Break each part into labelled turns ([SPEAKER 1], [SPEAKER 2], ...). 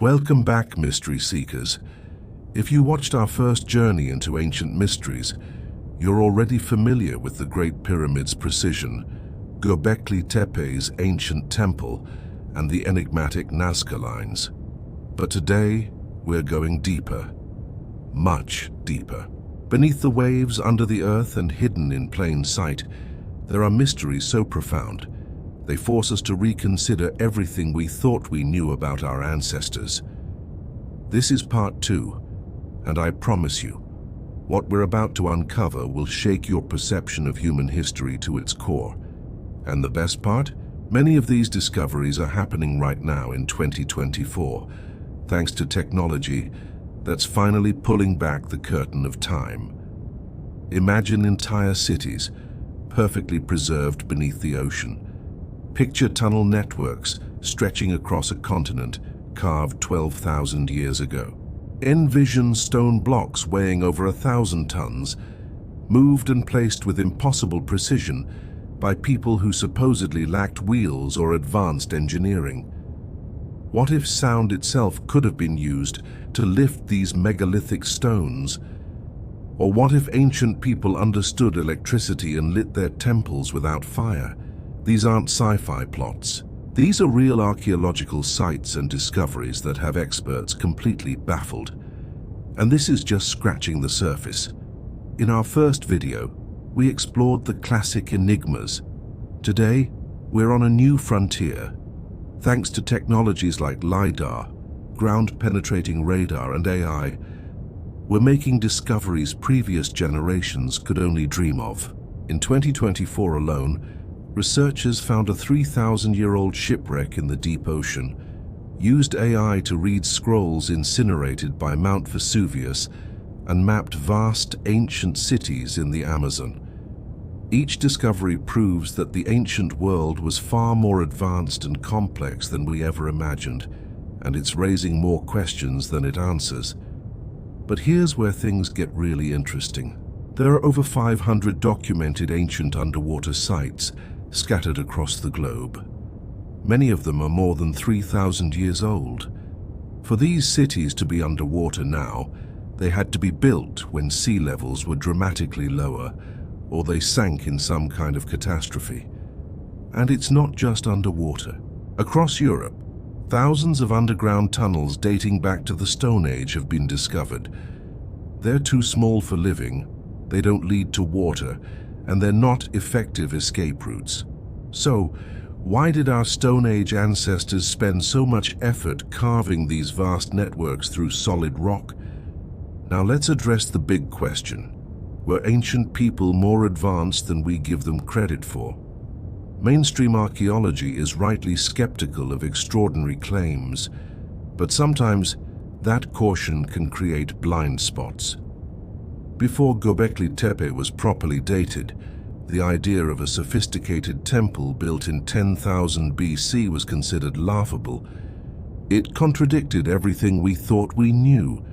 [SPEAKER 1] Welcome back, Mystery Seekers. If you watched our first journey into ancient mysteries, you're already familiar with the Great Pyramid's precision, Göbekli Tepe's ancient temple, and the enigmatic Nazca lines. But today, we're going deeper. Much deeper. Beneath the waves, under the earth, and hidden in plain sight, there are mysteries so profound, they force us to reconsider everything we thought we knew about our ancestors. This is part 2, and I promise you, what we're about to uncover will shake your perception of human history to its core. And the best part? Many of these discoveries are happening right now in 2024, thanks to technology that's finally pulling back the curtain of time. Imagine entire cities, perfectly preserved beneath the ocean. Picture tunnel networks stretching across a continent carved 12,000 years ago. Envision stone blocks weighing over 1,000 tons, moved and placed with impossible precision by people who supposedly lacked wheels or advanced engineering. What if sound itself could have been used to lift these megalithic stones? Or what if ancient people understood electricity and lit their temples without fire? These aren't sci-fi plots. These are real archaeological sites and discoveries that have experts completely baffled. And this is just scratching the surface. In our first video, we explored the classic enigmas. Today, we're on a new frontier. Thanks to technologies like LiDAR, ground-penetrating radar, and AI, we're making discoveries previous generations could only dream of. In 2024 alone, researchers found a 3,000-year-old shipwreck in the deep ocean, used AI to read scrolls incinerated by Mount Vesuvius, and mapped vast ancient cities in the Amazon. Each discovery proves that the ancient world was far more advanced and complex than we ever imagined, and it's raising more questions than it answers. But here's where things get really interesting. There are over 500 documented ancient underwater sites scattered across the globe. Many of them are more than 3,000 years old. For these cities to be underwater now, they had to be built when sea levels were dramatically lower, or they sank in some kind of catastrophe. And it's not just underwater. Across Europe, thousands of underground tunnels dating back to the Stone Age have been discovered. They're too small for living, they don't lead to water, and they're not effective escape routes. So, why did our Stone Age ancestors spend so much effort carving these vast networks through solid rock? Now let's address the big question. Were ancient people more advanced than we give them credit for? Mainstream archaeology is rightly skeptical of extraordinary claims, but sometimes that caution can create blind spots. Before Göbekli Tepe was properly dated, the idea of a sophisticated temple built in 10,000 BC was considered laughable. It contradicted everything we thought we knew.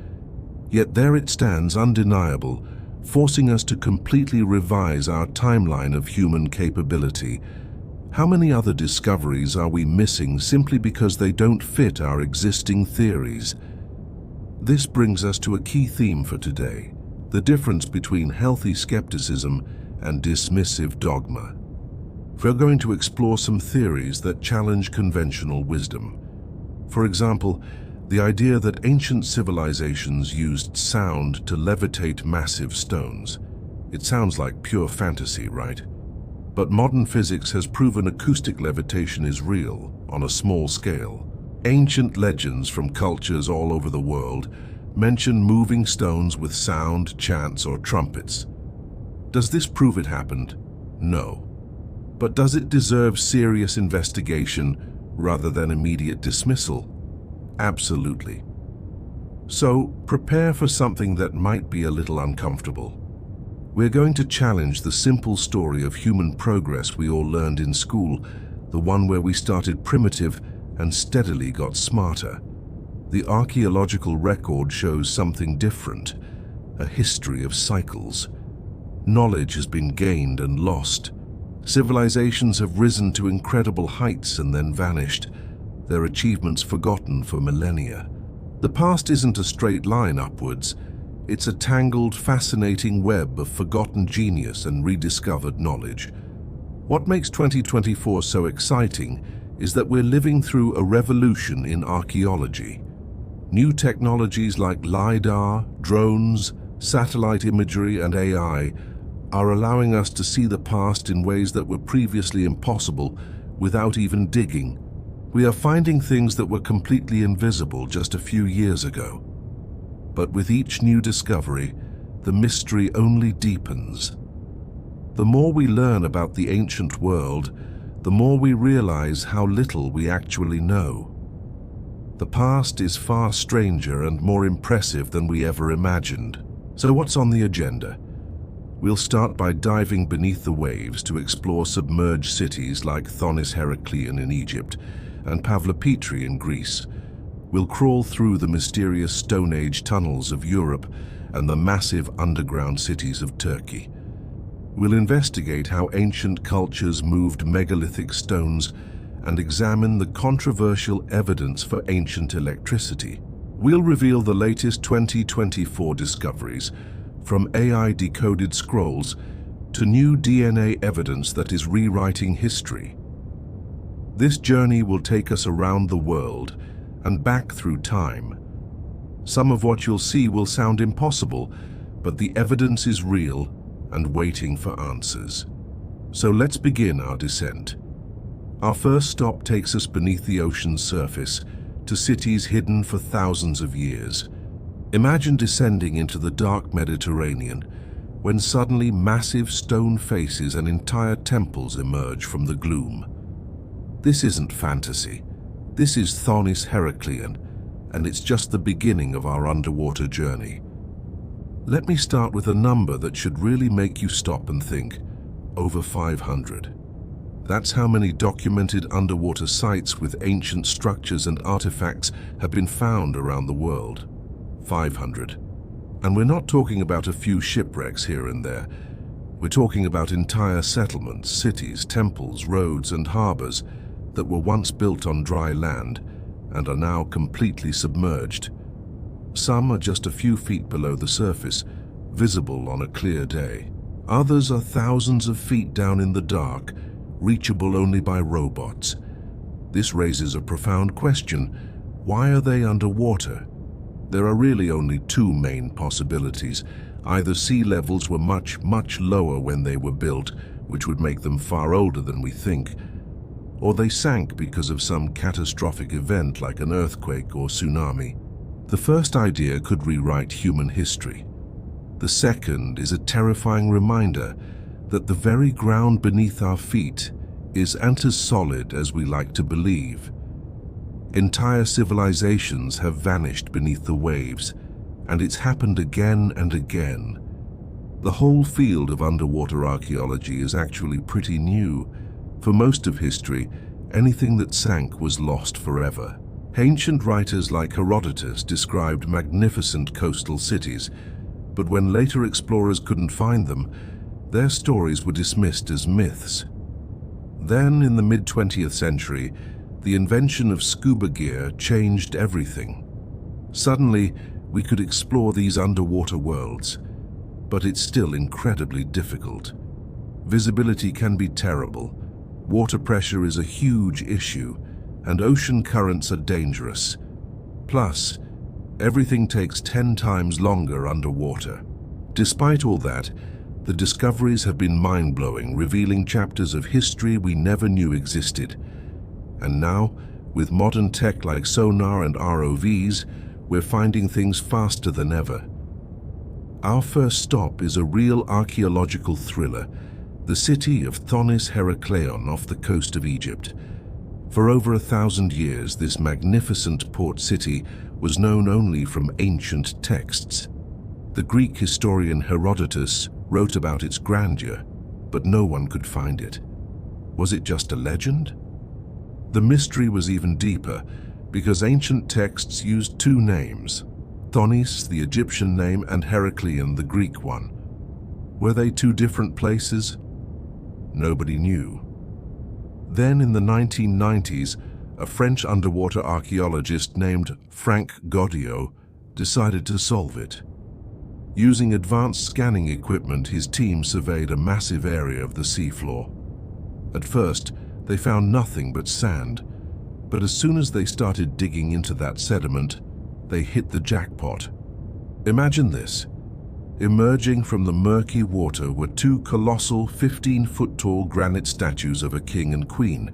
[SPEAKER 1] Yet there it stands, undeniable, forcing us to completely revise our timeline of human capability. How many other discoveries are we missing simply because they don't fit our existing theories? This brings us to a key theme for today: the difference between healthy skepticism and dismissive dogma. We're going to explore some theories that challenge conventional wisdom. For example, the idea that ancient civilizations used sound to levitate massive stones. It sounds like pure fantasy, right? But modern physics has proven acoustic levitation is real, on a small scale. Ancient legends from cultures all over the world mention moving stones with sound, chants, or trumpets. Does this prove it happened? No. But does it deserve serious investigation rather than immediate dismissal? Absolutely. So, prepare for something that might be a little uncomfortable. We're going to challenge the simple story of human progress we all learned in school, the one where we started primitive and steadily got smarter. The archaeological record shows something different, a history of cycles. Knowledge has been gained and lost. Civilizations have risen to incredible heights and then vanished. their achievements forgotten for millennia. The past isn't a straight line upwards, it's a tangled, fascinating web of forgotten genius and rediscovered knowledge. What makes 2024 so exciting is that we're living through a revolution in archaeology. New technologies like LiDAR, drones, satellite imagery, and AI are allowing us to see the past in ways that were previously impossible without even digging. We are finding things that were completely invisible just a few years ago. But with each new discovery, the mystery only deepens. The more we learn about the ancient world, the more we realize how little we actually know. The past is far stranger and more impressive than we ever imagined. So what's on the agenda? We'll start by diving beneath the waves to explore submerged cities like Thonis-Heracleion in Egypt and Pavlopetri in Greece. We'll crawl through the mysterious Stone Age tunnels of Europe and the massive underground cities of Turkey. We'll investigate how ancient cultures moved megalithic stones and examine the controversial evidence for ancient electricity. We'll reveal the latest 2024 discoveries, from AI-decoded scrolls to new DNA evidence that is rewriting history. This journey will take us around the world and back through time. Some of what you'll see will sound impossible, but the evidence is real and waiting for answers. So let's begin our descent. Our first stop takes us beneath the ocean's surface to cities hidden for thousands of years. Imagine descending into the dark Mediterranean when suddenly massive stone faces and entire temples emerge from the gloom. This isn't fantasy. This is Thonis-Heracleion, and it's just the beginning of our underwater journey. Let me start with a number that should really make you stop and think. Over 500. That's how many documented underwater sites with ancient structures and artifacts have been found around the world. 500. And we're not talking about a few shipwrecks here and there. We're talking about entire settlements, cities, temples, roads, and harbors that were once built on dry land and are now completely submerged. Some are just a few feet below the surface, visible on a clear day. Others are thousands of feet down in the dark, reachable only by robots. This raises a profound question. Why are they underwater? There are really only two main possibilities. Either sea levels were much, much lower when they were built, which would make them far older than we think, or they sank because of some catastrophic event like an earthquake or tsunami. The first idea could rewrite human history. The second is a terrifying reminder that the very ground beneath our feet isn't as solid as we like to believe. Entire civilizations have vanished beneath the waves, and it's happened again and again. The whole field of underwater archaeology is actually pretty new. For most of history, anything that sank was lost forever. Ancient writers like Herodotus described magnificent coastal cities, but when later explorers couldn't find them, their stories were dismissed as myths. Then, in the mid-20th century, the invention of scuba gear changed everything. Suddenly, we could explore these underwater worlds, but it's still incredibly difficult. Visibility can be terrible. Water pressure is a huge issue, and ocean currents are dangerous. Plus, everything takes 10 times longer underwater. Despite all that, the discoveries have been mind-blowing, revealing chapters of history we never knew existed. And now, with modern tech like sonar and ROVs, we're finding things faster than ever. Our first stop is a real archaeological thriller, the city of Thonis-Heracleion off the coast of Egypt. For over 1,000 years, this magnificent port city was known only from ancient texts. The Greek historian Herodotus wrote about its grandeur, but no one could find it. Was it just a legend? The mystery was even deeper, because ancient texts used two names, Thonis, the Egyptian name, and Heracleion, the Greek one. Were they two different places? Nobody knew. Then in the 1990s, a French underwater archaeologist named Frank Goddio decided to solve it. Using advanced scanning equipment, his team surveyed a massive area of the seafloor. At first, they found nothing but sand, but as soon as they started digging into that sediment, they hit the jackpot. Imagine this. Emerging from the murky water were two colossal 15-foot-tall granite statues of a king and queen.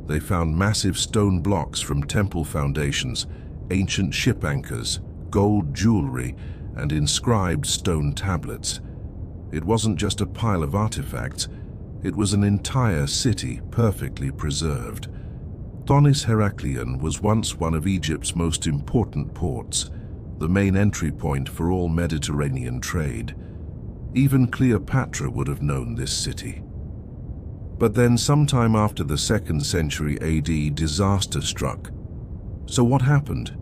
[SPEAKER 1] They found massive stone blocks from temple foundations, ancient ship anchors, gold jewelry, and inscribed stone tablets. It wasn't just a pile of artifacts, it was an entire city perfectly preserved. Thonis-Heracleion was once one of Egypt's most important ports, the main entry point for all Mediterranean trade. Even Cleopatra would have known this city. But then sometime after the 2nd century AD, disaster struck. So what happened?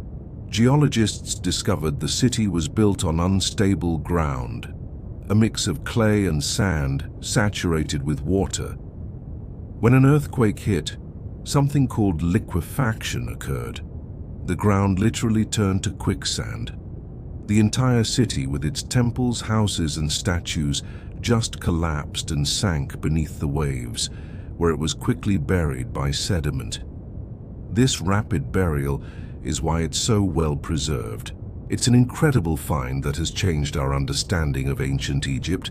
[SPEAKER 1] Geologists discovered the city was built on unstable ground, a mix of clay and sand saturated with water. When an earthquake hit, something called liquefaction occurred. The ground literally turned to quicksand. The entire city, with its temples, houses, and statues, just collapsed and sank beneath the waves, where it was quickly buried by sediment. This rapid burial is why it's so well preserved. It's an incredible find that has changed our understanding of ancient Egypt,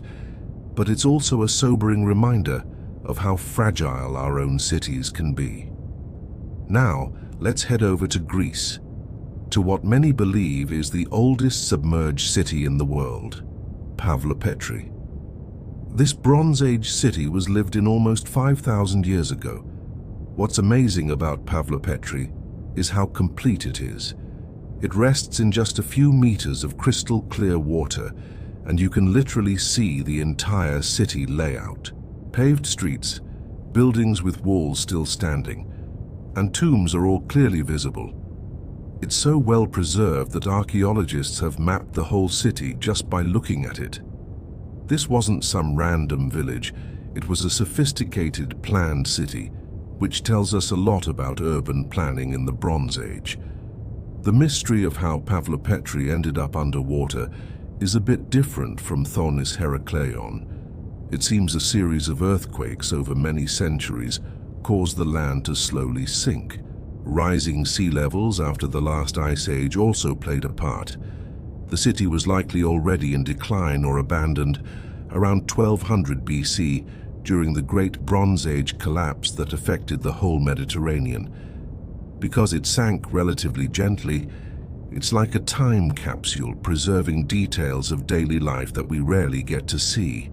[SPEAKER 1] but it's also a sobering reminder of how fragile our own cities can be. Now, let's head over to Greece, to what many believe is the oldest submerged city in the world, Pavlopetri. This Bronze Age city was lived in almost 5,000 years ago. What's amazing about Pavlopetri is how complete it is. It rests in just a few meters of crystal clear water, and you can literally see the entire city layout. Paved streets, buildings with walls still standing, and tombs are all clearly visible. It's so well preserved that archaeologists have mapped the whole city just by looking at it. This wasn't some random village, it was a sophisticated, planned city, which tells us a lot about urban planning in the Bronze Age. The mystery of how Pavlopetri ended up underwater is a bit different from Thonis-Heracleion. It seems a series of earthquakes over many centuries caused the land to slowly sink. Rising sea levels after the last ice age also played a part. The city was likely already in decline or abandoned around 1200 BC during the Great Bronze Age collapse that affected the whole Mediterranean. Because it sank relatively gently, it's like a time capsule preserving details of daily life that we rarely get to see.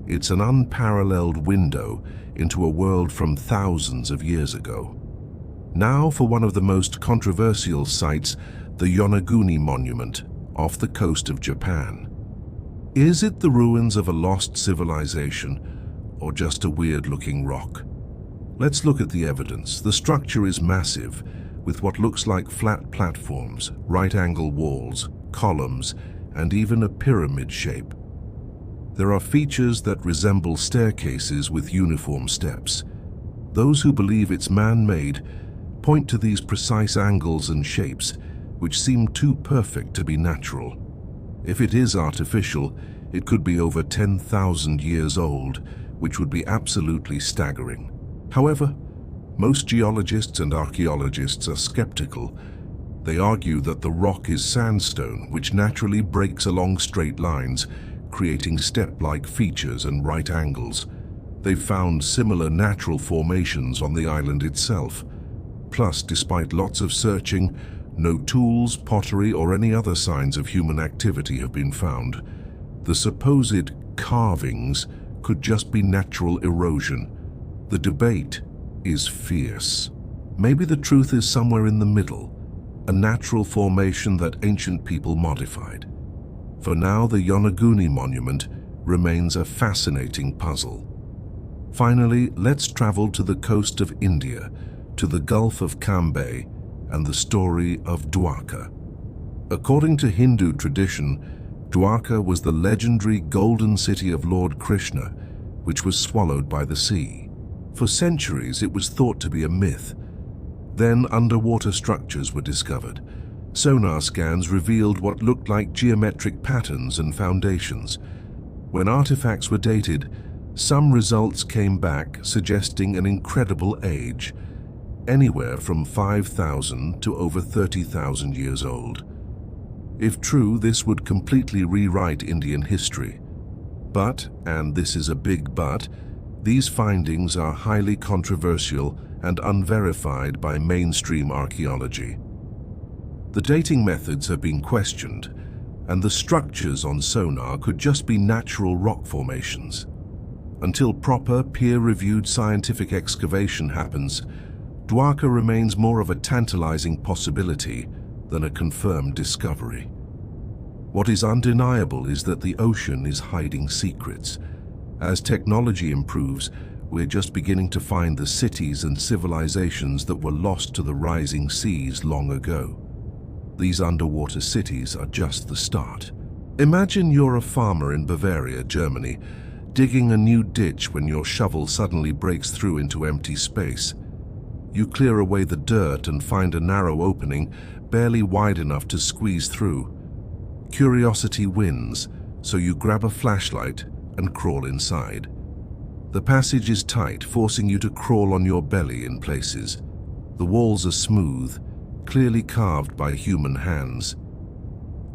[SPEAKER 1] It's an unparalleled window into a world from thousands of years ago. Now for one of the most controversial sites, the Yonaguni Monument, off the coast of Japan. Is it the ruins of a lost civilization, or just a weird-looking rock? Let's look at the evidence. The structure is massive, with what looks like flat platforms, right-angle walls, columns, and even a pyramid shape. There are features that resemble staircases with uniform steps. Those who believe it's man-made point to these precise angles and shapes, which seem too perfect to be natural. If it is artificial, it could be over 10,000 years old, which would be absolutely staggering. However, most geologists and archaeologists are skeptical. They argue that the rock is sandstone, which naturally breaks along straight lines, creating step-like features and right angles. They've found similar natural formations on the island itself. Plus, despite lots of searching, no tools, pottery, or any other signs of human activity have been found. The supposed carvings could just be natural erosion. The debate is fierce. Maybe the truth is somewhere in the middle, a natural formation that ancient people modified. For now, the Yonaguni Monument remains a fascinating puzzle. Finally, let's travel to the coast of India, to the Gulf of Cambay, and the story of Dwarka. According to Hindu tradition, Dwarka was the legendary golden city of Lord Krishna, which was swallowed by the sea. For centuries, it was thought to be a myth. Then underwater structures were discovered. Sonar scans revealed what looked like geometric patterns and foundations. When artifacts were dated, some results came back suggesting an incredible age, anywhere from 5,000 to over 30,000 years old. If true, this would completely rewrite Indian history. But, and this is a big but, these findings are highly controversial and unverified by mainstream archaeology. The dating methods have been questioned, and the structures on sonar could just be natural rock formations. Until proper, peer-reviewed scientific excavation happens, Dwarka remains more of a tantalizing possibility than a confirmed discovery. What is undeniable is that the ocean is hiding secrets. As technology improves, we're just beginning to find the cities and civilizations that were lost to the rising seas long ago. These underwater cities are just the start. Imagine you're a farmer in Bavaria, Germany, digging a new ditch when your shovel suddenly breaks through into empty space. You clear away the dirt and find a narrow opening, barely wide enough to squeeze through. Curiosity wins, so you grab a flashlight and crawl inside. The passage is tight, forcing you to crawl on your belly in places. The walls are smooth, clearly carved by human hands.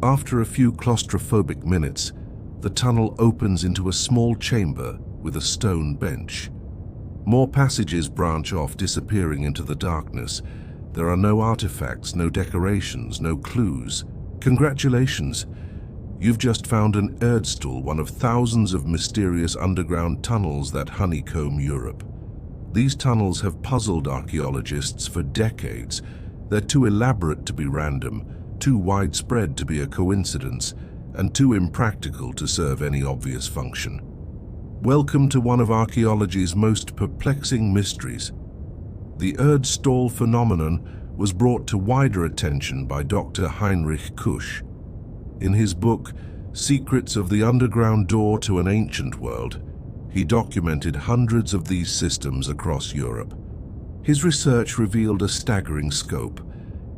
[SPEAKER 1] After a few claustrophobic minutes, the tunnel opens into a small chamber with a stone bench. More passages branch off, disappearing into the darkness. There are no artifacts, no decorations, no clues. Congratulations! You've just found an Erdstall, one of thousands of mysterious underground tunnels that honeycomb Europe. These tunnels have puzzled archaeologists for decades. They're too elaborate to be random, too widespread to be a coincidence, and too impractical to serve any obvious function. Welcome to one of archaeology's most perplexing mysteries. The Erdstall phenomenon was brought to wider attention by Dr. Heinrich Kusch. In his book, Secrets of the Underground Door to an Ancient World, he documented hundreds of these systems across Europe. His research revealed a staggering scope.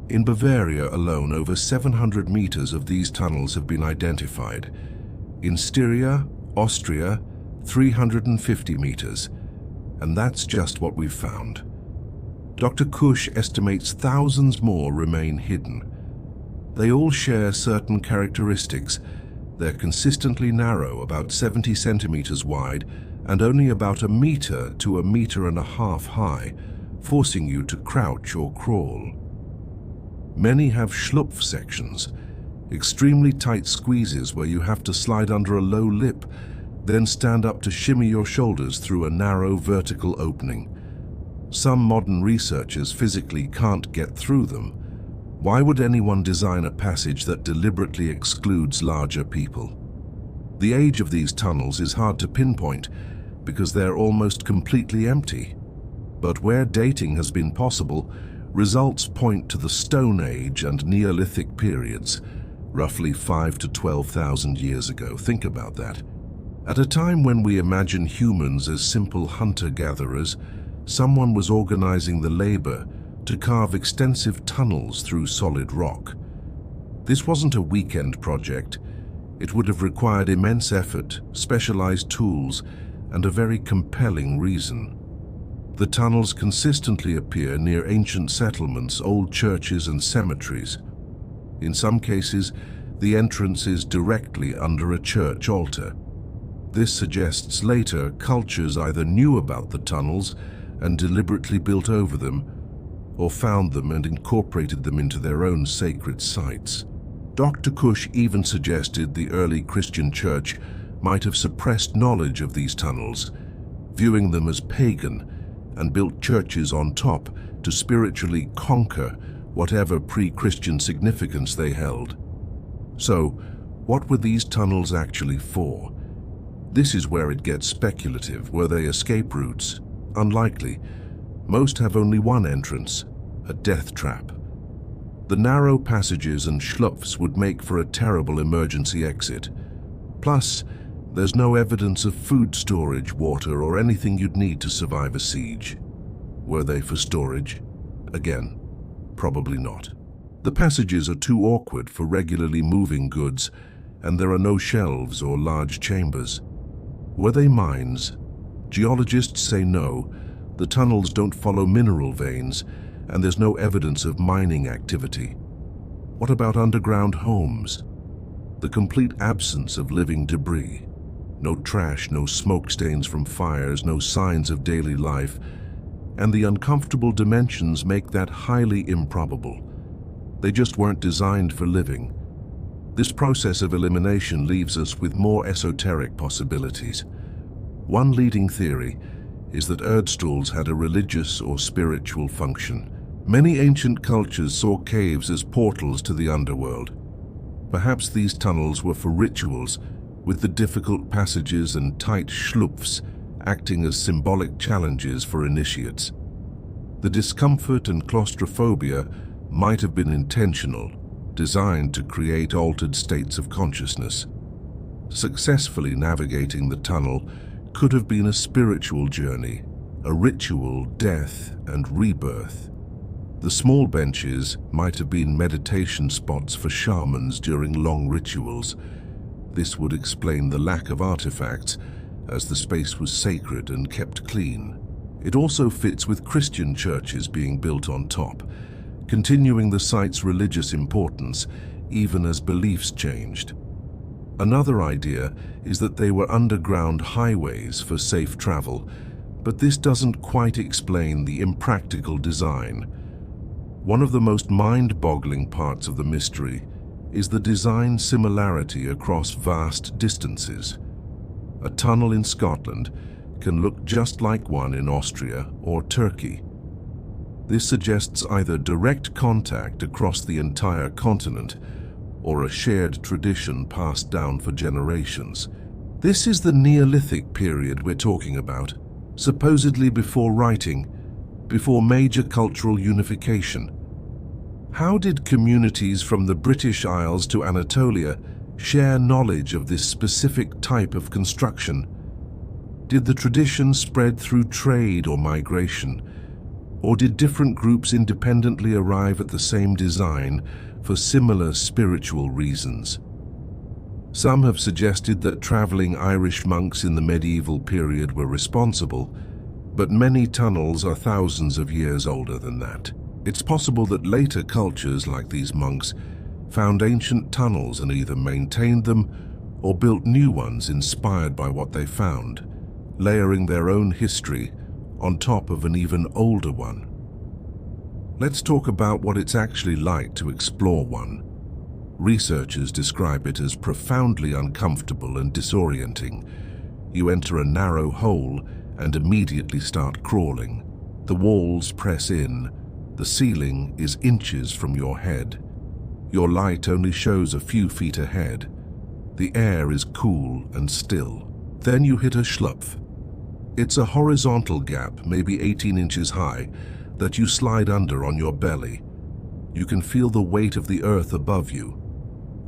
[SPEAKER 1] In Bavaria alone, over 700 meters of these tunnels have been identified. In Styria, Austria, 350 meters. And that's just what we've found. Dr. Kusch estimates thousands more remain hidden. They all share certain characteristics. They're consistently narrow, about 70 centimeters wide, and only about a meter to a meter and a half high, forcing you to crouch or crawl. Many have schlupf sections, extremely tight squeezes where you have to slide under a low lip, then stand up to shimmy your shoulders through a narrow vertical opening. Some modern researchers physically can't get through them. Why would anyone design a passage that deliberately excludes larger people? The age of these tunnels is hard to pinpoint because they're almost completely empty. But where dating has been possible, results point to the Stone Age and Neolithic periods, roughly 5,000 to 12,000 years ago. Think about that. At a time when we imagine humans as simple hunter-gatherers, someone was organizing the labor to carve extensive tunnels through solid rock. This wasn't a weekend project. It would have required immense effort, specialized tools, and a very compelling reason. The tunnels consistently appear near ancient settlements, old churches, and cemeteries. In some cases, the entrance is directly under a church altar. This suggests later cultures either knew about the tunnels and deliberately built over them, or found them and incorporated them into their own sacred sites. Dr. Kusch even suggested the early Christian church might have suppressed knowledge of these tunnels, viewing them as pagan, and built churches on top to spiritually conquer whatever pre-Christian significance they held. So, what were these tunnels actually for? This is where it gets speculative. Were they escape routes? Unlikely. Most have only one entrance, a death trap. The narrow passages and schlupfs would make for a terrible emergency exit. Plus, there's no evidence of food storage, water, or anything you'd need to survive a siege. Were they for storage? Again, probably not. The passages are too awkward for regularly moving goods, and there are no shelves or large chambers. Were they mines? Geologists say no. The tunnels don't follow mineral veins, and there's no evidence of mining activity. What about underground homes? The complete absence of living debris. No trash, no smoke stains from fires, no signs of daily life, and the uncomfortable dimensions make that highly improbable. They just weren't designed for living. This process of elimination leaves us with more esoteric possibilities. One leading theory is that Erdstalls had a religious or spiritual function. Many ancient cultures saw caves as portals to the underworld. Perhaps these tunnels were for rituals, with the difficult passages and tight schlupfs acting as symbolic challenges for initiates. The discomfort and claustrophobia might have been intentional, designed to create altered states of consciousness. Successfully navigating the tunnel could have been a spiritual journey, a ritual death and rebirth. The small benches might have been meditation spots for shamans during long rituals. This would explain the lack of artifacts, as the space was sacred and kept clean. It also fits with Christian churches being built on top, continuing the site's religious importance even as beliefs changed. Another idea is that they were underground highways for safe travel, but this doesn't quite explain the impractical design. One of the most mind-boggling parts of the mystery is the design similarity across vast distances. A tunnel in Scotland can look just like one in Austria or Turkey. This suggests either direct contact across the entire continent or a shared tradition passed down for generations. This is the Neolithic period we're talking about, supposedly before writing, before major cultural unification. How did communities from the British Isles to Anatolia share knowledge of this specific type of construction? Did the tradition spread through trade or migration? Or did different groups independently arrive at the same design for similar spiritual reasons? Some have suggested that traveling Irish monks in the medieval period were responsible, but many tunnels are thousands of years older than that. It's possible that later cultures like these monks found ancient tunnels and either maintained them or built new ones inspired by what they found, layering their own history on top of an even older one. Let's talk about what it's actually like to explore one. Researchers describe it as profoundly uncomfortable and disorienting. You enter a narrow hole and immediately start crawling. The walls press in. The ceiling is inches from your head. Your light only shows a few feet ahead. The air is cool and still. Then you hit a schlupf. It's a horizontal gap, maybe 18 inches high, that you slide under on your belly. You can feel the weight of the earth above you.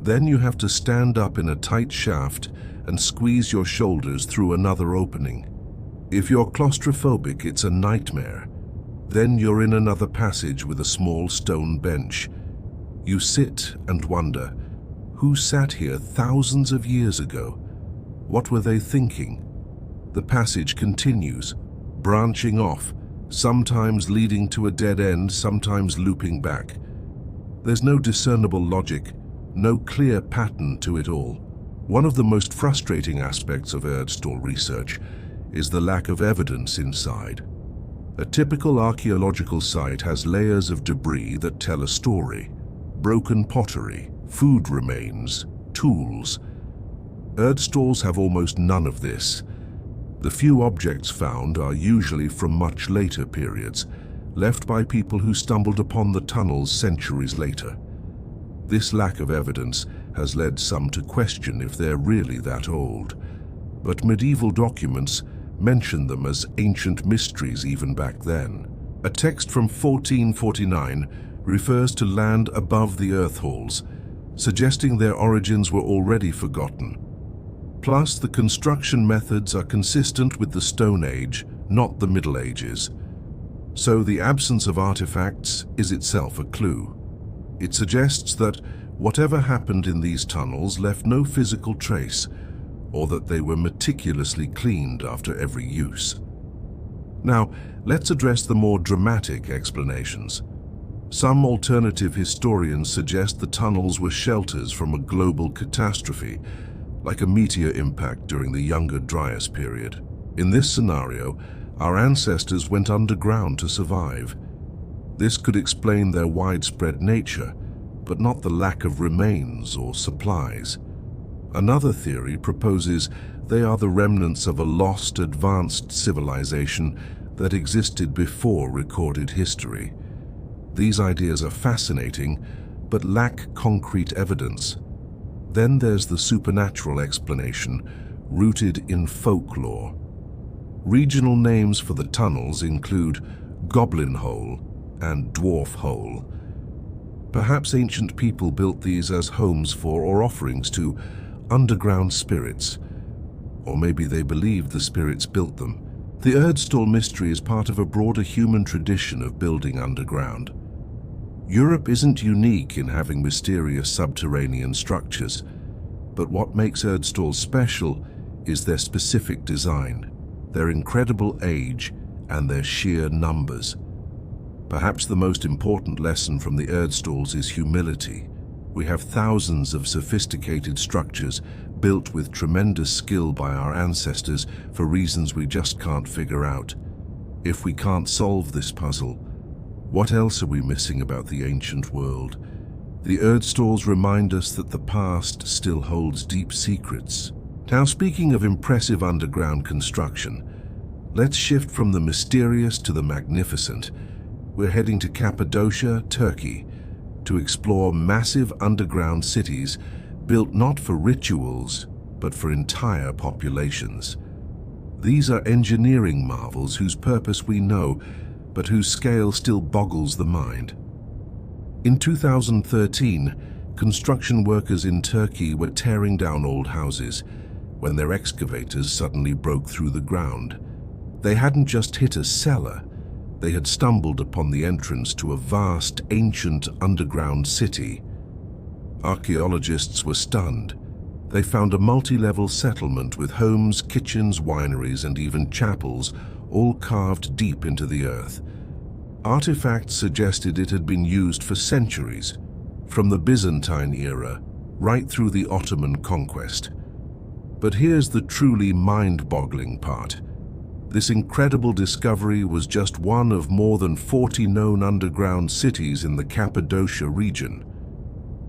[SPEAKER 1] Then you have to stand up in a tight shaft and squeeze your shoulders through another opening. If you're claustrophobic, it's a nightmare. Then you're in another passage with a small stone bench. You sit and wonder, who sat here thousands of years ago? What were they thinking? The passage continues, branching off, sometimes leading to a dead end, sometimes looping back. There's no discernible logic, no clear pattern to it all. One of the most frustrating aspects of Erdstall research is the lack of evidence inside. A typical archaeological site has layers of debris that tell a story. Broken pottery, food remains, tools. Erdstalls have almost none of this. The few objects found are usually from much later periods, left by people who stumbled upon the tunnels centuries later. This lack of evidence has led some to question if they're really that old. But medieval documents mention them as ancient mysteries even back then. A text from 1449 refers to land above the earth halls, suggesting their origins were already forgotten. Plus, the construction methods are consistent with the Stone Age, not the Middle Ages. So the absence of artifacts is itself a clue. It suggests that whatever happened in these tunnels left no physical trace, or that they were meticulously cleaned after every use. Now, let's address the more dramatic explanations. Some alternative historians suggest the tunnels were shelters from a global catastrophe, like a meteor impact during the Younger Dryas period. In this scenario, our ancestors went underground to survive. This could explain their widespread nature, but not the lack of remains or supplies. Another theory proposes they are the remnants of a lost, advanced civilization that existed before recorded history. These ideas are fascinating, but lack concrete evidence. Then there's the supernatural explanation, rooted in folklore. Regional names for the tunnels include Goblin Hole and Dwarf Hole. Perhaps ancient people built these as homes for or offerings to underground spirits, or maybe they believed the spirits built them. The Erdstall mystery is part of a broader human tradition of building underground. Europe isn't unique in having mysterious subterranean structures, but what makes Erdstall special is their specific design, their incredible age, and their sheer numbers. Perhaps the most important lesson from the Erdstalls is humility. We have thousands of sophisticated structures built with tremendous skill by our ancestors for reasons we just can't figure out. If we can't solve this puzzle, what else are we missing about the ancient world? The Erdstalls remind us that the past still holds deep secrets. Now, speaking of impressive underground construction, let's shift from the mysterious to the magnificent. We're heading to Cappadocia, Turkey, to explore massive underground cities built not for rituals, but for entire populations. These are engineering marvels whose purpose we know, but whose scale still boggles the mind. In 2013, construction workers in Turkey were tearing down old houses when their excavators suddenly broke through the ground. They hadn't just hit a cellar, they had stumbled upon the entrance to a vast, ancient underground city. Archaeologists were stunned. They found a multi-level settlement with homes, kitchens, wineries, and even chapels, all carved deep into the earth. Artifacts suggested it had been used for centuries, from the Byzantine era right through the Ottoman conquest. But here's the truly mind-boggling part. This incredible discovery was just one of more than 40 known underground cities in the Cappadocia region.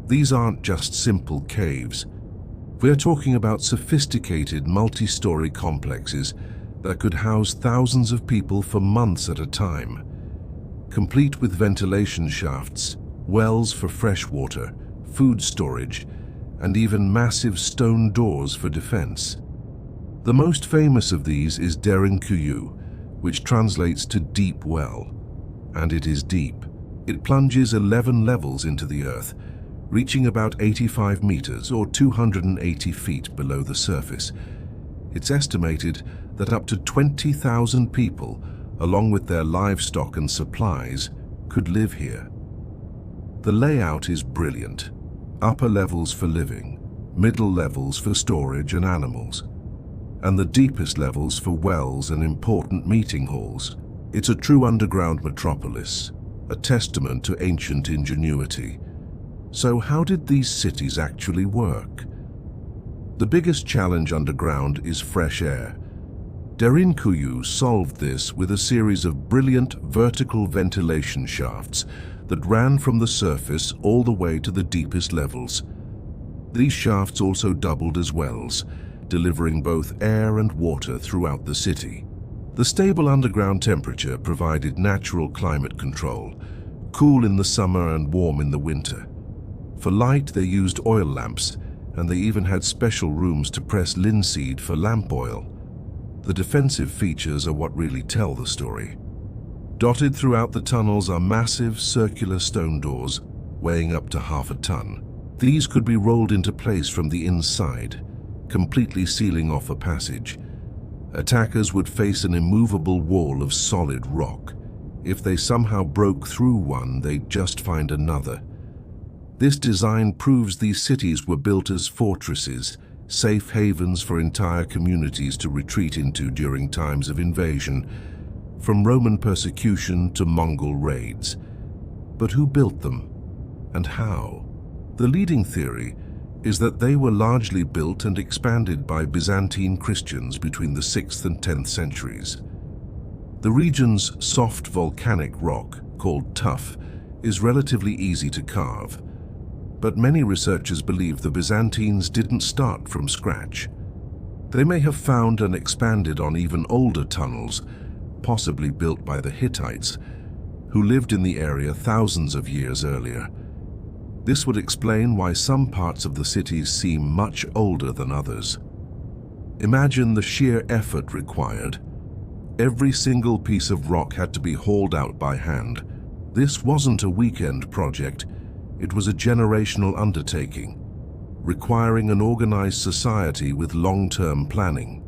[SPEAKER 1] These aren't just simple caves. We're talking about sophisticated multi-story complexes that could house thousands of people for months at a time, complete with ventilation shafts, wells for fresh water, food storage, and even massive stone doors for defense. The most famous of these is Derinkuyu, which translates to deep well. And it is deep. It plunges 11 levels into the earth, reaching about 85 meters or 280 feet below the surface. It's estimated that up to 20,000 people, along with their livestock and supplies, could live here. The layout is brilliant. Upper levels for living, middle levels for storage and animals, and the deepest levels for wells and important meeting halls. It's a true underground metropolis, a testament to ancient ingenuity. So how did these cities actually work? The biggest challenge underground is fresh air. Derinkuyu solved this with a series of brilliant vertical ventilation shafts that ran from the surface all the way to the deepest levels. These shafts also doubled as wells, delivering both air and water throughout the city. The stable underground temperature provided natural climate control, cool in the summer and warm in the winter. For light, they used oil lamps, and they even had special rooms to press linseed for lamp oil. The defensive features are what really tell the story. Dotted throughout the tunnels are massive circular stone doors weighing up to half a ton. These could be rolled into place from the inside, completely sealing off a passage. Attackers would face an immovable wall of solid rock. If they somehow broke through one, they'd just find another. This design proves these cities were built as fortresses, safe havens for entire communities to retreat into during times of invasion, from Roman persecution to Mongol raids. But who built them, and how? The leading theory is that they were largely built and expanded by Byzantine Christians between the 6th and 10th centuries. The region's soft volcanic rock, called tuff, is relatively easy to carve, but many researchers believe the Byzantines didn't start from scratch. They may have found and expanded on even older tunnels, possibly built by the Hittites, who lived in the area thousands of years earlier. This would explain why some parts of the cities seem much older than others. Imagine the sheer effort required. Every single piece of rock had to be hauled out by hand. This wasn't a weekend project, it was a generational undertaking, requiring an organized society with long-term planning.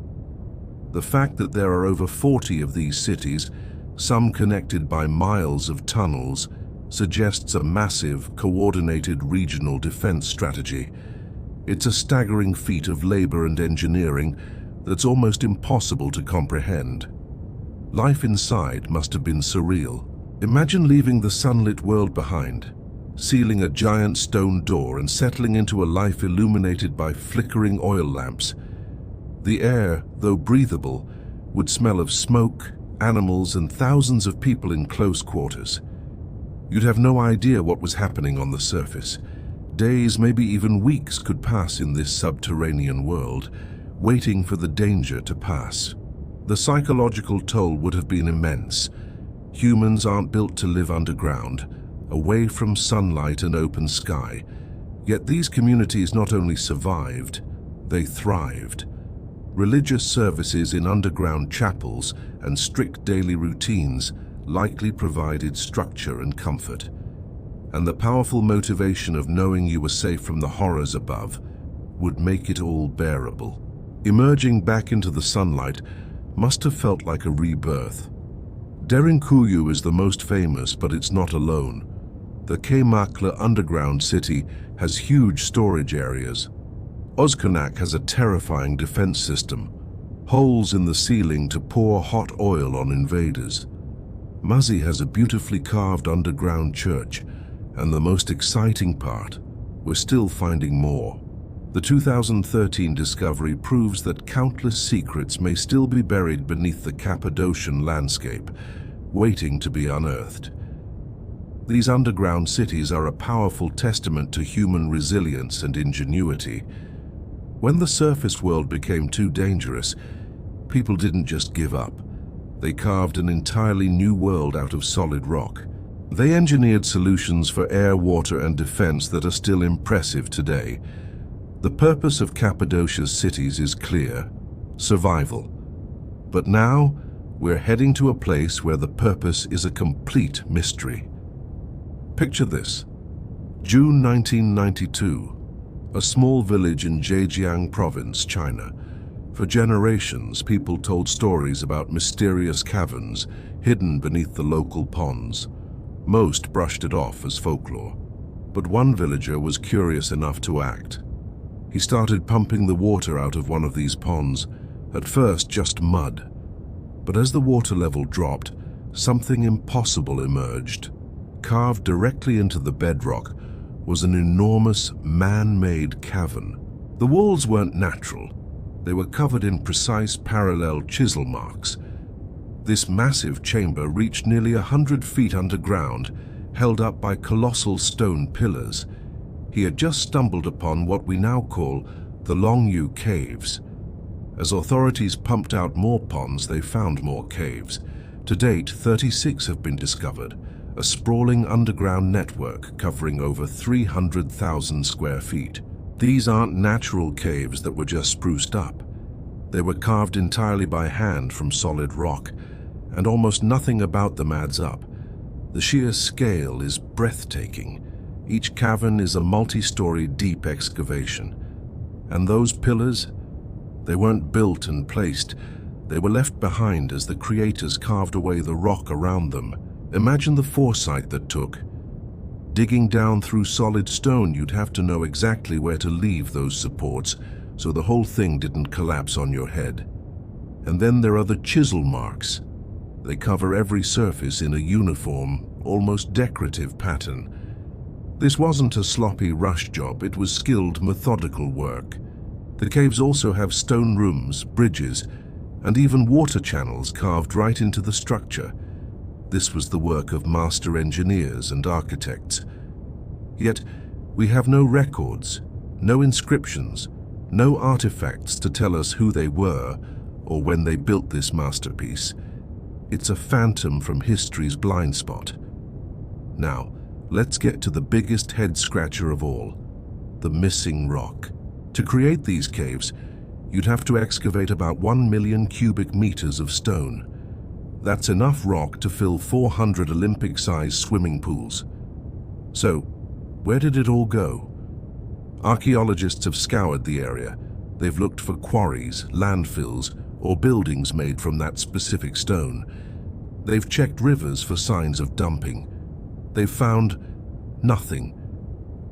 [SPEAKER 1] The fact that there are over 40 of these cities, some connected by miles of tunnels, suggests a massive, coordinated regional defense strategy. It's a staggering feat of labor and engineering that's almost impossible to comprehend. Life inside must have been surreal. Imagine leaving the sunlit world behind, sealing a giant stone door and settling into a life illuminated by flickering oil lamps. The air, though breathable, would smell of smoke, animals, and thousands of people in close quarters. You'd have no idea what was happening on the surface. Days, maybe even weeks, could pass in this subterranean world, waiting for the danger to pass. The psychological toll would have been immense. Humans aren't built to live underground, away from sunlight and open sky. Yet these communities not only survived, they thrived. Religious services in underground chapels and strict daily routines likely provided structure and comfort. And the powerful motivation of knowing you were safe from the horrors above would make it all bearable. Emerging back into the sunlight must have felt like a rebirth. Derinkuyu is the most famous, but it's not alone. The Kaymakla underground city has huge storage areas. Ozkanak has a terrifying defense system, holes in the ceiling to pour hot oil on invaders. Mazi has a beautifully carved underground church, and the most exciting part, we're still finding more. The 2013 discovery proves that countless secrets may still be buried beneath the Cappadocian landscape, waiting to be unearthed. These underground cities are a powerful testament to human resilience and ingenuity. When the surface world became too dangerous, people didn't just give up. They carved an entirely new world out of solid rock. They engineered solutions for air, water, and defense that are still impressive today. The purpose of Cappadocia's cities is clear: survival. But now, we're heading to a place where the purpose is a complete mystery. Picture this. June 1992. A small village in Zhejiang province, China. For generations, people told stories about mysterious caverns hidden beneath the local ponds. Most brushed it off as folklore. But one villager was curious enough to act. He started pumping the water out of one of these ponds, at first just mud. But as the water level dropped, something impossible emerged. Carved directly into the bedrock was an enormous man-made cavern. The walls weren't natural. They were covered in precise parallel chisel marks. This massive chamber reached nearly 100 feet underground, held up by colossal stone pillars. He had just stumbled upon what we now call the Longyou caves. As authorities pumped out more ponds, they found more caves. To date, 36 have been discovered, a sprawling underground network covering over 300,000 square feet. These aren't natural caves that were just spruced up. They were carved entirely by hand from solid rock, and almost nothing about them adds up. The sheer scale is breathtaking. Each cavern is a multi-story deep excavation. And those pillars? They weren't built and placed. They were left behind as the creators carved away the rock around them. Imagine the foresight that took. Digging down through solid stone, you'd have to know exactly where to leave those supports so the whole thing didn't collapse on your head. And then there are the chisel marks. They cover every surface in a uniform, almost decorative pattern. This wasn't a sloppy rush job, it was skilled, methodical work. The caves also have stone rooms, bridges, and even water channels carved right into the structure. This was the work of master engineers and architects. Yet, we have no records, no inscriptions, no artifacts to tell us who they were or when they built this masterpiece. It's a phantom from history's blind spot. Now, let's get to the biggest head-scratcher of all, the missing rock. To create these caves, you'd have to excavate about 1 million cubic meters of stone. That's enough rock to fill 400 Olympic-sized swimming pools. So, where did it all go? Archaeologists have scoured the area. They've looked for quarries, landfills, or buildings made from that specific stone. They've checked rivers for signs of dumping. They've found nothing.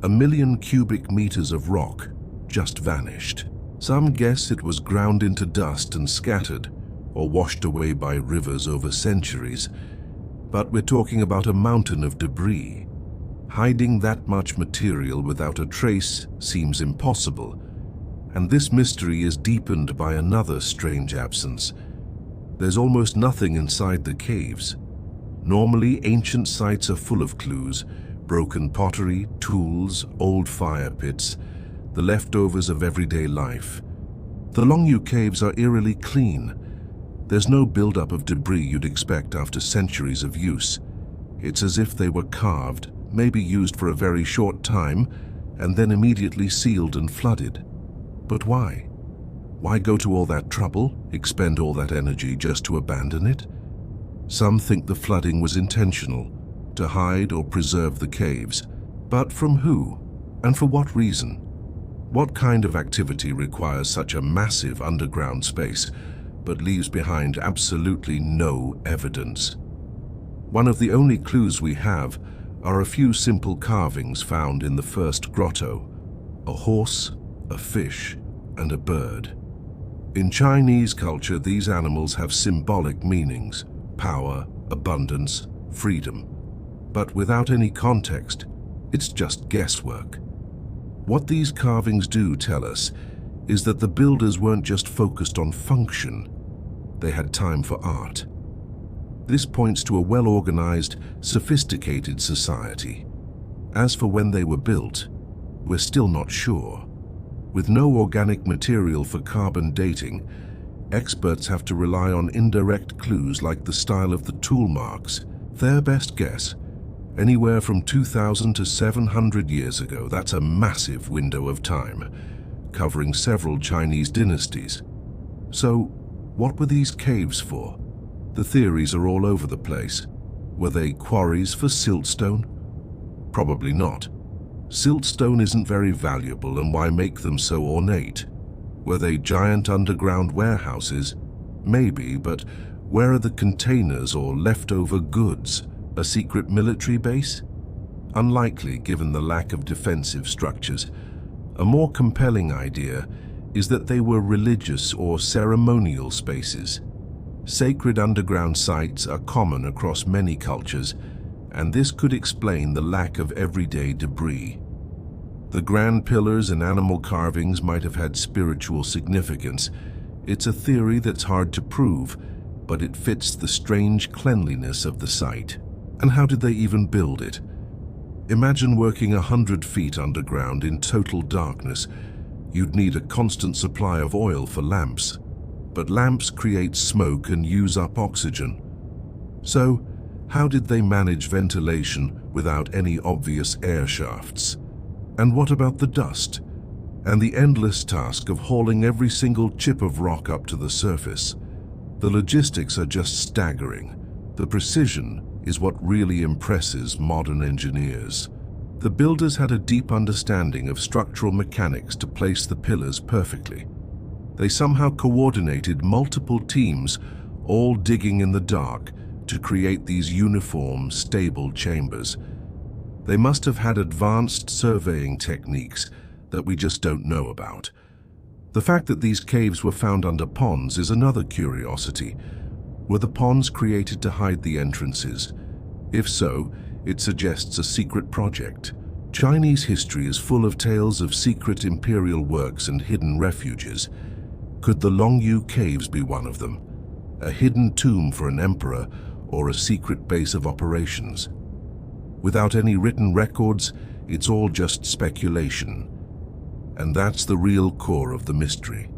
[SPEAKER 1] 1 million cubic meters of rock just vanished. Some guess it was ground into dust and scattered, or washed away by rivers over centuries. But we're talking about a mountain of debris. Hiding that much material without a trace seems impossible. And this mystery is deepened by another strange absence. There's almost nothing inside the caves. Normally, ancient sites are full of clues: broken pottery, tools, old fire pits, the leftovers of everyday life. The Longyou caves are eerily clean. There's no buildup of debris you'd expect after centuries of use. It's as if they were carved, maybe used for a very short time, and then immediately sealed and flooded. But why? Why go to all that trouble, expend all that energy just to abandon it? Some think the flooding was intentional, to hide or preserve the caves. But from who? And for what reason? What kind of activity requires such a massive underground space, but leaves behind absolutely no evidence? One of the only clues we have are a few simple carvings found in the first grotto: a horse, a fish, and a bird. In Chinese culture, these animals have symbolic meanings: power, abundance, freedom. But without any context, it's just guesswork. What these carvings do tell us is that the builders weren't just focused on function, they had time for art. This points to a well-organized, sophisticated society. As for when they were built, we're still not sure. With no organic material for carbon dating, experts have to rely on indirect clues like the style of the tool marks. Their best guess: anywhere from 2,000 to 700 years ago. That's a massive window of time, covering several Chinese dynasties. So, what were these caves for? The theories are all over the place. Were they quarries for siltstone? Probably not. Siltstone isn't very valuable, and why make them so ornate? Were they giant underground warehouses? Maybe, but where are the containers or leftover goods? A secret military base? Unlikely, given the lack of defensive structures. A more compelling idea is that they were religious or ceremonial spaces. Sacred underground sites are common across many cultures, and this could explain the lack of everyday debris. The grand pillars and animal carvings might have had spiritual significance. It's a theory that's hard to prove, but it fits the strange cleanliness of the site. And how did they even build it? Imagine working 100 feet underground in total darkness. You'd need a constant supply of oil for lamps. But lamps create smoke and use up oxygen. So, how did they manage ventilation without any obvious air shafts? And what about the dust? And the endless task of hauling every single chip of rock up to the surface? The logistics are just staggering. The precision is what really impresses modern engineers. The builders had a deep understanding of structural mechanics to place the pillars perfectly. They somehow coordinated multiple teams, all digging in the dark, to create these uniform, stable chambers. They must have had advanced surveying techniques that we just don't know about. The fact that these caves were found under ponds is another curiosity. Were the ponds created to hide the entrances? If so, it suggests a secret project. Chinese history is full of tales of secret imperial works and hidden refuges. Could the Longyou caves be one of them? A hidden tomb for an emperor or a secret base of operations? Without any written records, it's all just speculation. And that's the real core of the mystery.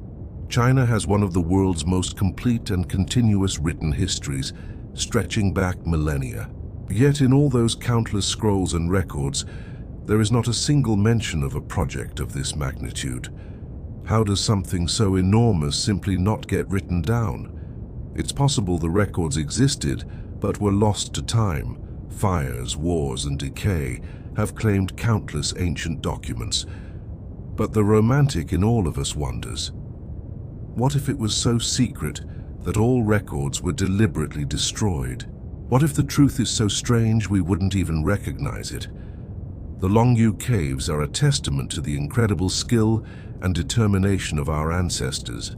[SPEAKER 1] China has one of the world's most complete and continuous written histories, stretching back millennia. Yet in all those countless scrolls and records, there is not a single mention of a project of this magnitude. How does something so enormous simply not get written down? It's possible the records existed, but were lost to time. Fires, wars, and decay have claimed countless ancient documents. But the romantic in all of us wonders. What if it was so secret that all records were deliberately destroyed? What if the truth is so strange we wouldn't even recognize it? The Longyou caves are a testament to the incredible skill and determination of our ancestors.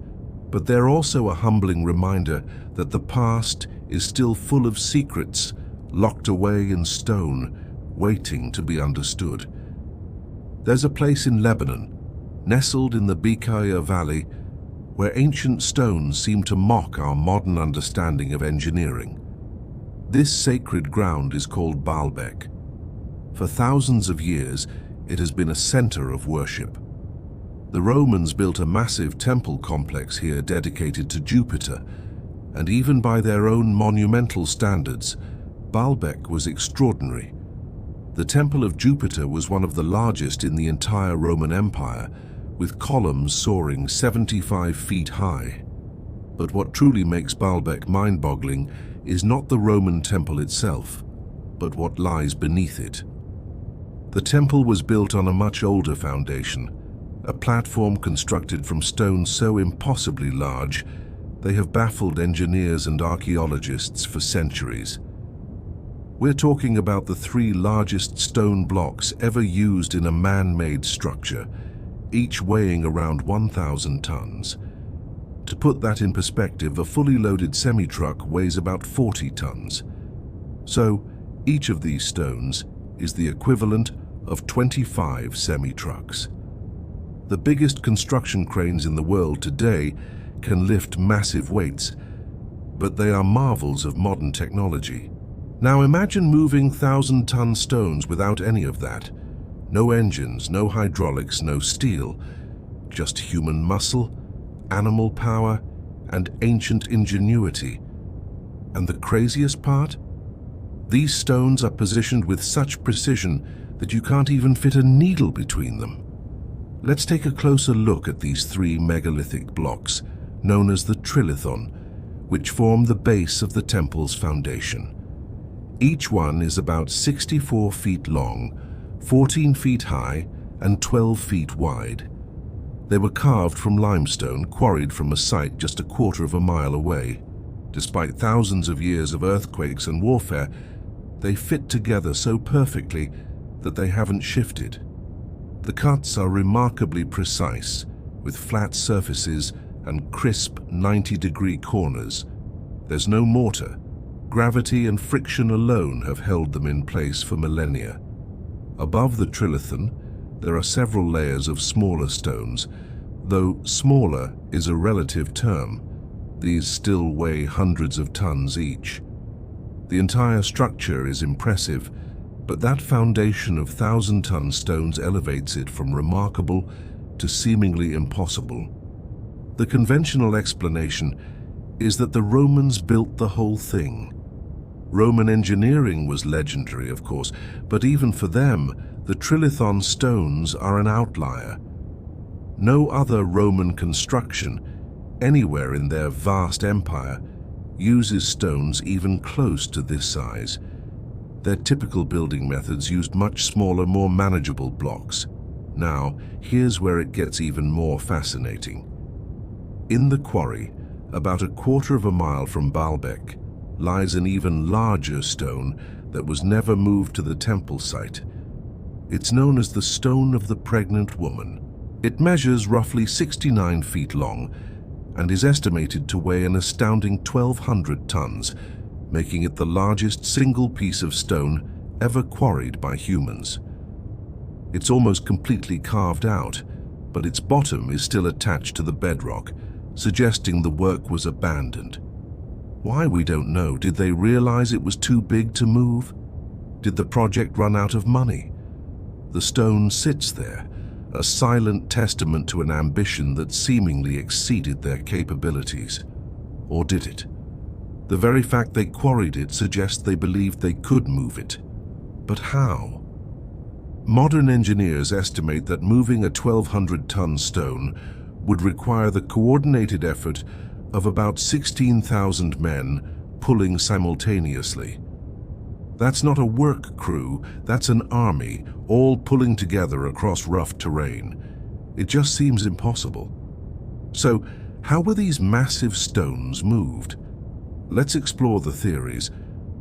[SPEAKER 1] But they're also a humbling reminder that the past is still full of secrets, locked away in stone, waiting to be understood. There's a place in Lebanon, nestled in the Bekaa Valley, where ancient stones seem to mock our modern understanding of engineering. This sacred ground is called Baalbek. For thousands of years, it has been a center of worship. The Romans built a massive temple complex here dedicated to Jupiter, and even by their own monumental standards, Baalbek was extraordinary. The Temple of Jupiter was one of the largest in the entire Roman Empire, with columns soaring 75 feet high. But what truly makes Baalbek mind-boggling is not the Roman temple itself, but what lies beneath it. The temple was built on a much older foundation, a platform constructed from stones so impossibly large they have baffled engineers and archaeologists for centuries. We're talking about the 3 largest stone blocks ever used in a man-made structure, each weighing around 1,000 tons. To put that in perspective, a fully loaded semi-truck weighs about 40 tons. So, each of these stones is the equivalent of 25 semi-trucks. The biggest construction cranes in the world today can lift massive weights, but they are marvels of modern technology. Now imagine moving 1,000-ton stones without any of that. No engines, no hydraulics, no steel. Just human muscle, animal power, and ancient ingenuity. And the craziest part? These stones are positioned with such precision that you can't even fit a needle between them. Let's take a closer look at these 3 megalithic blocks, known as the Trilithon, which form the base of the temple's foundation. Each one is about 64 feet long, 14 feet high, and 12 feet wide. They were carved from limestone quarried from a site just a quarter of a mile away. Despite thousands of years of earthquakes and warfare, they fit together so perfectly that they haven't shifted. The cuts are remarkably precise, with flat surfaces and crisp 90-degree corners. There's no mortar. Gravity and friction alone have held them in place for millennia. Above the Trilithon, there are several layers of smaller stones, though smaller is a relative term. These still weigh hundreds of tons each. The entire structure is impressive, but that foundation of 1,000-ton stones elevates it from remarkable to seemingly impossible. The conventional explanation is that the Romans built the whole thing. Roman engineering was legendary, of course, but even for them, the Trilithon stones are an outlier. No other Roman construction, anywhere in their vast empire, uses stones even close to this size. Their typical building methods used much smaller, more manageable blocks. Now, here's where it gets even more fascinating. In the quarry, about a quarter of a mile from Baalbek, lies an even larger stone that was never moved to the temple site. It's known as the Stone of the Pregnant Woman. It measures roughly 69 feet long and is estimated to weigh an astounding 1,200 tons, making it the largest single piece of stone ever quarried by humans. It's almost completely carved out, but its bottom is still attached to the bedrock, suggesting the work was abandoned. Why, we don't know. Did they realize it was too big to move? Did the project run out of money? The stone sits there, a silent testament to an ambition that seemingly exceeded their capabilities. Or did it? The very fact they quarried it suggests they believed they could move it. But how? Modern engineers estimate that moving a 1,200-ton stone would require the coordinated effort of about 16,000 men pulling simultaneously. That's not a work crew, that's an army, all pulling together across rough terrain. It just seems impossible. So, how were these massive stones moved? Let's explore the theories,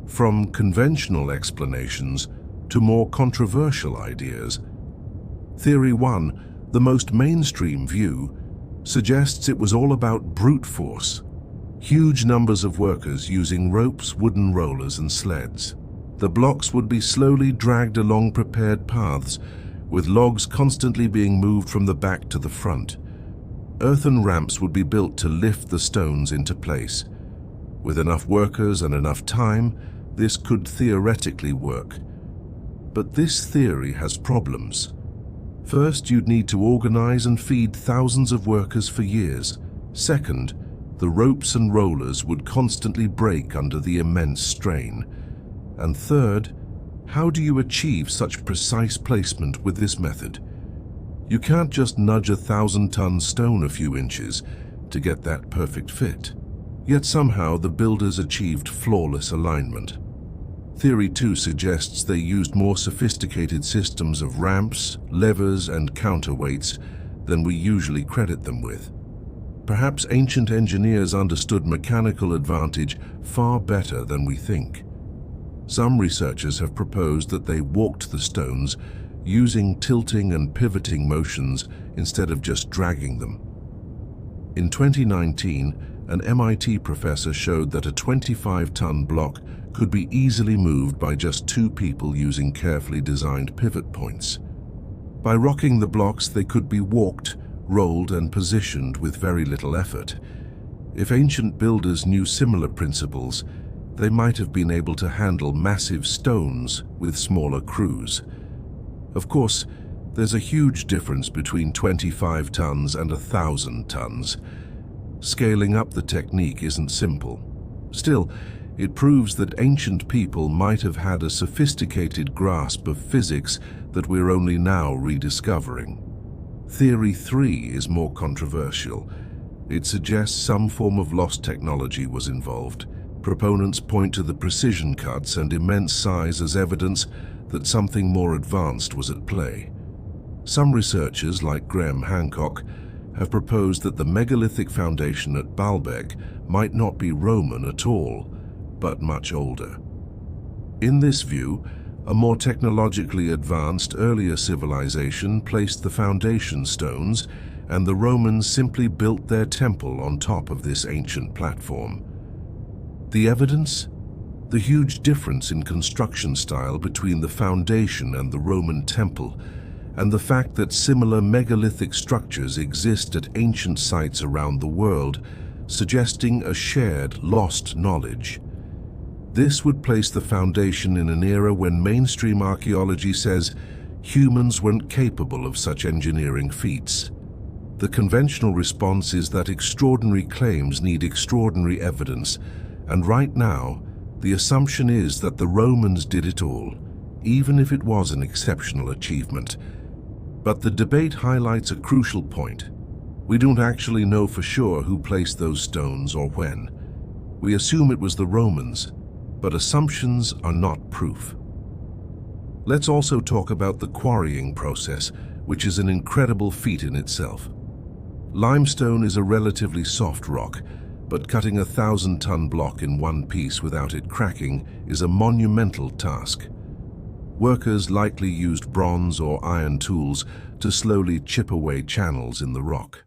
[SPEAKER 1] from conventional explanations to more controversial ideas. Theory 1, the most mainstream view, suggests it was all about brute force. Huge numbers of workers using ropes, wooden rollers, and sleds. The blocks would be slowly dragged along prepared paths, with logs constantly being moved from the back to the front. Earthen ramps would be built to lift the stones into place. With enough workers and enough time, this could theoretically work. But this theory has problems. First, you'd need to organize and feed thousands of workers for years. Second, the ropes and rollers would constantly break under the immense strain. And third, how do you achieve such precise placement with this method? You can't just nudge a 1,000-ton stone a few inches to get that perfect fit. Yet somehow the builders achieved flawless alignment. Theory 2 suggests they used more sophisticated systems of ramps, levers, and counterweights than we usually credit them with. Perhaps ancient engineers understood mechanical advantage far better than we think. Some researchers have proposed that they walked the stones using tilting and pivoting motions instead of just dragging them. In 2019, an MIT professor showed that a 25-ton block could be easily moved by just 2 people using carefully designed pivot points. By rocking the blocks, they could be walked, rolled, and positioned with very little effort. If ancient builders knew similar principles, they might have been able to handle massive stones with smaller crews. Of course, there's a huge difference between 25 tons and 1,000 tons. Scaling up the technique isn't simple. Still, it proves that ancient people might have had a sophisticated grasp of physics that we're only now rediscovering. Theory 3 is more controversial. It suggests some form of lost technology was involved. Proponents point to the precision cuts and immense size as evidence that something more advanced was at play. Some researchers, like Graham Hancock, have proposed that the megalithic foundation at Baalbek might not be Roman at all, but much older. In this view, a more technologically advanced earlier civilization placed the foundation stones, and the Romans simply built their temple on top of this ancient platform. The evidence? The huge difference in construction style between the foundation and the Roman temple, and the fact that similar megalithic structures exist at ancient sites around the world, suggesting a shared, lost knowledge. This would place the foundation in an era when mainstream archaeology says humans weren't capable of such engineering feats. The conventional response is that extraordinary claims need extraordinary evidence, and right now, the assumption is that the Romans did it all, even if it was an exceptional achievement. But the debate highlights a crucial point. We don't actually know for sure who placed those stones or when. We assume it was the Romans, but assumptions are not proof. Let's also talk about the quarrying process, which is an incredible feat in itself. Limestone is a relatively soft rock, but cutting a 1,000-ton block in one piece without it cracking is a monumental task. Workers likely used bronze or iron tools to slowly chip away channels in the rock.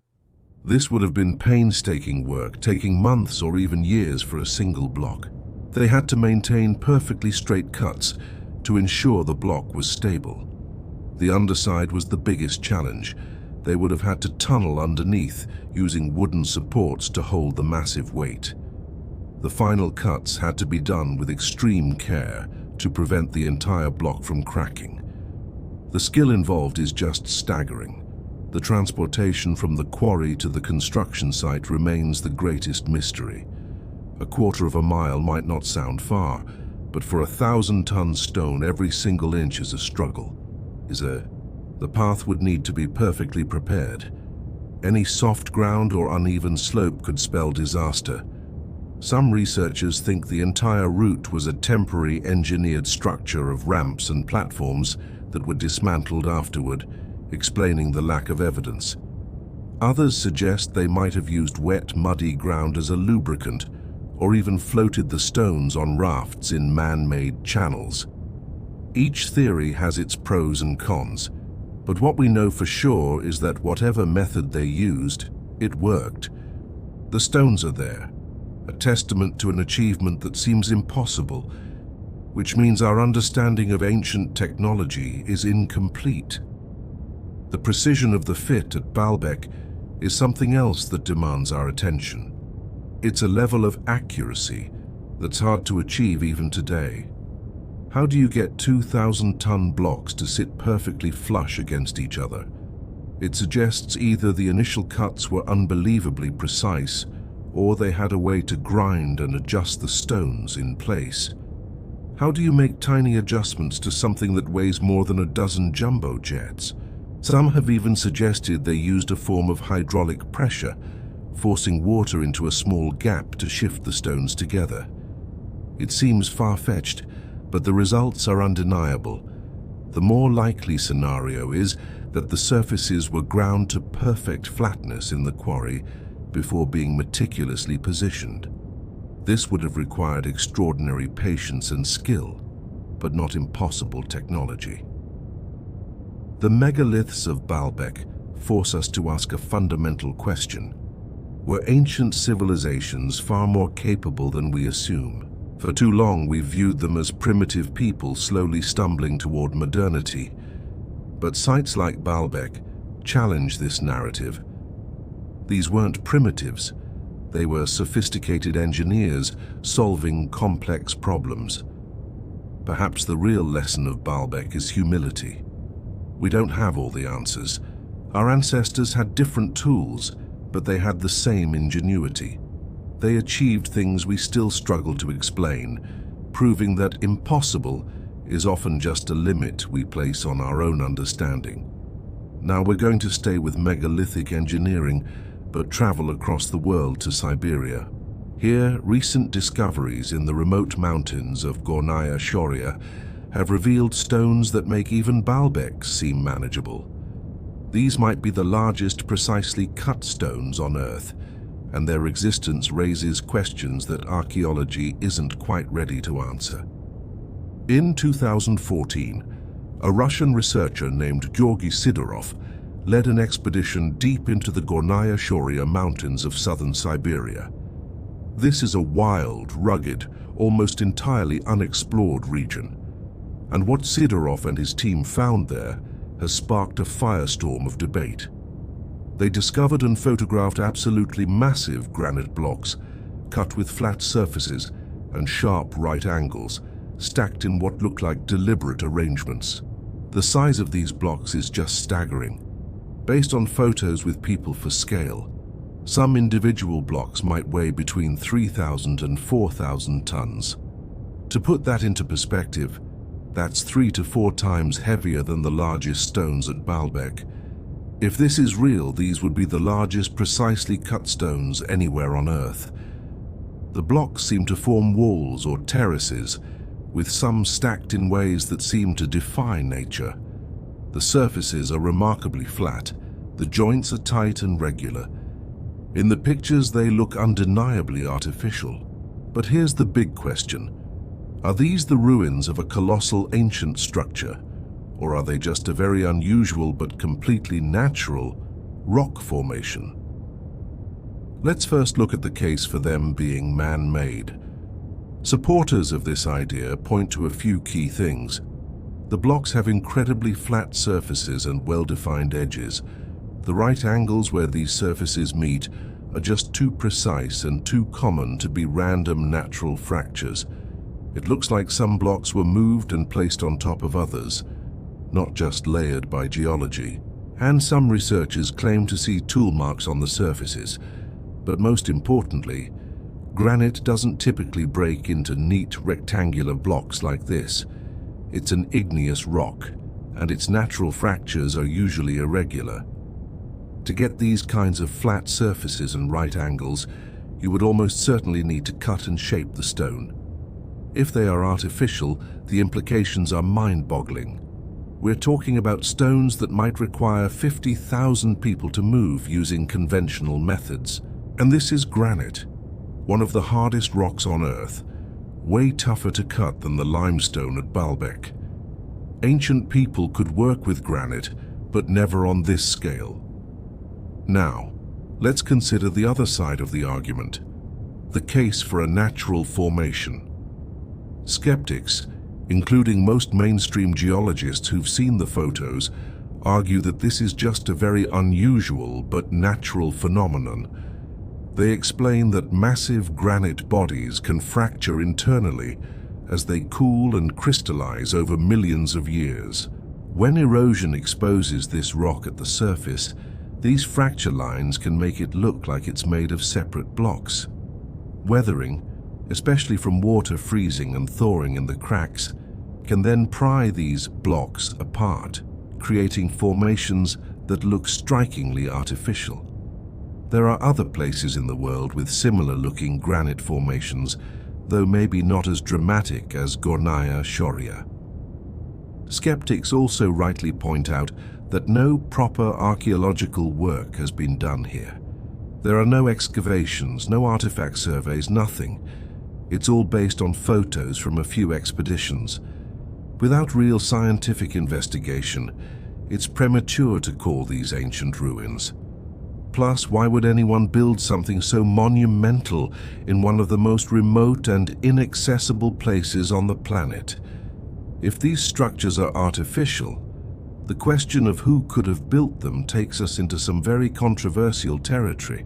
[SPEAKER 1] This would have been painstaking work, taking months or even years for a single block. They had to maintain perfectly straight cuts to ensure the block was stable. The underside was the biggest challenge. They would have had to tunnel underneath, using wooden supports to hold the massive weight. The final cuts had to be done with extreme care to prevent the entire block from cracking. The skill involved is just staggering. The transportation from the quarry to the construction site remains the greatest mystery. A quarter of a mile might not sound far, but for a 1,000-ton stone, every single inch is a struggle. The path would need to be perfectly prepared. Any soft ground or uneven slope could spell disaster. Some researchers think the entire route was a temporary engineered structure of ramps and platforms that were dismantled afterward, explaining the lack of evidence. Others suggest they might have used wet, muddy ground as a lubricant, or even floated the stones on rafts in man-made channels. Each theory has its pros and cons, but what we know for sure is that whatever method they used, it worked. The stones are there, a testament to an achievement that seems impossible, which means our understanding of ancient technology is incomplete. The precision of the fit at Baalbek is something else that demands our attention. It's a level of accuracy that's hard to achieve even today. How do you get 2,000-ton blocks to sit perfectly flush against each other? It suggests either the initial cuts were unbelievably precise, or they had a way to grind and adjust the stones in place. How do you make tiny adjustments to something that weighs more than a dozen jumbo jets? Some have even suggested they used a form of hydraulic pressure, forcing water into a small gap to shift the stones together. It seems far-fetched, but the results are undeniable. The more likely scenario is that the surfaces were ground to perfect flatness in the quarry before being meticulously positioned. This would have required extraordinary patience and skill, but not impossible technology. The megaliths of Baalbek force us to ask a fundamental question. Were ancient civilizations far more capable than we assume? For too long, we've viewed them as primitive people slowly stumbling toward modernity. But sites like Baalbek challenge this narrative. These weren't primitives. They were sophisticated engineers solving complex problems. Perhaps the real lesson of Baalbek is humility. We don't have all the answers. Our ancestors had different tools, but they had the same ingenuity. They achieved things we still struggle to explain, proving that impossible is often just a limit we place on our own understanding. Now we're going to stay with megalithic engineering, but travel across the world to Siberia. Here, recent discoveries in the remote mountains of Gornaya, Shoria have revealed stones that make even Baalbek seem manageable. These might be the largest precisely cut stones on Earth, and their existence raises questions that archaeology isn't quite ready to answer. In 2014, a Russian researcher named Georgy Sidorov led an expedition deep into the Gornaya Shoria mountains of southern Siberia. This is a wild, rugged, almost entirely unexplored region, and what Sidorov and his team found there has sparked a firestorm of debate. They discovered and photographed absolutely massive granite blocks, cut with flat surfaces and sharp right angles, stacked in what look like deliberate arrangements. The size of these blocks is just staggering. Based on photos with people for scale, some individual blocks might weigh between 3,000 and 4,000 tons. To put that into perspective, that's 3 to 4 times heavier than the largest stones at Baalbek. If this is real, these would be the largest precisely cut stones anywhere on Earth. The blocks seem to form walls or terraces, with some stacked in ways that seem to defy nature. The surfaces are remarkably flat, the joints are tight and regular. In the pictures, they look undeniably artificial. But here's the big question. Are these the ruins of a colossal ancient structure, or are they just a very unusual but completely natural rock formation? Let's first look at the case for them being man-made. Supporters of this idea point to a few key things. The blocks have incredibly flat surfaces and well-defined edges. The right angles where these surfaces meet are just too precise and too common to be random natural fractures. It looks like some blocks were moved and placed on top of others, not just layered by geology. And some researchers claim to see tool marks on the surfaces. But most importantly, granite doesn't typically break into neat rectangular blocks like this. It's an igneous rock, and its natural fractures are usually irregular. To get these kinds of flat surfaces and right angles, you would almost certainly need to cut and shape the stone. If they are artificial, the implications are mind-boggling. We're talking about stones that might require 50,000 people to move using conventional methods. And this is granite, one of the hardest rocks on Earth, way tougher to cut than the limestone at Baalbek. Ancient people could work with granite, but never on this scale. Now, let's consider the other side of the argument, the case for a natural formation. Skeptics, including most mainstream geologists who've seen the photos, argue that this is just a very unusual but natural phenomenon. They explain that massive granite bodies can fracture internally as they cool and crystallize over millions of years. When erosion exposes this rock at the surface, these fracture lines can make it look like it's made of separate blocks. Weathering, especially from water freezing and thawing in the cracks, can then pry these blocks apart, creating formations that look strikingly artificial. There are other places in the world with similar-looking granite formations, though maybe not as dramatic as Gornaya, Shoria. Skeptics also rightly point out that no proper archaeological work has been done here. There are no excavations, no artifact surveys, nothing. It's all based on photos from a few expeditions. Without real scientific investigation, it's premature to call these ancient ruins. Plus, why would anyone build something so monumental in one of the most remote and inaccessible places on the planet? If these structures are artificial, the question of who could have built them takes us into some very controversial territory.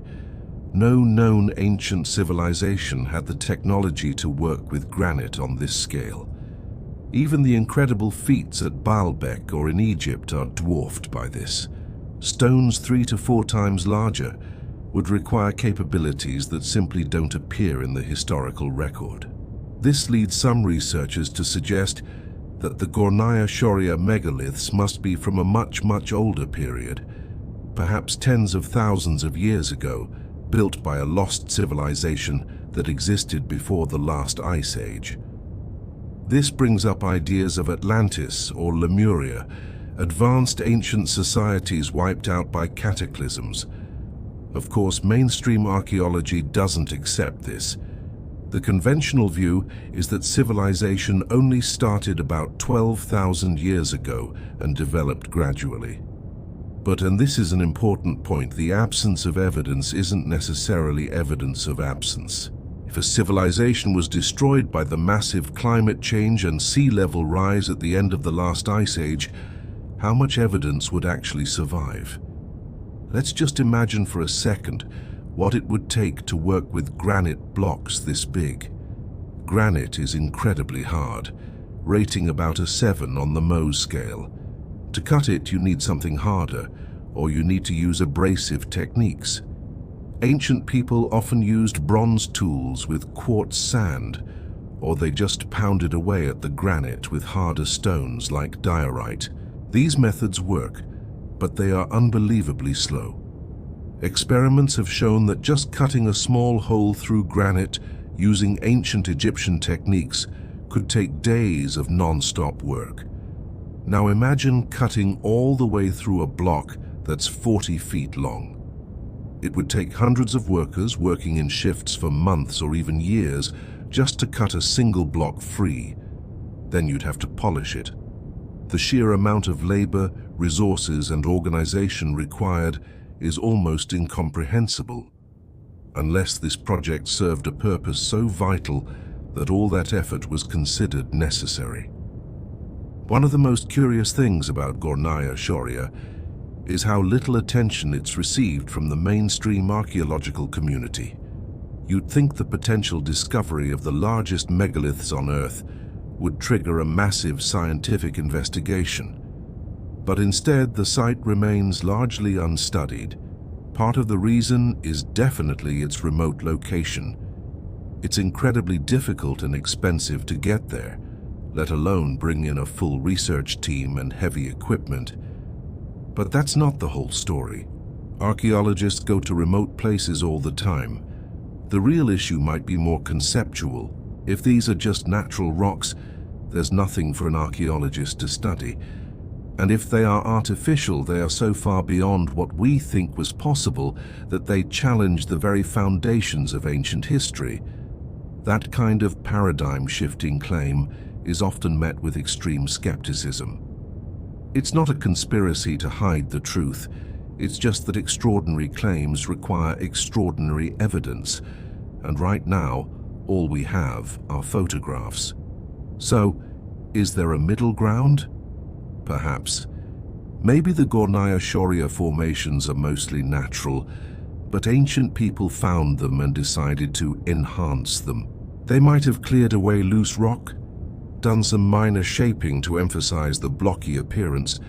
[SPEAKER 1] No known ancient civilization had the technology to work with granite on this scale. Even the incredible feats at Baalbek or in Egypt are dwarfed by this. Stones 3 to 4 times larger would require capabilities that simply don't appear in the historical record. This leads some researchers to suggest that the Gornaya Shoria megaliths must be from a much older period, perhaps tens of thousands of years ago, built by a lost civilization that existed before the last ice age. This brings up ideas of Atlantis or Lemuria, advanced ancient societies wiped out by cataclysms. Of course, mainstream archaeology doesn't accept this. The conventional view is that civilization only started about 12,000 years ago and developed gradually. But, and this is an important point, the absence of evidence isn't necessarily evidence of absence. If a civilization was destroyed by the massive climate change and sea level rise at the end of the last ice age, how much evidence would actually survive? Let's just imagine for a second what it would take to work with granite blocks this big. Granite is incredibly hard, rating about a 7 on the Mohs scale. To cut it, you need something harder, or you need to use abrasive techniques. Ancient people often used bronze tools with quartz sand, or they just pounded away at the granite with harder stones like diorite. These methods work, but they are unbelievably slow. Experiments have shown that just cutting a small hole through granite using ancient Egyptian techniques could take days of non-stop work. Now imagine cutting all the way through a block that's 40 feet long. It would take hundreds of workers working in shifts for months or even years just to cut a single block free. Then you'd have to polish it. The sheer amount of labor, resources, and organization required is almost incomprehensible, unless this project served a purpose so vital that all that effort was considered necessary. One of the most curious things about Gornaya Shoria is how little attention it's received from the mainstream archaeological community. You'd think the potential discovery of the largest megaliths on Earth would trigger a massive scientific investigation. But instead, the site remains largely unstudied. Part of the reason is definitely its remote location. It's incredibly difficult and expensive to get there, let alone bring in a full research team and heavy equipment. But that's not the whole story. Archaeologists go to remote places all the time. The real issue might be more conceptual. If these are just natural rocks, there's nothing for an archaeologist to study. And if they are artificial, they are so far beyond what we think was possible that they challenge the very foundations of ancient history. That kind of paradigm-shifting claim is often met with extreme skepticism. It's not a conspiracy to hide the truth. It's just that extraordinary claims require extraordinary evidence. And right now, all we have are photographs. So, is there a middle ground? Perhaps. Maybe the Gornaya Shoria formations are mostly natural, but ancient people found them and decided to enhance them. They might have cleared away loose rock, done some minor shaping to emphasize the blocky appearance,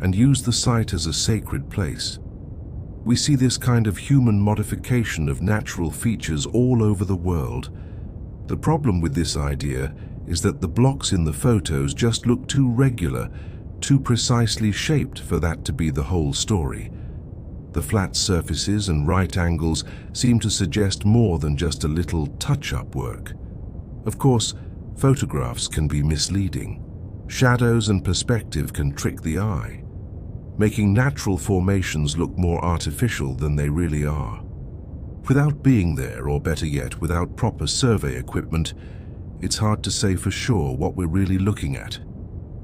[SPEAKER 1] and used the site as a sacred place. We see this kind of human modification of natural features all over the world. The problem with this idea is that the blocks in the photos just look too regular, too precisely shaped for that to be the whole story. The flat surfaces and right angles seem to suggest more than just a little touch-up work. Of course, photographs can be misleading. Shadows and perspective can trick the eye, making natural formations look more artificial than they really are. Without being there, or better yet, without proper survey equipment, it's hard to say for sure what we're really looking at.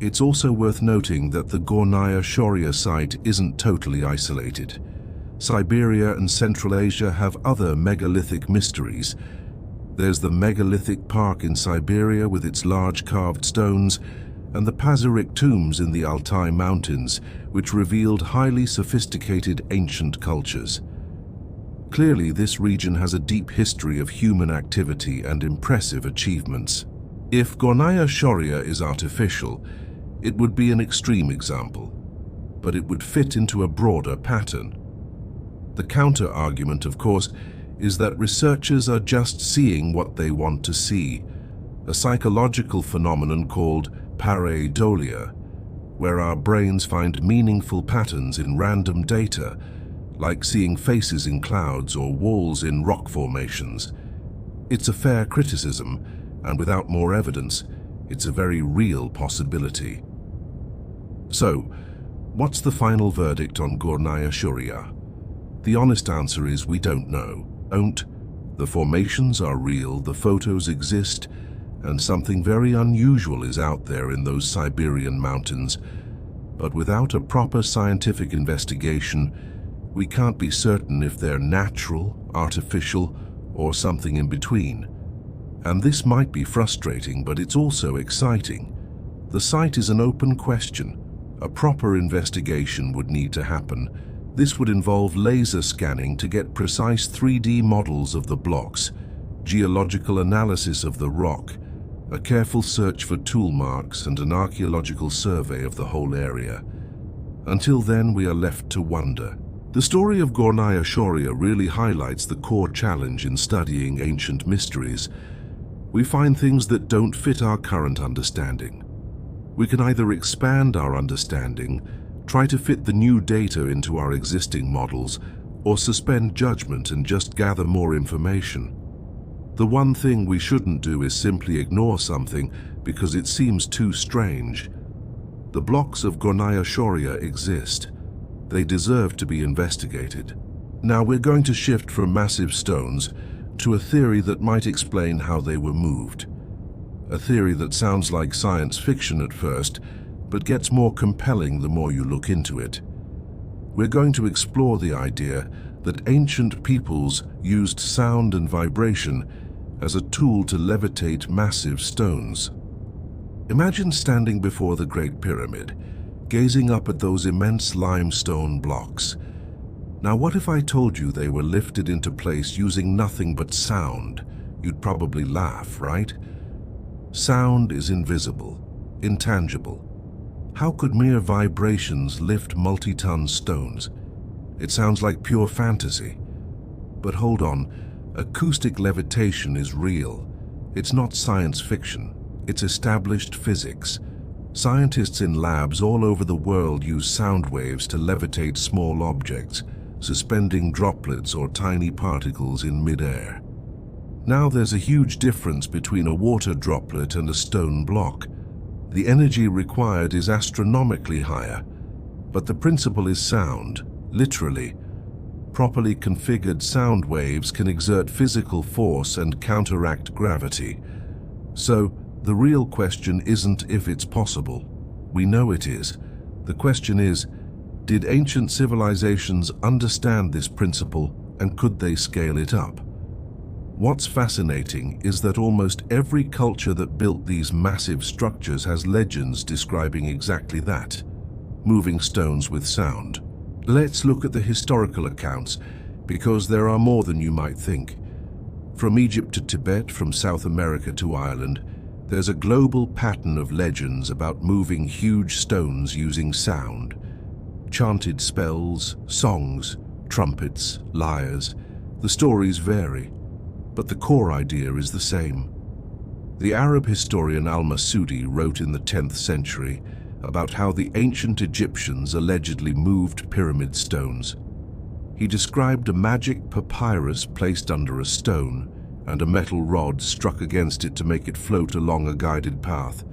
[SPEAKER 1] It's also worth noting that the Gornaya Shoria site isn't totally isolated. Siberia and Central Asia have other megalithic mysteries. There's the megalithic park in Siberia with its large carved stones, and the Pazyryk tombs in the Altai Mountains, which revealed highly sophisticated ancient cultures. Clearly, this region has a deep history of human activity and impressive achievements. If Gornaya Shoria is artificial, it would be an extreme example, but it would fit into a broader pattern. The counter-argument, of course, is that researchers are just seeing what they want to see, a psychological phenomenon called pareidolia, where our brains find meaningful patterns in random data, like seeing faces in clouds or walls in rock formations. It's a fair criticism, and without more evidence, it's a very real possibility. So, what's the final verdict on Gornaya Shoria? The honest answer is we don't know. The formations are real, the photos exist, and something very unusual is out there in those Siberian mountains. But without a proper scientific investigation, we can't be certain if they're natural, artificial, or something in between. And this might be frustrating, but it's also exciting. The site is an open question. A proper investigation would need to happen. This would involve laser scanning to get precise 3D models of the blocks, geological analysis of the rock, a careful search for tool marks, and an archaeological survey of the whole area. Until then, we are left to wonder. The story of Gornaya Shoria really highlights the core challenge in studying ancient mysteries. We find things that don't fit our current understanding. We can either expand our understanding, try to fit the new data into our existing models, or suspend judgment and just gather more information. The one thing we shouldn't do is simply ignore something because it seems too strange. The blocks of Gornaya Shoria exist. They deserve to be investigated. Now we're going to shift from massive stones to a theory that might explain how they were moved. A theory that sounds like science fiction at first, but gets more compelling the more you look into it. We're going to explore the idea that ancient peoples used sound and vibration as a tool to levitate massive stones. Imagine standing before the Great Pyramid, gazing up at those immense limestone blocks. Now, what if I told you they were lifted into place using nothing but sound? You'd probably laugh, right? Sound is invisible, intangible. How could mere vibrations lift multi-ton stones? It sounds like pure fantasy. But hold on, acoustic levitation is real. It's not science fiction, it's established physics. Scientists in labs all over the world use sound waves to levitate small objects, suspending droplets or tiny particles in mid-air. Now there's a huge difference between a water droplet and a stone block. The energy required is astronomically higher, but the principle is sound, literally. Properly configured sound waves can exert physical force and counteract gravity. So, the real question isn't if it's possible. We know it is. The question is, did ancient civilizations understand this principle and could they scale it up? What's fascinating is that almost every culture that built these massive structures has legends describing exactly that, moving stones with sound. Let's look at the historical accounts, because there are more than you might think. From Egypt to Tibet, from South America to Ireland, there's a global pattern of legends about moving huge stones using sound. Chanted spells, songs, trumpets, lyres. The stories vary, but the core idea is the same. The Arab historian al-Masudi wrote in the 10th century about how the ancient Egyptians allegedly moved pyramid stones. He described a magic papyrus placed under a stone and a metal rod struck against it to make it float along a guided path.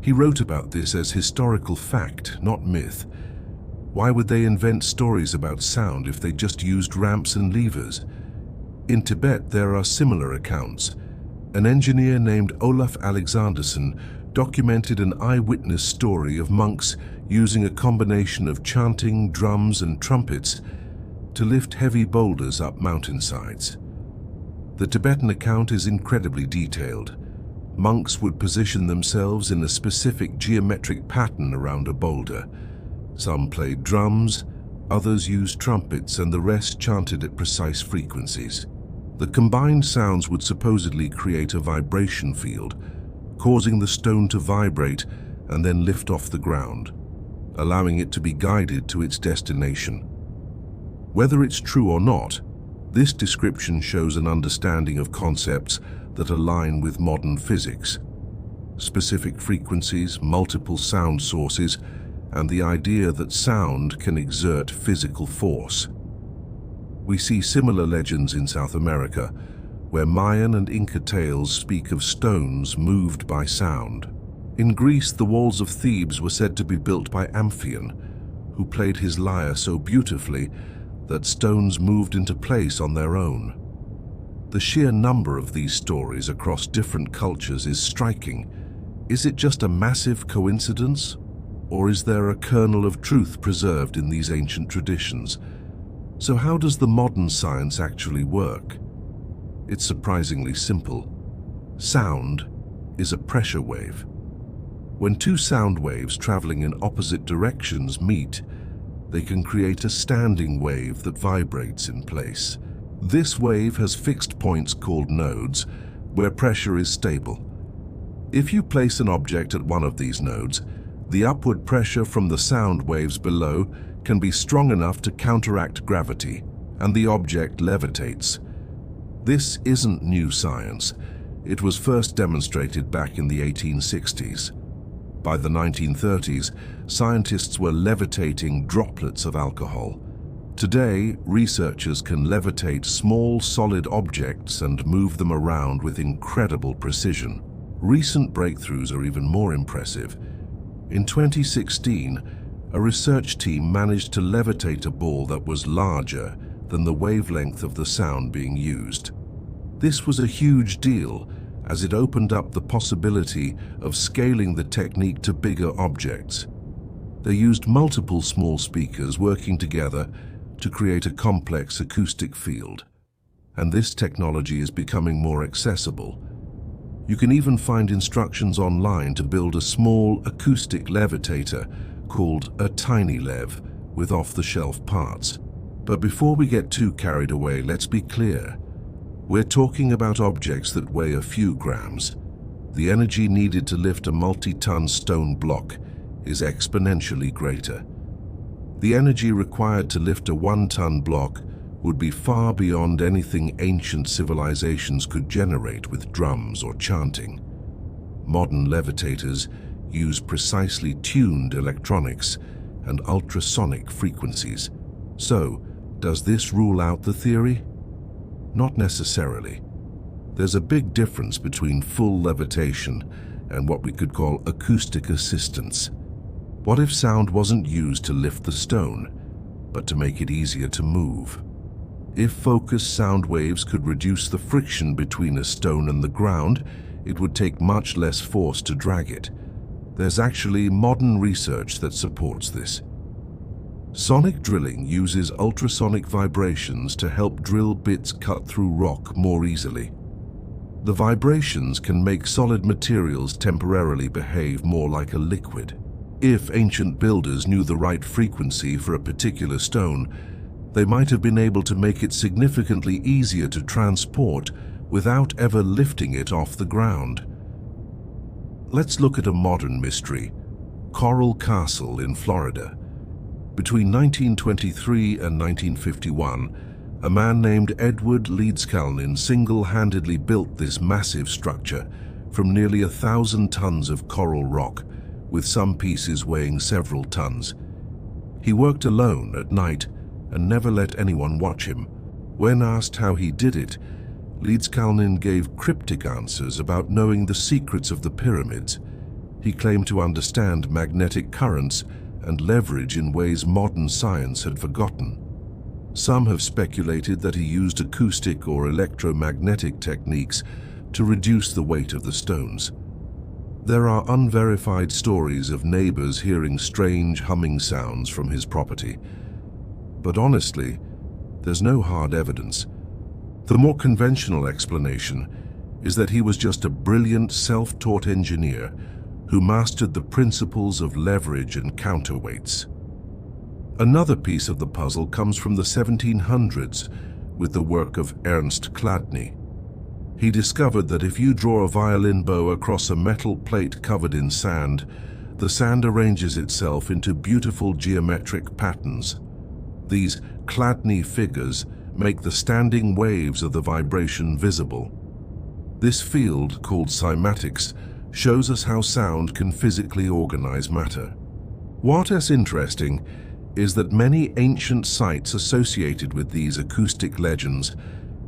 [SPEAKER 1] He wrote about this as historical fact, not myth. Why would they invent stories about sound if they just used ramps and levers? In Tibet, there are similar accounts. An engineer named Olaf Alexanderson documented an eyewitness story of monks using a combination of chanting, drums, and trumpets to lift heavy boulders up mountainsides. The Tibetan account is incredibly detailed. Monks would position themselves in a specific geometric pattern around a boulder. Some played drums, others used trumpets, and the rest chanted at precise frequencies. The combined sounds would supposedly create a vibration field, causing the stone to vibrate and then lift off the ground, allowing it to be guided to its destination. Whether it's true or not, this description shows an understanding of concepts that align with modern physics. Specific frequencies, multiple sound sources, and the idea that sound can exert physical force. We see similar legends in South America, where Mayan and Inca tales speak of stones moved by sound. In Greece, the walls of Thebes were said to be built by Amphion, who played his lyre so beautifully that stones moved into place on their own. The sheer number of these stories across different cultures is striking. Is it just a massive coincidence? Or is there a kernel of truth preserved in these ancient traditions? So how does the modern science actually work? It's surprisingly simple. Sound is a pressure wave. When two sound waves traveling in opposite directions meet, they can create a standing wave that vibrates in place. This wave has fixed points called nodes, where pressure is stable. If you place an object at one of these nodes, the upward pressure from the sound waves below can be strong enough to counteract gravity, and the object levitates. This isn't new science. It was first demonstrated back in the 1860s. By the 1930s, scientists were levitating droplets of alcohol. Today, researchers can levitate small, solid objects and move them around with incredible precision. Recent breakthroughs are even more impressive. In 2016, a research team managed to levitate a ball that was larger than the wavelength of the sound being used. This was a huge deal, as it opened up the possibility of scaling the technique to bigger objects. They used multiple small speakers working together to create a complex acoustic field, and this technology is becoming more accessible. You can even find instructions online to build a small acoustic levitator called a tiny lev with off-the-shelf parts. But before we get too carried away, let's be clear. We're talking about objects that weigh a few grams. The energy needed to lift a multi-ton stone block is exponentially greater. The energy required to lift a 1-ton block would be far beyond anything ancient civilizations could generate with drums or chanting. Modern levitators use precisely tuned electronics and ultrasonic frequencies. So, does this rule out the theory? Not necessarily. There's a big difference between full levitation and what we could call acoustic assistance. What if sound wasn't used to lift the stone, but to make it easier to move? If focused sound waves could reduce the friction between a stone and the ground, it would take much less force to drag it. There's actually modern research that supports this. Sonic drilling uses ultrasonic vibrations to help drill bits cut through rock more easily. The vibrations can make solid materials temporarily behave more like a liquid. If ancient builders knew the right frequency for a particular stone, they might have been able to make it significantly easier to transport without ever lifting it off the ground. Let's look at a modern mystery, Coral Castle in Florida. Between 1923 and 1951, a man named Edward Leedskalnin single-handedly built this massive structure from nearly 1,000 tons of coral rock, with some pieces weighing several tons. He worked alone at night and never let anyone watch him. When asked how he did it, Leedskalnin gave cryptic answers about knowing the secrets of the pyramids. He claimed to understand magnetic currents and leverage in ways modern science had forgotten. Some have speculated that he used acoustic or electromagnetic techniques to reduce the weight of the stones. There are unverified stories of neighbors hearing strange humming sounds from his property. But honestly, there's no hard evidence. The more conventional explanation is that he was just a brilliant self-taught engineer who mastered the principles of leverage and counterweights. Another piece of the puzzle comes from the 1700s with the work of Ernst Chladni. He discovered that if you draw a violin bow across a metal plate covered in sand, the sand arranges itself into beautiful geometric patterns. These Chladni figures make the standing waves of the vibration visible. This field, called cymatics, shows us how sound can physically organize matter. What is interesting is that many ancient sites associated with these acoustic legends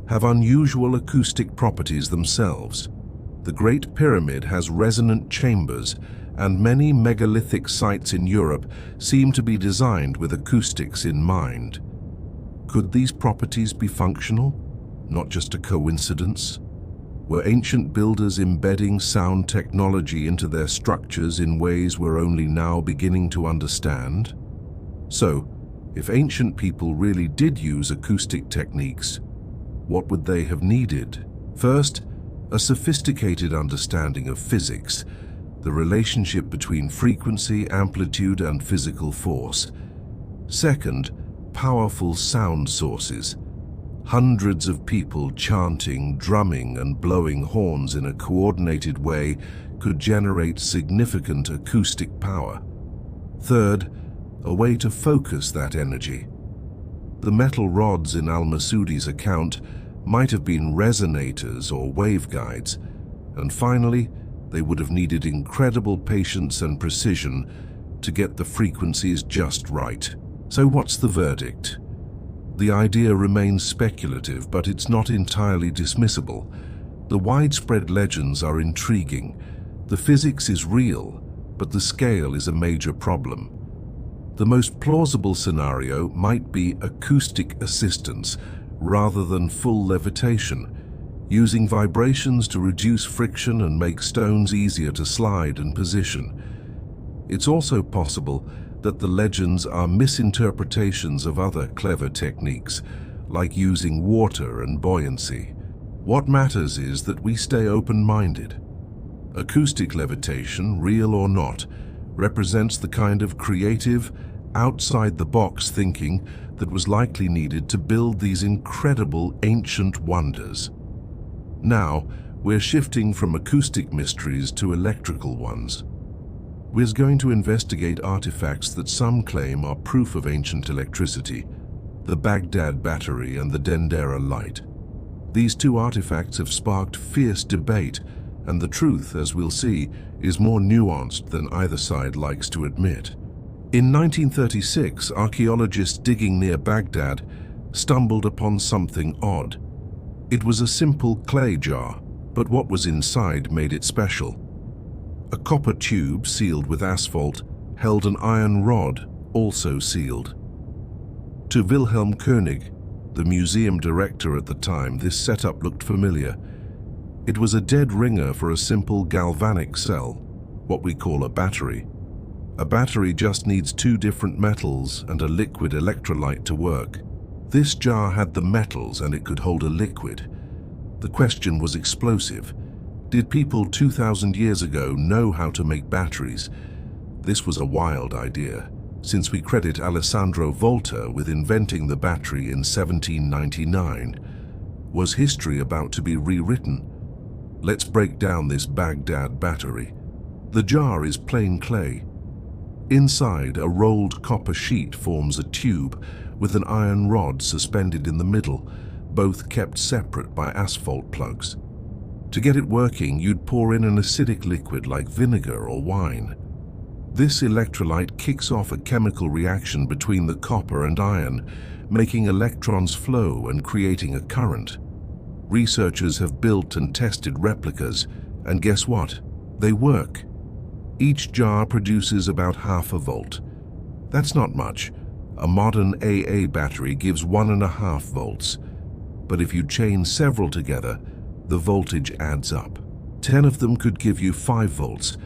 [SPEAKER 1] have unusual acoustic properties themselves. The Great Pyramid has resonant chambers, and many megalithic sites in Europe seem to be designed with acoustics in mind. Could these properties be functional, not just a coincidence? Were ancient builders embedding sound technology into their structures in ways we're only now beginning to understand? So, if ancient people really did use acoustic techniques, what would they have needed? First, a sophisticated understanding of physics, the relationship between frequency, amplitude, and physical force. Second, powerful sound sources. Hundreds of people chanting, drumming, and blowing horns in a coordinated way could generate significant acoustic power. Third, a way to focus that energy. The metal rods in Al-Masudi's account might have been resonators or waveguides, and finally, they would have needed incredible patience and precision to get the frequencies just right. So what's the verdict? The idea remains speculative, but it's not entirely dismissible. The widespread legends are intriguing. The physics is real, but the scale is a major problem. The most plausible scenario might be acoustic assistance rather than full levitation, using vibrations to reduce friction and make stones easier to slide and position. It's also possible that the legends are misinterpretations of other clever techniques, like using water and buoyancy. What matters is that we stay open-minded. Acoustic levitation, real or not, represents the kind of creative, outside-the-box thinking that was likely needed to build these incredible ancient wonders. Now, we're shifting from acoustic mysteries to electrical ones. We're going to investigate artifacts that some claim are proof of ancient electricity, the Baghdad battery and the Dendera light. These two artifacts have sparked fierce debate, and the truth, as we'll see, is more nuanced than either side likes to admit. In 1936, archaeologists digging near Baghdad stumbled upon something odd. It was a simple clay jar, but what was inside made it special. A copper tube sealed with asphalt held an iron rod, also sealed. To Wilhelm König, the museum director at the time, this setup looked familiar. It was a dead ringer for a simple galvanic cell, what we call a battery. A battery just needs two different metals and a liquid electrolyte to work. This jar had the metals and it could hold a liquid. The question was explosive. Did people 2,000 years ago know how to make batteries? This was a wild idea, since we credit Alessandro Volta with inventing the battery in 1799. Was history about to be rewritten? Let's break down this Baghdad battery. The jar is plain clay. Inside, a rolled copper sheet forms a tube with an iron rod suspended in the middle, both kept separate by asphalt plugs. To get it working, you'd pour in an acidic liquid like vinegar or wine. This electrolyte kicks off a chemical reaction between the copper and iron, making electrons flow and creating a current. Researchers have built and tested replicas, and guess what? They work. Each jar produces about half a volt. That's not much. A modern AA battery gives 1.5 volts. But if you chain several together, the voltage adds up. 10 of them could give you 5 volts,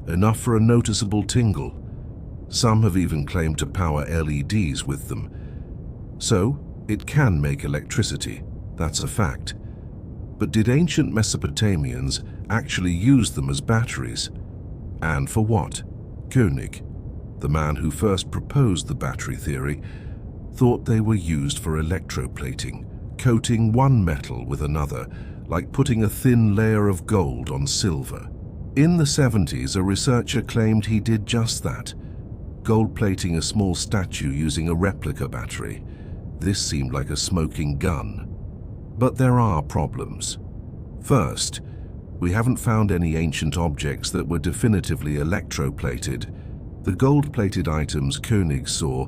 [SPEAKER 1] enough for a noticeable tingle. Some have even claimed to power LEDs with them. So, it can make electricity, that's a fact. But did ancient Mesopotamians actually use them as batteries? And for what? König, the man who first proposed the battery theory, thought they were used for electroplating, coating one metal with another, like putting a thin layer of gold on silver. In the 70s, a researcher claimed he did just that, gold-plating a small statue using a replica battery. This seemed like a smoking gun. But there are problems. First, we haven't found any ancient objects that were definitively electroplated. The gold-plated items König saw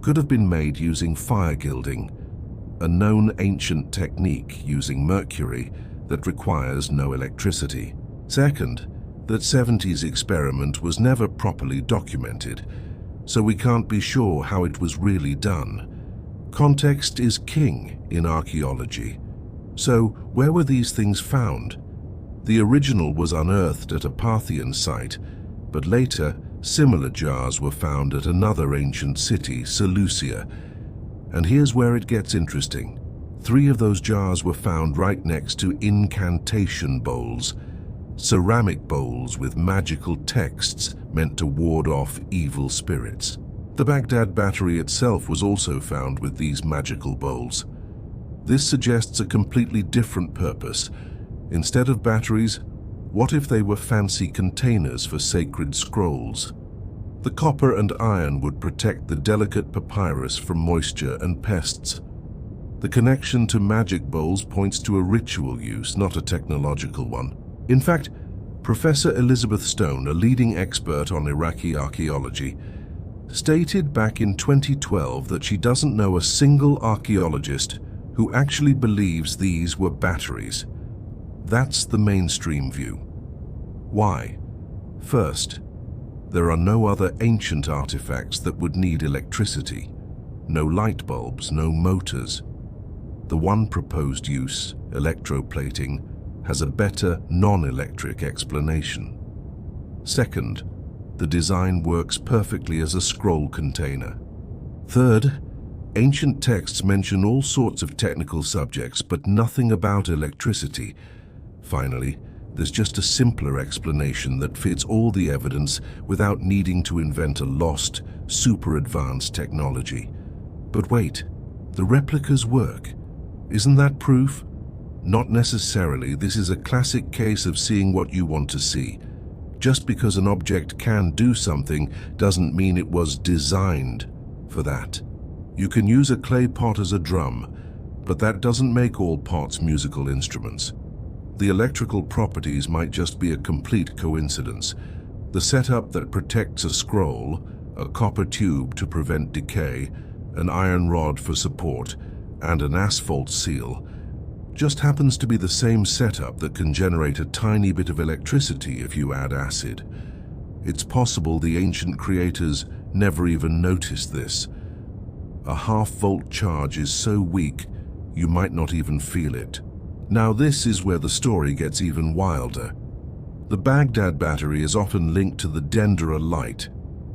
[SPEAKER 1] could have been made using fire gilding, a known ancient technique using mercury that requires no electricity. Second, that 70s experiment was never properly documented, so we can't be sure how it was really done. Context is king in archaeology. So, where were these things found? The original was unearthed at a Parthian site, but later, similar jars were found at another ancient city, Seleucia. And here's where it gets interesting. 3 of those jars were found right next to incantation bowls, ceramic bowls with magical texts meant to ward off evil spirits. The Baghdad battery itself was also found with these magical bowls. This suggests a completely different purpose. Instead of batteries, what if they were fancy containers for sacred scrolls? The copper and iron would protect the delicate papyrus from moisture and pests. The connection to magic bowls points to a ritual use, not a technological one. In fact, Professor Elizabeth Stone, a leading expert on Iraqi archaeology, stated back in 2012 that she doesn't know a single archaeologist who actually believes these were batteries. That's the mainstream view. Why? First, There are no other ancient artifacts that would need electricity. No light bulbs, no motors. The one proposed use, electroplating, has a better non-electric explanation. Second, the design works perfectly as a scroll container. Third, ancient texts mention all sorts of technical subjects, but nothing about electricity. Finally, there's just a simpler explanation that fits all the evidence without needing to invent a lost, super-advanced technology. But wait, the replicas work. Isn't that proof? Not necessarily. This is a classic case of seeing what you want to see. Just because an object can do something doesn't mean it was designed for that. You can use a clay pot as a drum, but that doesn't make all pots musical instruments. The electrical properties might just be a complete coincidence. The setup that protects a scroll, a copper tube to prevent decay, an iron rod for support, and an asphalt seal just happens to be the same setup that can generate a tiny bit of electricity if you add acid. It's possible the ancient creators never even noticed this. A half-volt charge is so weak, you might not even feel it. Now this is where the story gets even wilder. The Baghdad battery is often linked to the Dendera light.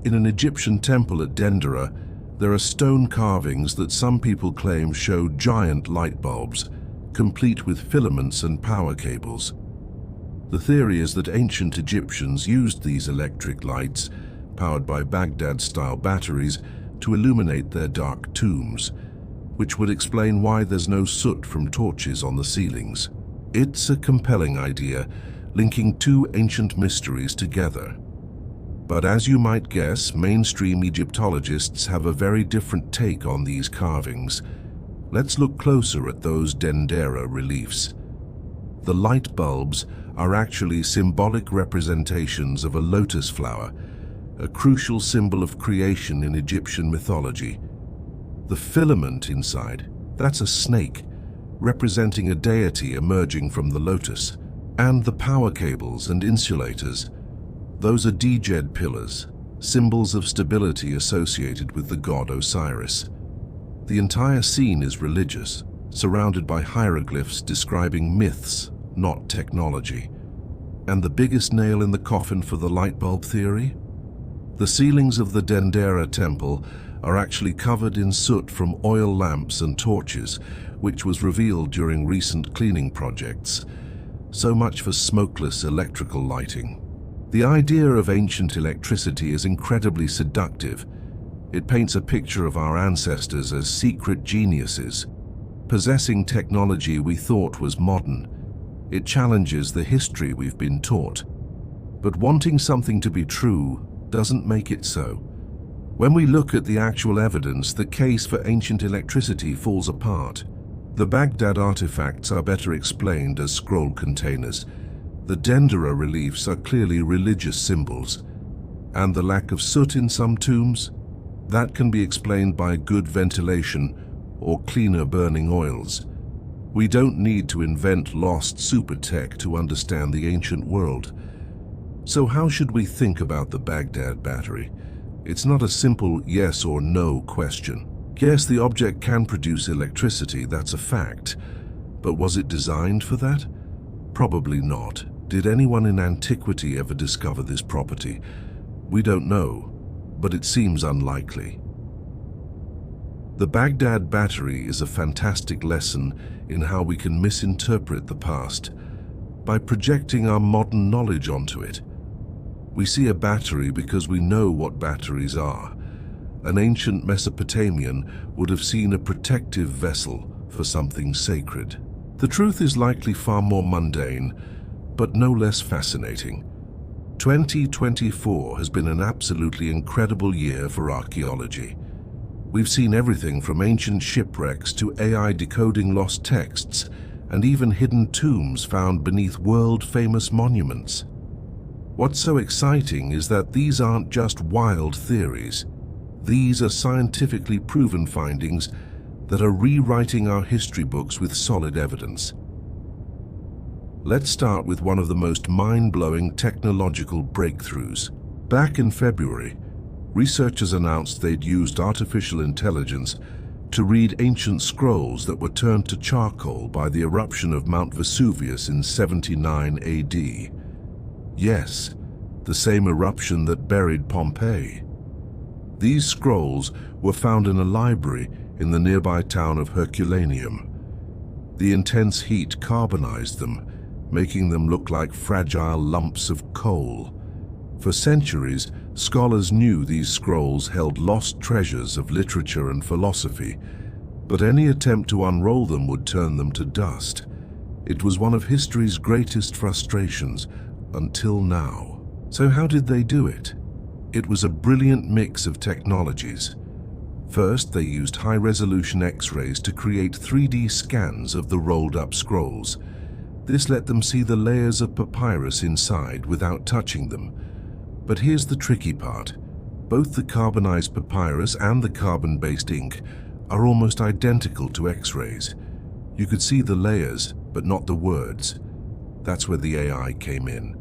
[SPEAKER 1] In an Egyptian temple at Dendera, there are stone carvings that some people claim show giant light bulbs, complete with filaments and power cables. The theory is that ancient Egyptians used these electric lights, powered by Baghdad-style batteries, to illuminate their dark tombs, which would explain why there's no soot from torches on the ceilings. It's a compelling idea, linking two ancient mysteries together. But as you might guess, mainstream Egyptologists have a very different take on these carvings. Let's look closer at those Dendera reliefs. The light bulbs are actually symbolic representations of a lotus flower, a crucial symbol of creation in Egyptian mythology. The filament inside, that's a snake, representing a deity emerging from the lotus. And the power cables and insulators, those are Djed pillars, symbols of stability associated with the god Osiris. The entire scene is religious, surrounded by hieroglyphs describing myths, not technology. And the biggest nail in the coffin for the light bulb theory? The ceilings of the Dendera temple are actually covered in soot from oil lamps and torches, which was revealed during recent cleaning projects. So much for smokeless electrical lighting. The idea of ancient electricity is incredibly seductive. It paints a picture of our ancestors as secret geniuses, possessing technology we thought was modern. It challenges the history we've been taught. But wanting something to be true doesn't make it so. When we look at the actual evidence, the case for ancient electricity falls apart. The Baghdad artifacts are better explained as scroll containers. The Dendera reliefs are clearly religious symbols. And the lack of soot in some tombs? That can be explained by good ventilation or cleaner burning oils. We don't need to invent lost super tech to understand the ancient world. So how should we think about the Baghdad battery? It's not a simple yes or no question. Yes, the object can produce electricity, that's a fact. But was it designed for that? Probably not. Did anyone in antiquity ever discover this property? We don't know, but it seems unlikely. The Baghdad battery is a fantastic lesson in how we can misinterpret the past by projecting our modern knowledge onto it. We see a battery because we know what batteries are. An ancient Mesopotamian would have seen a protective vessel for something sacred. The truth is likely far more mundane, but no less fascinating. 2024 has been an absolutely incredible year for archaeology. We've seen everything from ancient shipwrecks to AI decoding lost texts, and even hidden tombs found beneath world-famous monuments. What's so exciting is that these aren't just wild theories. These are scientifically proven findings that are rewriting our history books with solid evidence. Let's start with one of the most mind-blowing technological breakthroughs. Back in February, researchers announced they'd used artificial intelligence to read ancient scrolls that were turned to charcoal by the eruption of Mount Vesuvius in 79 AD. Yes, the same eruption that buried Pompeii. These scrolls were found in a library in the nearby town of Herculaneum. The intense heat carbonized them, making them look like fragile lumps of coal. For centuries, scholars knew these scrolls held lost treasures of literature and philosophy, but any attempt to unroll them would turn them to dust. It was one of history's greatest frustrations, until now. So how did they do it? It was a brilliant mix of technologies. First, they used high-resolution X-rays to create 3D scans of the rolled-up scrolls. This let them see the layers of papyrus inside without touching them. But here's the tricky part. Both the carbonized papyrus and the carbon-based ink are almost identical to X-rays. You could see the layers, but not the words. That's where the AI came in.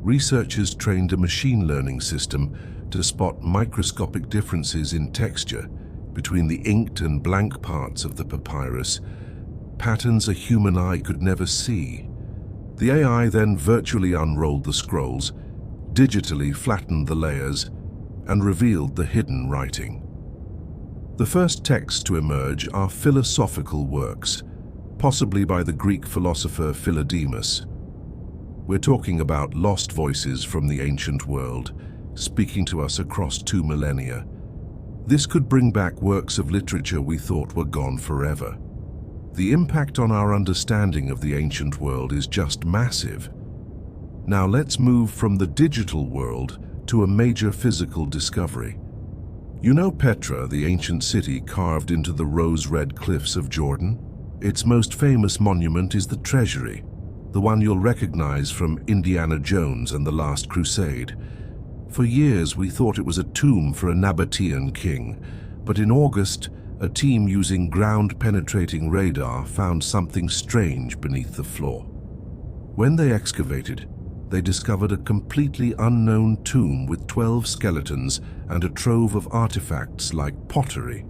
[SPEAKER 1] Researchers trained a machine learning system to spot microscopic differences in texture between the inked and blank parts of the papyrus, patterns a human eye could never see. The AI then virtually unrolled the scrolls, digitally flattened the layers, and revealed the hidden writing. The first texts to emerge are philosophical works, possibly by the Greek philosopher Philodemus. We're talking about lost voices from the ancient world, speaking to us across 2 millennia. This could bring back works of literature we thought were gone forever. The impact on our understanding of the ancient world is just massive. Now let's move from the digital world to a major physical discovery. You know Petra, the ancient city carved into the rose-red cliffs of Jordan? Its most famous monument is the Treasury, the one you'll recognize from Indiana Jones and the Last Crusade. For years we thought it was a tomb for a Nabatean king, but in August, a team using ground-penetrating radar found something strange beneath the floor. When they excavated, they discovered a completely unknown tomb with 12 skeletons and a trove of artifacts like pottery.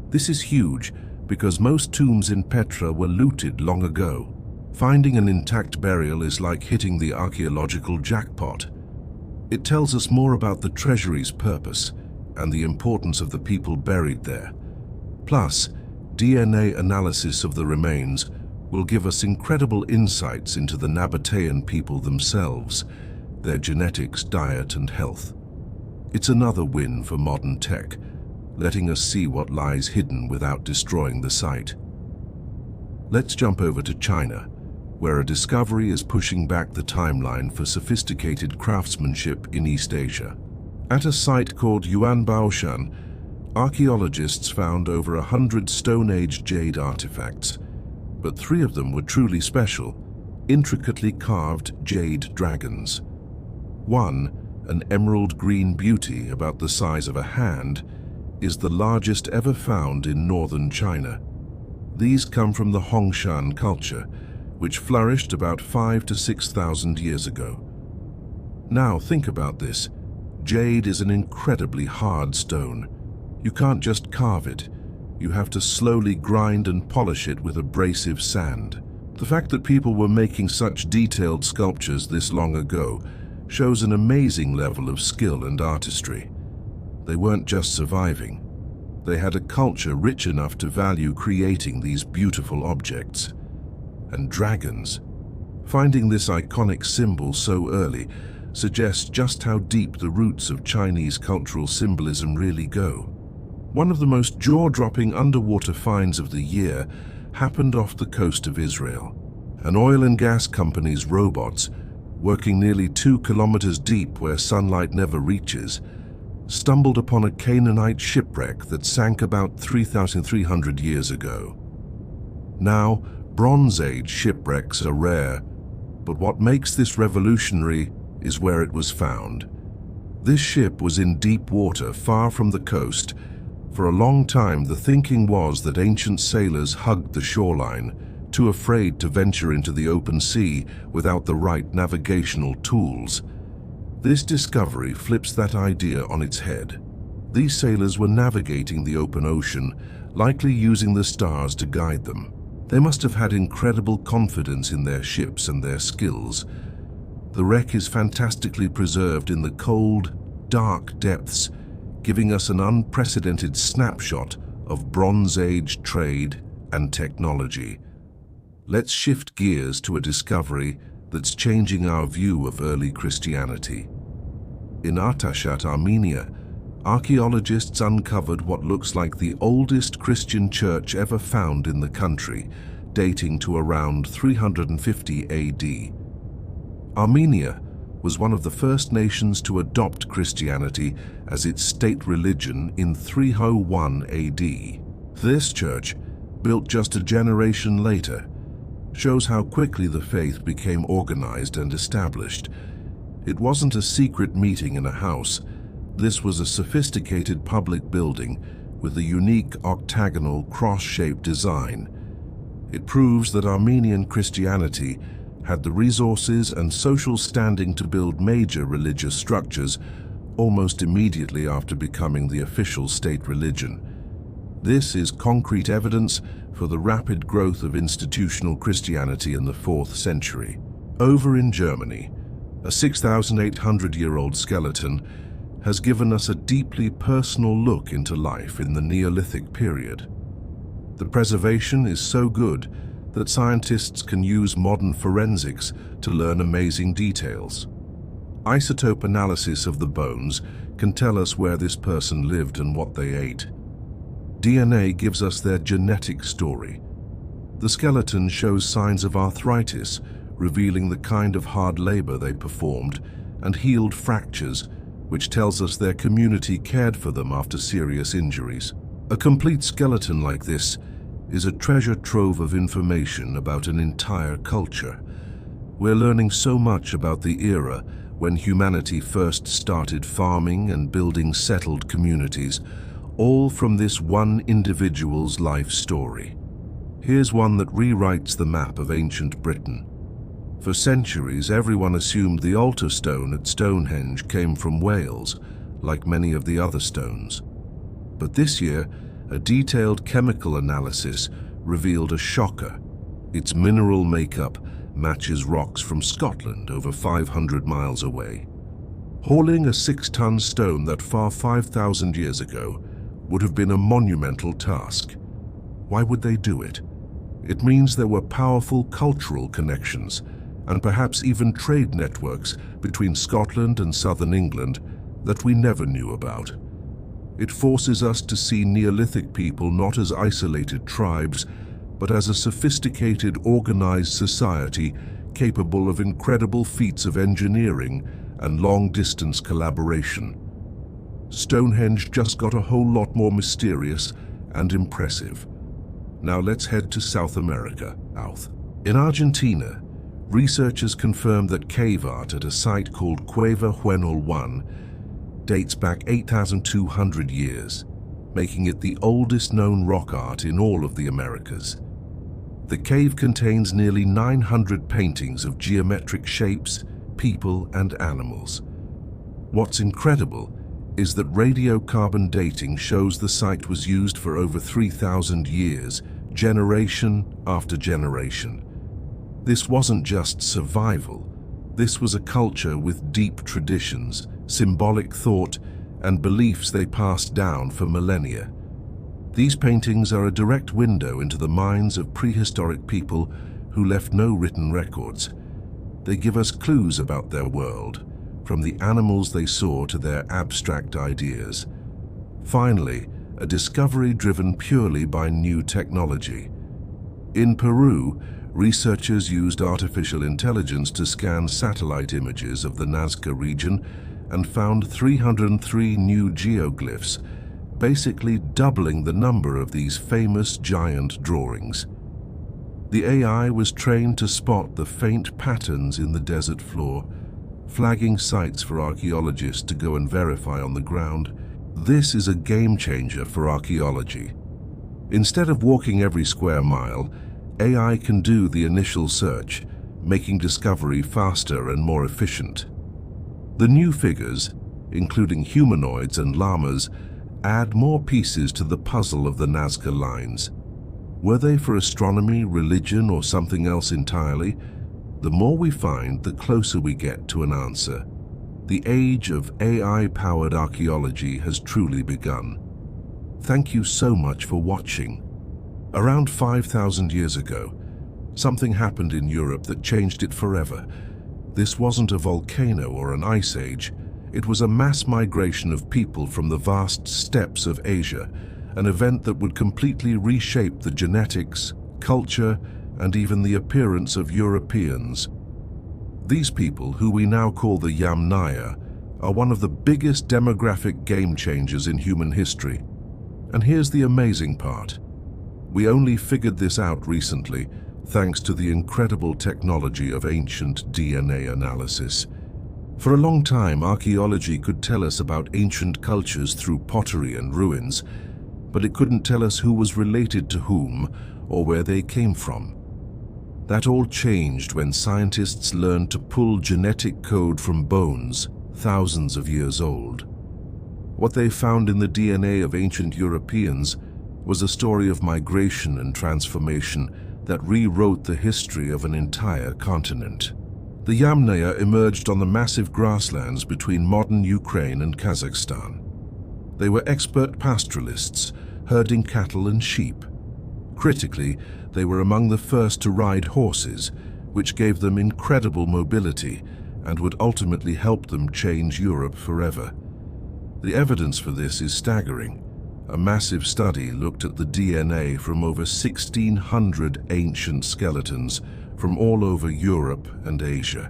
[SPEAKER 1] This is huge because most tombs in Petra were looted long ago. Finding an intact burial is like hitting the archaeological jackpot. It tells us more about the treasury's purpose and the importance of the people buried there. Plus, DNA analysis of the remains will give us incredible insights into the Nabatean people themselves, their genetics, diet, and health. It's another win for modern tech, letting us see what lies hidden without destroying the site. Let's jump over to China, where a discovery is pushing back the timeline for sophisticated craftsmanship in East Asia. At a site called Yuanbaoshan, archaeologists found over 100 Stone Age jade artifacts, but 3 of them were truly special, intricately carved jade dragons. One, an emerald green beauty about the size of a hand, is the largest ever found in northern China. These come from the Hongshan culture, which flourished about 5,000 to 6,000 years ago. Now think about this. Jade is an incredibly hard stone. You can't just carve it. You have to slowly grind and polish it with abrasive sand. The fact that people were making such detailed sculptures this long ago shows an amazing level of skill and artistry. They weren't just surviving. They had a culture rich enough to value creating these beautiful objects. And dragons. Finding this iconic symbol so early suggests just how deep the roots of Chinese cultural symbolism really go. One of the most jaw-dropping underwater finds of the year happened off the coast of Israel. An oil and gas company's robots, working nearly 2 kilometers deep where sunlight never reaches, stumbled upon a Canaanite shipwreck that sank about 3,300 years ago. Now, Bronze Age shipwrecks are rare, but what makes this revolutionary is where it was found. This ship was in deep water far from the coast. For a long time, the thinking was that ancient sailors hugged the shoreline, too afraid to venture into the open sea without the right navigational tools. This discovery flips that idea on its head. These sailors were navigating the open ocean, likely using the stars to guide them. They must have had incredible confidence in their ships and their skills. The wreck is fantastically preserved in the cold, dark depths, giving us an unprecedented snapshot of Bronze Age trade and technology. Let's shift gears to a discovery that's changing our view of early Christianity. In Artashat, Armenia, archaeologists uncovered what looks like the oldest Christian church ever found in the country, dating to around 350 AD. Armenia was one of the first nations to adopt Christianity as its state religion in 301 AD. This church, built just a generation later, shows how quickly the faith became organized and established. It wasn't a secret meeting in a house. This was a sophisticated public building with a unique octagonal cross-shaped design. It proves that Armenian Christianity had the resources and social standing to build major religious structures almost immediately after becoming the official state religion. This is concrete evidence for the rapid growth of institutional Christianity in the 4th century. Over in Germany, a 6,800-year-old skeleton has given us a deeply personal look into life in the Neolithic period. The preservation is so good that scientists can use modern forensics to learn amazing details. Isotope analysis of the bones can tell us where this person lived and what they ate. DNA gives us their genetic story. The skeleton shows signs of arthritis, revealing the kind of hard labor they performed, and healed fractures, which tells us their community cared for them after serious injuries. A complete skeleton like this is a treasure trove of information about an entire culture. We're learning so much about the era when humanity first started farming and building settled communities, all from this one individual's life story. Here's one that rewrites the map of ancient Britain. For centuries, everyone assumed the altar stone at Stonehenge came from Wales, like many of the other stones. But this year, a detailed chemical analysis revealed a shocker. Its mineral makeup matches rocks from Scotland over 500 miles away. Hauling a 6-ton stone that far 5,000 years ago would have been a monumental task. Why would they do it? It means there were powerful cultural connections and perhaps even trade networks between Scotland and southern England that we never knew about. It forces us to see Neolithic people not as isolated tribes, but as a sophisticated, organized society capable of incredible feats of engineering and long-distance collaboration. Stonehenge just got a whole lot more mysterious and impressive. Now let's head to South America. In Argentina, researchers confirmed that cave art at a site called Cueva Huenol 1 dates back 8,200 years, making it the oldest known rock art in all of the Americas. The cave contains nearly 900 paintings of geometric shapes, people, and animals. What's incredible is that radiocarbon dating shows the site was used for over 3,000 years, generation after generation. This wasn't just survival. This was a culture with deep traditions, symbolic thought, and beliefs they passed down for millennia. These paintings are a direct window into the minds of prehistoric people who left no written records. They give us clues about their world, from the animals they saw to their abstract ideas. Finally, a discovery driven purely by new technology. In Peru, researchers used artificial intelligence to scan satellite images of the Nazca region and found 303 new geoglyphs, basically doubling the number of these famous giant drawings. The AI was trained to spot the faint patterns in the desert floor, flagging sites for archaeologists to go and verify on the ground. This is a game changer for archaeology. Instead of walking every square mile, AI can do the initial search, making discovery faster and more efficient. The new figures, including humanoids and llamas, add more pieces to the puzzle of the Nazca lines. Were they for astronomy, religion, or something else entirely? The more we find, the closer we get to an answer. The age of AI-powered archaeology has truly begun. Thank you so much for watching. Around 5,000 years ago, something happened in Europe that changed it forever. This wasn't a volcano or an ice age. It was a mass migration of people from the vast steppes of Asia, an event that would completely reshape the genetics, culture, and even the appearance of Europeans. These people, who we now call the Yamnaya, are one of the biggest demographic game changers in human history. And here's the amazing part. We only figured this out recently, thanks to the incredible technology of ancient DNA analysis. For a long time, archaeology could tell us about ancient cultures through pottery and ruins, but it couldn't tell us who was related to whom or where they came from. That all changed when scientists learned to pull genetic code from bones thousands of years old. What they found in the DNA of ancient Europeans was a story of migration and transformation that rewrote the history of an entire continent. The Yamnaya emerged on the massive grasslands between modern Ukraine and Kazakhstan. They were expert pastoralists, herding cattle and sheep. Critically, they were among the first to ride horses, which gave them incredible mobility and would ultimately help them change Europe forever. The evidence for this is staggering. A massive study looked at the DNA from over 1,600 ancient skeletons from all over Europe and Asia.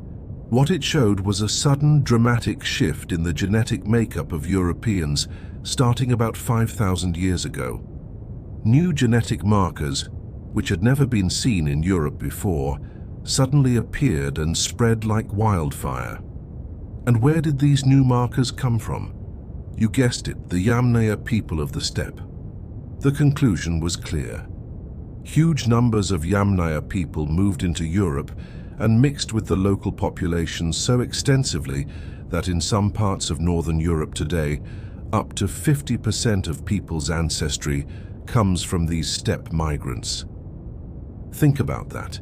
[SPEAKER 1] What it showed was a sudden, dramatic shift in the genetic makeup of Europeans starting about 5,000 years ago. New genetic markers, which had never been seen in Europe before, suddenly appeared and spread like wildfire. And where did these new markers come from? You guessed it, the Yamnaya people of the steppe. The conclusion was clear. Huge numbers of Yamnaya people moved into Europe and mixed with the local population so extensively that in some parts of northern Europe today, up to 50% of people's ancestry comes from these steppe migrants. Think about that.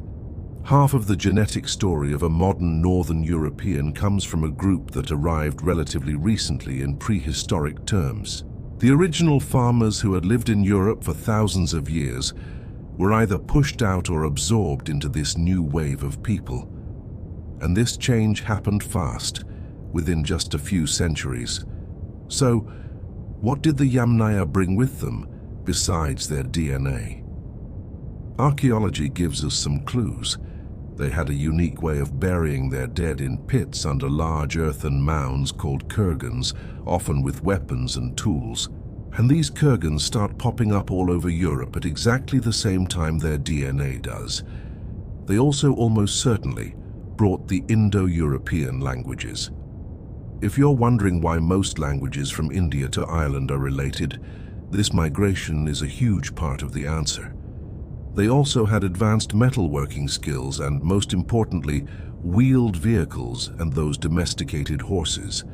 [SPEAKER 1] Half of the genetic story of a modern northern European comes from a group that arrived relatively recently in prehistoric terms. The original farmers who had lived in Europe for thousands of years were either pushed out or absorbed into this new wave of people. And this change happened fast, within just a few centuries. So, what did the Yamnaya bring with them, besides their DNA? Archaeology gives us some clues. They had a unique way of burying their dead in pits under large earthen mounds called kurgans, often with weapons and tools. And these kurgans start popping up all over Europe at exactly the same time their DNA does. They also almost certainly brought the Indo-European languages. If you're wondering why most languages from India to Ireland are related, this migration is a huge part of the answer. They also had advanced metalworking skills and, most importantly, wheeled vehicles and those domesticated horses.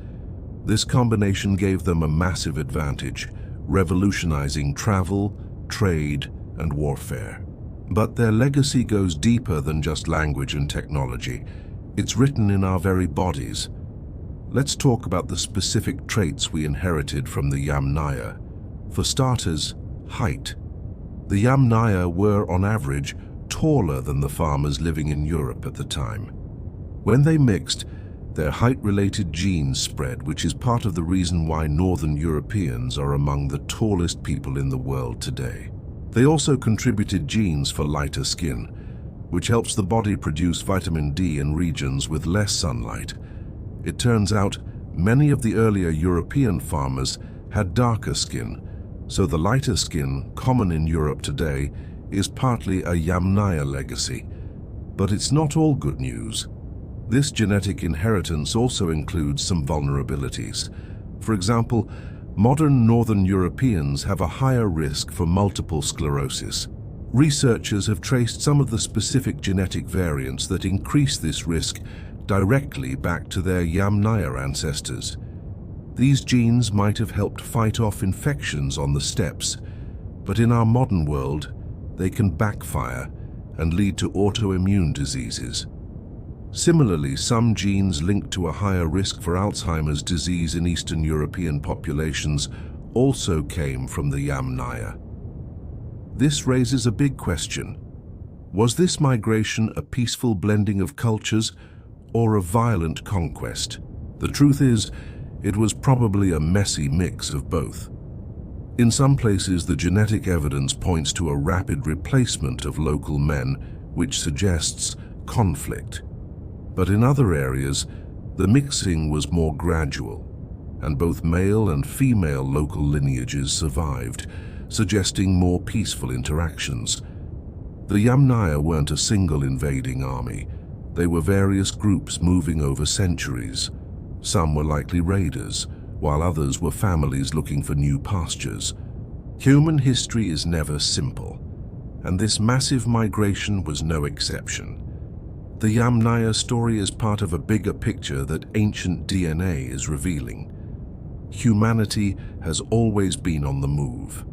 [SPEAKER 1] This combination gave them a massive advantage, revolutionizing travel, trade, and warfare. But their legacy goes deeper than just language and technology. It's written in our very bodies. Let's talk about the specific traits we inherited from the Yamnaya. For starters, height. The Yamnaya were, on average, taller than the farmers living in Europe at the time. When they mixed, their height-related genes spread, which is part of the reason why Northern Europeans are among the tallest people in the world today. They also contributed genes for lighter skin, which helps the body produce vitamin D in regions with less sunlight. It turns out many of the earlier European farmers had darker skin, so the lighter skin, common in Europe today, is partly a Yamnaya legacy. But it's not all good news. This genetic inheritance also includes some vulnerabilities. For example, modern Northern Europeans have a higher risk for multiple sclerosis. Researchers have traced some of the specific genetic variants that increase this risk directly back to their Yamnaya ancestors. These genes might have helped fight off infections on the steppes, but in our modern world, they can backfire and lead to autoimmune diseases. Similarly, some genes linked to a higher risk for Alzheimer's disease in Eastern European populations also came from the Yamnaya. This raises a big question. Was this migration a peaceful blending of cultures or a violent conquest? The truth is, it was probably a messy mix of both. In some places, the genetic evidence points to a rapid replacement of local men, which suggests conflict. But in other areas, the mixing was more gradual, and both male and female local lineages survived, suggesting more peaceful interactions. The Yamnaya weren't a single invading army. They were various groups moving over centuries. Some were likely raiders, while others were families looking for new pastures. Human history is never simple, and this massive migration was no exception. The Yamnaya story is part of a bigger picture that ancient DNA is revealing. Humanity has always been on the move.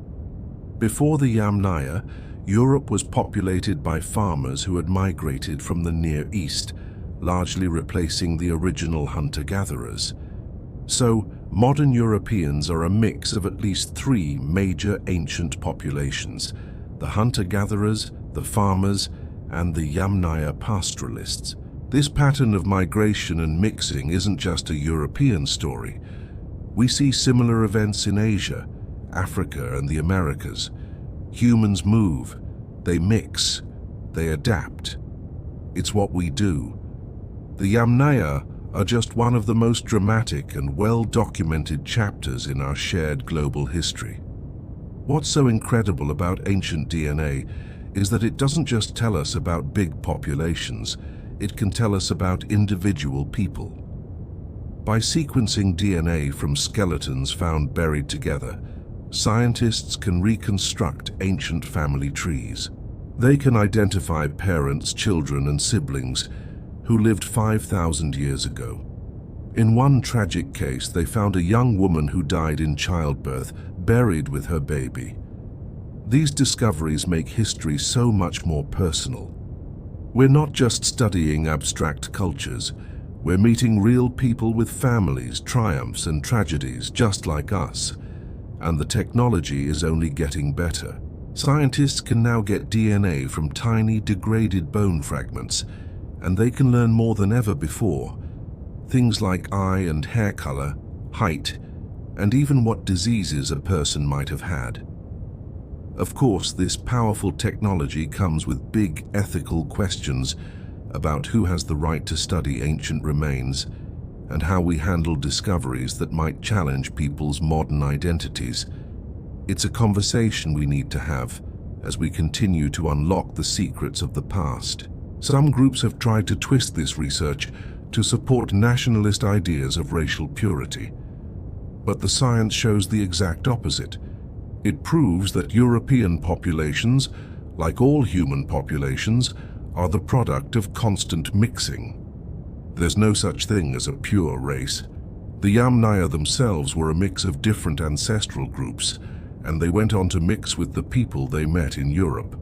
[SPEAKER 1] Before the Yamnaya, Europe was populated by farmers who had migrated from the Near East, largely replacing the original hunter-gatherers. So, modern Europeans are a mix of at least three major ancient populations: the hunter-gatherers, the farmers, and the Yamnaya pastoralists. This pattern of migration and mixing isn't just a European story. We see similar events in Asia, Africa, and the Americas. Humans move, they mix, they adapt. It's what we do. The Yamnaya are just one of the most dramatic and well-documented chapters in our shared global history. What's so incredible about ancient DNA is that it doesn't just tell us about big populations, it can tell us about individual people. By sequencing DNA from skeletons found buried together, scientists can reconstruct ancient family trees. They can identify parents, children, and siblings who lived 5,000 years ago. In one tragic case, they found a young woman who died in childbirth, buried with her baby. These discoveries make history so much more personal. We're not just studying abstract cultures, we're meeting real people with families, triumphs, and tragedies just like us. And the technology is only getting better. Scientists can now get DNA from tiny, degraded bone fragments, and they can learn more than ever before. Things like eye and hair color, height, and even what diseases a person might have had. Of course, this powerful technology comes with big ethical questions about who has the right to study ancient remains and how we handle discoveries that might challenge people's modern identities. It's a conversation we need to have as we continue to unlock the secrets of the past. Some groups have tried to twist this research to support nationalist ideas of racial purity. But the science shows the exact opposite. It proves that European populations, like all human populations, are the product of constant mixing. There's no such thing as a pure race. The Yamnaya themselves were a mix of different ancestral groups, and they went on to mix with the people they met in Europe.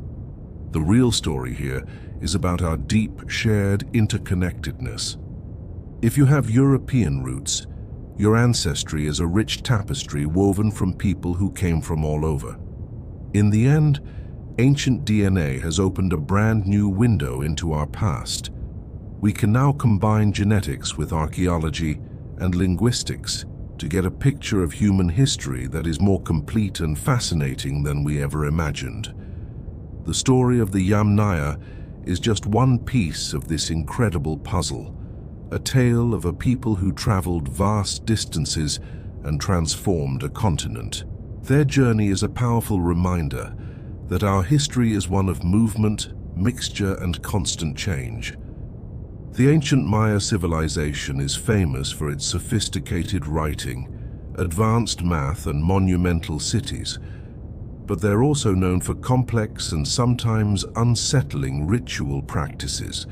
[SPEAKER 1] The real story here is about our deep, shared interconnectedness. If you have European roots, your ancestry is a rich tapestry woven from people who came from all over. In the end, ancient DNA has opened a brand new window into our past. We can now combine genetics with archaeology and linguistics to get a picture of human history that is more complete and fascinating than we ever imagined. The story of the Yamnaya is just one piece of this incredible puzzle, a tale of a people who traveled vast distances and transformed a continent. Their journey is a powerful reminder that our history is one of movement, mixture, and constant change. The ancient Maya civilization is famous for its sophisticated writing, advanced math, and monumental cities, but they're also known for complex and sometimes unsettling ritual practices.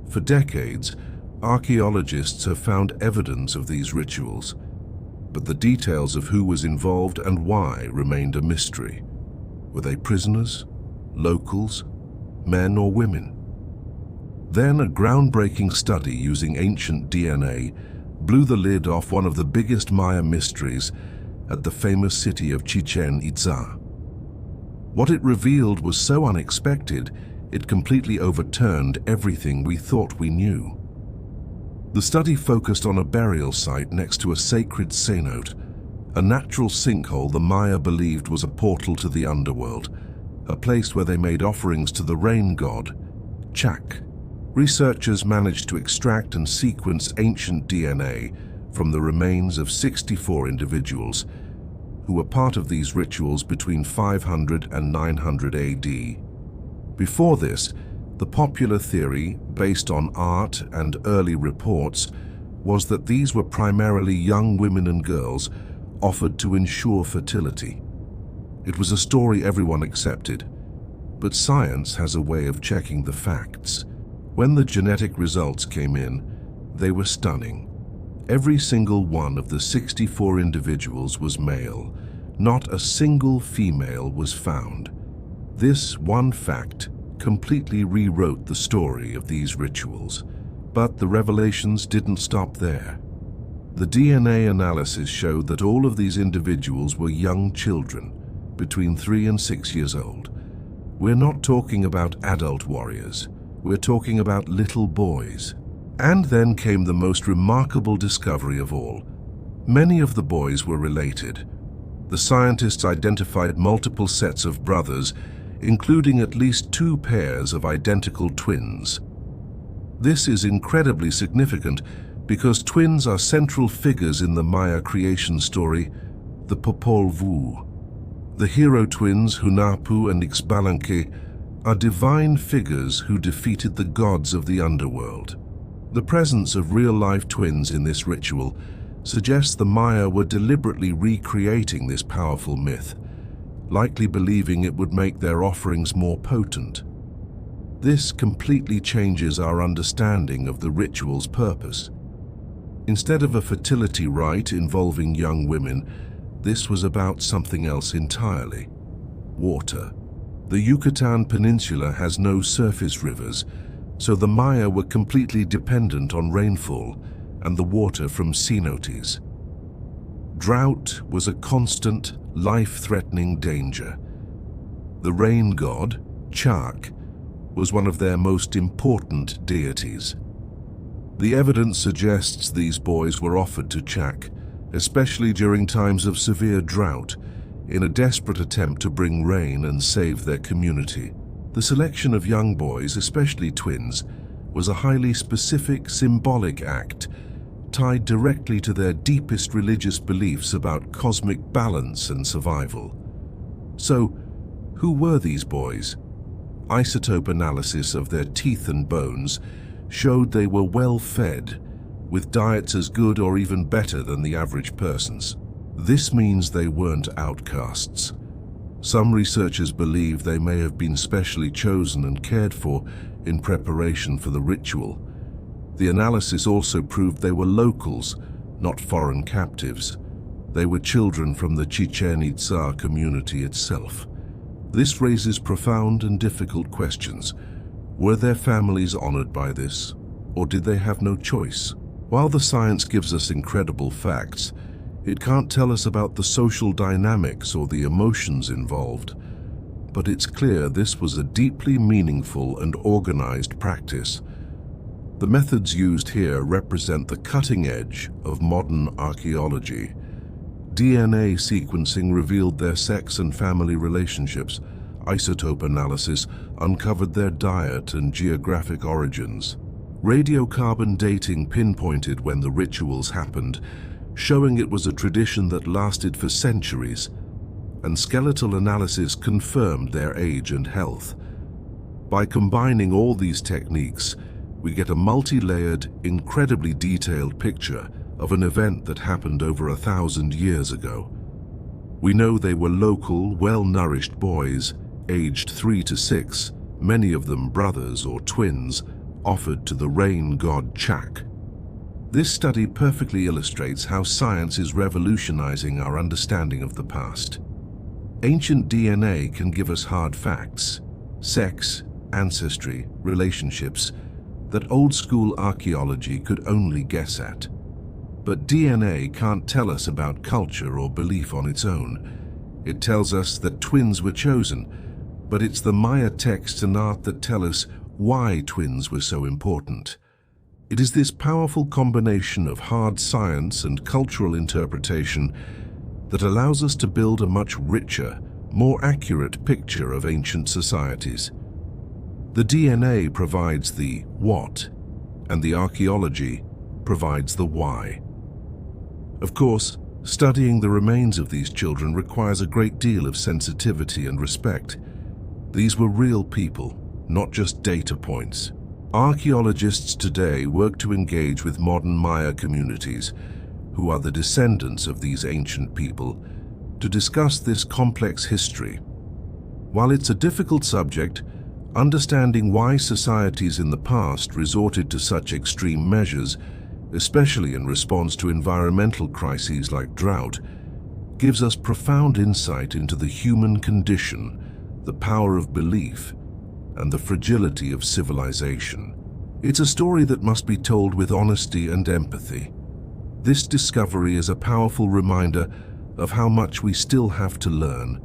[SPEAKER 1] For decades, Archaeologists have found evidence of these rituals, but the details of who was involved and why remained a mystery. Were they prisoners, locals, men or women? Then a groundbreaking study using ancient DNA blew the lid off one of the biggest Maya mysteries at the famous city of Chichen Itza. What it revealed was so unexpected, it completely overturned everything we thought we knew. The study focused on a burial site next to a sacred cenote, a natural sinkhole the Maya believed was a portal to the underworld, a place where they made offerings to the rain god, Chak. Researchers managed to extract and sequence ancient DNA from the remains of 64 individuals who were part of these rituals between 500 and 900 AD. Before this, the popular theory, based on art and early reports, was that these were primarily young women and girls offered to ensure fertility. It was a story everyone accepted, but science has a way of checking the facts. When the genetic results came in, they were stunning. Every single one of the 64 individuals was male. Not a single female was found. This one fact completely rewrote the story of these rituals. But the revelations didn't stop there. The DNA analysis showed that all of these individuals were young children, between 3 and 6 years old. We're not talking about adult warriors. We're talking about little boys. And then came the most remarkable discovery of all. Many of the boys were related. The scientists identified multiple sets of brothers, including at least 2 pairs of identical twins. This is incredibly significant because twins are central figures in the Maya creation story, the Popol Vuh. The hero twins, Hunahpu and Ixbalanque, are divine figures who defeated the gods of the underworld. The presence of real-life twins in this ritual suggests the Maya were deliberately recreating this powerful myth, likely believing it would make their offerings more potent. This completely changes our understanding of the ritual's purpose. Instead of a fertility rite involving young women, this was about something else entirely: water. The Yucatan Peninsula has no surface rivers, so the Maya were completely dependent on rainfall and the water from cenotes. Drought was a constant, life-threatening danger. The rain god, Chak, was one of their most important deities. The evidence suggests these boys were offered to Chak, especially during times of severe drought, in a desperate attempt to bring rain and save their community. The selection of young boys, especially twins, was a highly specific, symbolic act tied directly to their deepest religious beliefs about cosmic balance and survival. So, who were these boys? Isotope analysis of their teeth and bones showed they were well fed, with diets as good or even better than the average person's. This means they weren't outcasts. Some researchers believe they may have been specially chosen and cared for in preparation for the ritual. The analysis also proved they were locals, not foreign captives. They were children from the Chichen Itza community itself. This raises profound and difficult questions. Were their families honored by this, or did they have no choice? While the science gives us incredible facts, it can't tell us about the social dynamics or the emotions involved. But it's clear this was a deeply meaningful and organized practice. The methods used here represent the cutting edge of modern archaeology. DNA sequencing revealed their sex and family relationships. Isotope analysis uncovered their diet and geographic origins. Radiocarbon dating pinpointed when the rituals happened, showing it was a tradition that lasted for centuries, and skeletal analysis confirmed their age and health. By combining all these techniques, we get a multi-layered, incredibly detailed picture of an event that happened over 1,000 years ago. We know they were local, well-nourished boys, aged 3 to 6, many of them brothers or twins, offered to the rain god Chak. This study perfectly illustrates how science is revolutionizing our understanding of the past. Ancient DNA can give us hard facts, sex, ancestry, relationships, that old-school archaeology could only guess at. But DNA can't tell us about culture or belief on its own. It tells us that twins were chosen, but it's the Maya texts and art that tell us why twins were so important. It is this powerful combination of hard science and cultural interpretation that allows us to build a much richer, more accurate picture of ancient societies. The DNA provides the what, and the archaeology provides the why. Of course, studying the remains of these children requires a great deal of sensitivity and respect. These were real people, not just data points. Archaeologists today work to engage with modern Maya communities, who are the descendants of these ancient people, to discuss this complex history. While it's a difficult subject, understanding why societies in the past resorted to such extreme measures, especially in response to environmental crises like drought, gives us profound insight into the human condition, the power of belief, and the fragility of civilization. It's a story that must be told with honesty and empathy. This discovery is a powerful reminder of how much we still have to learn.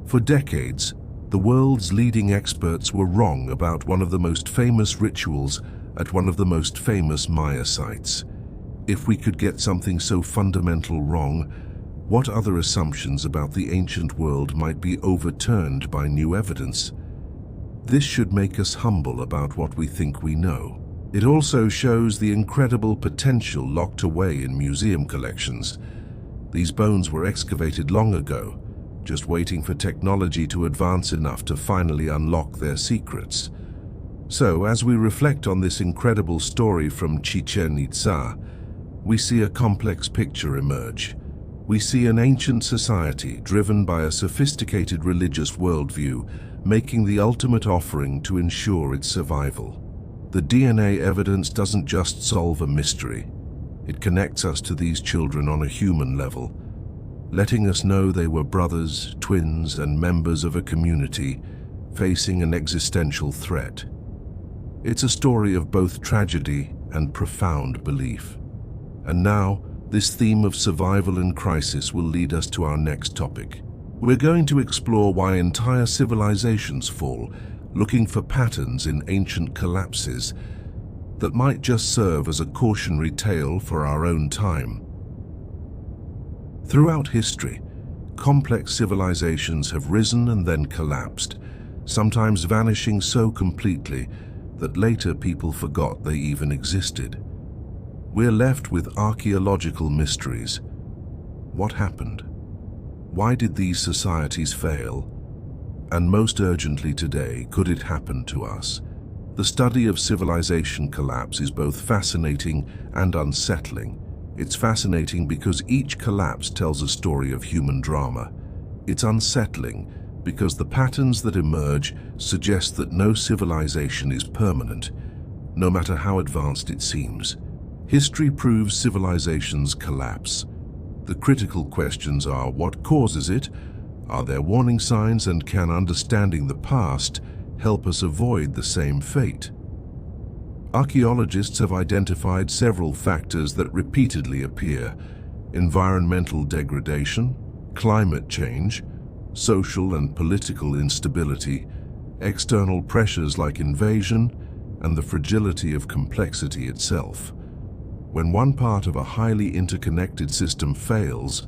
[SPEAKER 1] For decades, the world's leading experts were wrong about one of the most famous rituals at one of the most famous Maya sites. If we could get something so fundamental wrong, what other assumptions about the ancient world might be overturned by new evidence? This should make us humble about what we think we know. It also shows the incredible potential locked away in museum collections. These bones were excavated long ago, just waiting for technology to advance enough to finally unlock their secrets. So, as we reflect on this incredible story from Chichen Itza, we see a complex picture emerge. We see an ancient society driven by a sophisticated religious worldview, making the ultimate offering to ensure its survival. The DNA evidence doesn't just solve a mystery. It connects us to these children on a human level, letting us know they were brothers, twins, and members of a community facing an existential threat. It's a story of both tragedy and profound belief. And now, this theme of survival and crisis will lead us to our next topic. We're going to explore why entire civilizations fall, looking for patterns in ancient collapses that might just serve as a cautionary tale for our own time. Throughout history, complex civilizations have risen and then collapsed, sometimes vanishing so completely that later people forgot they even existed. We're left with archaeological mysteries. What happened? Why did these societies fail? And most urgently today, could it happen to us? The study of civilization collapse is both fascinating and unsettling. It's fascinating because each collapse tells a story of human drama. It's unsettling because the patterns that emerge suggest that no civilization is permanent, no matter how advanced it seems. History proves civilizations collapse. The critical questions are: what causes it? Are there warning signs, and can understanding the past help us avoid the same fate? Archaeologists have identified several factors that repeatedly appear: environmental degradation, climate change, social and political instability, external pressures like invasion, and the fragility of complexity itself. When one part of a highly interconnected system fails,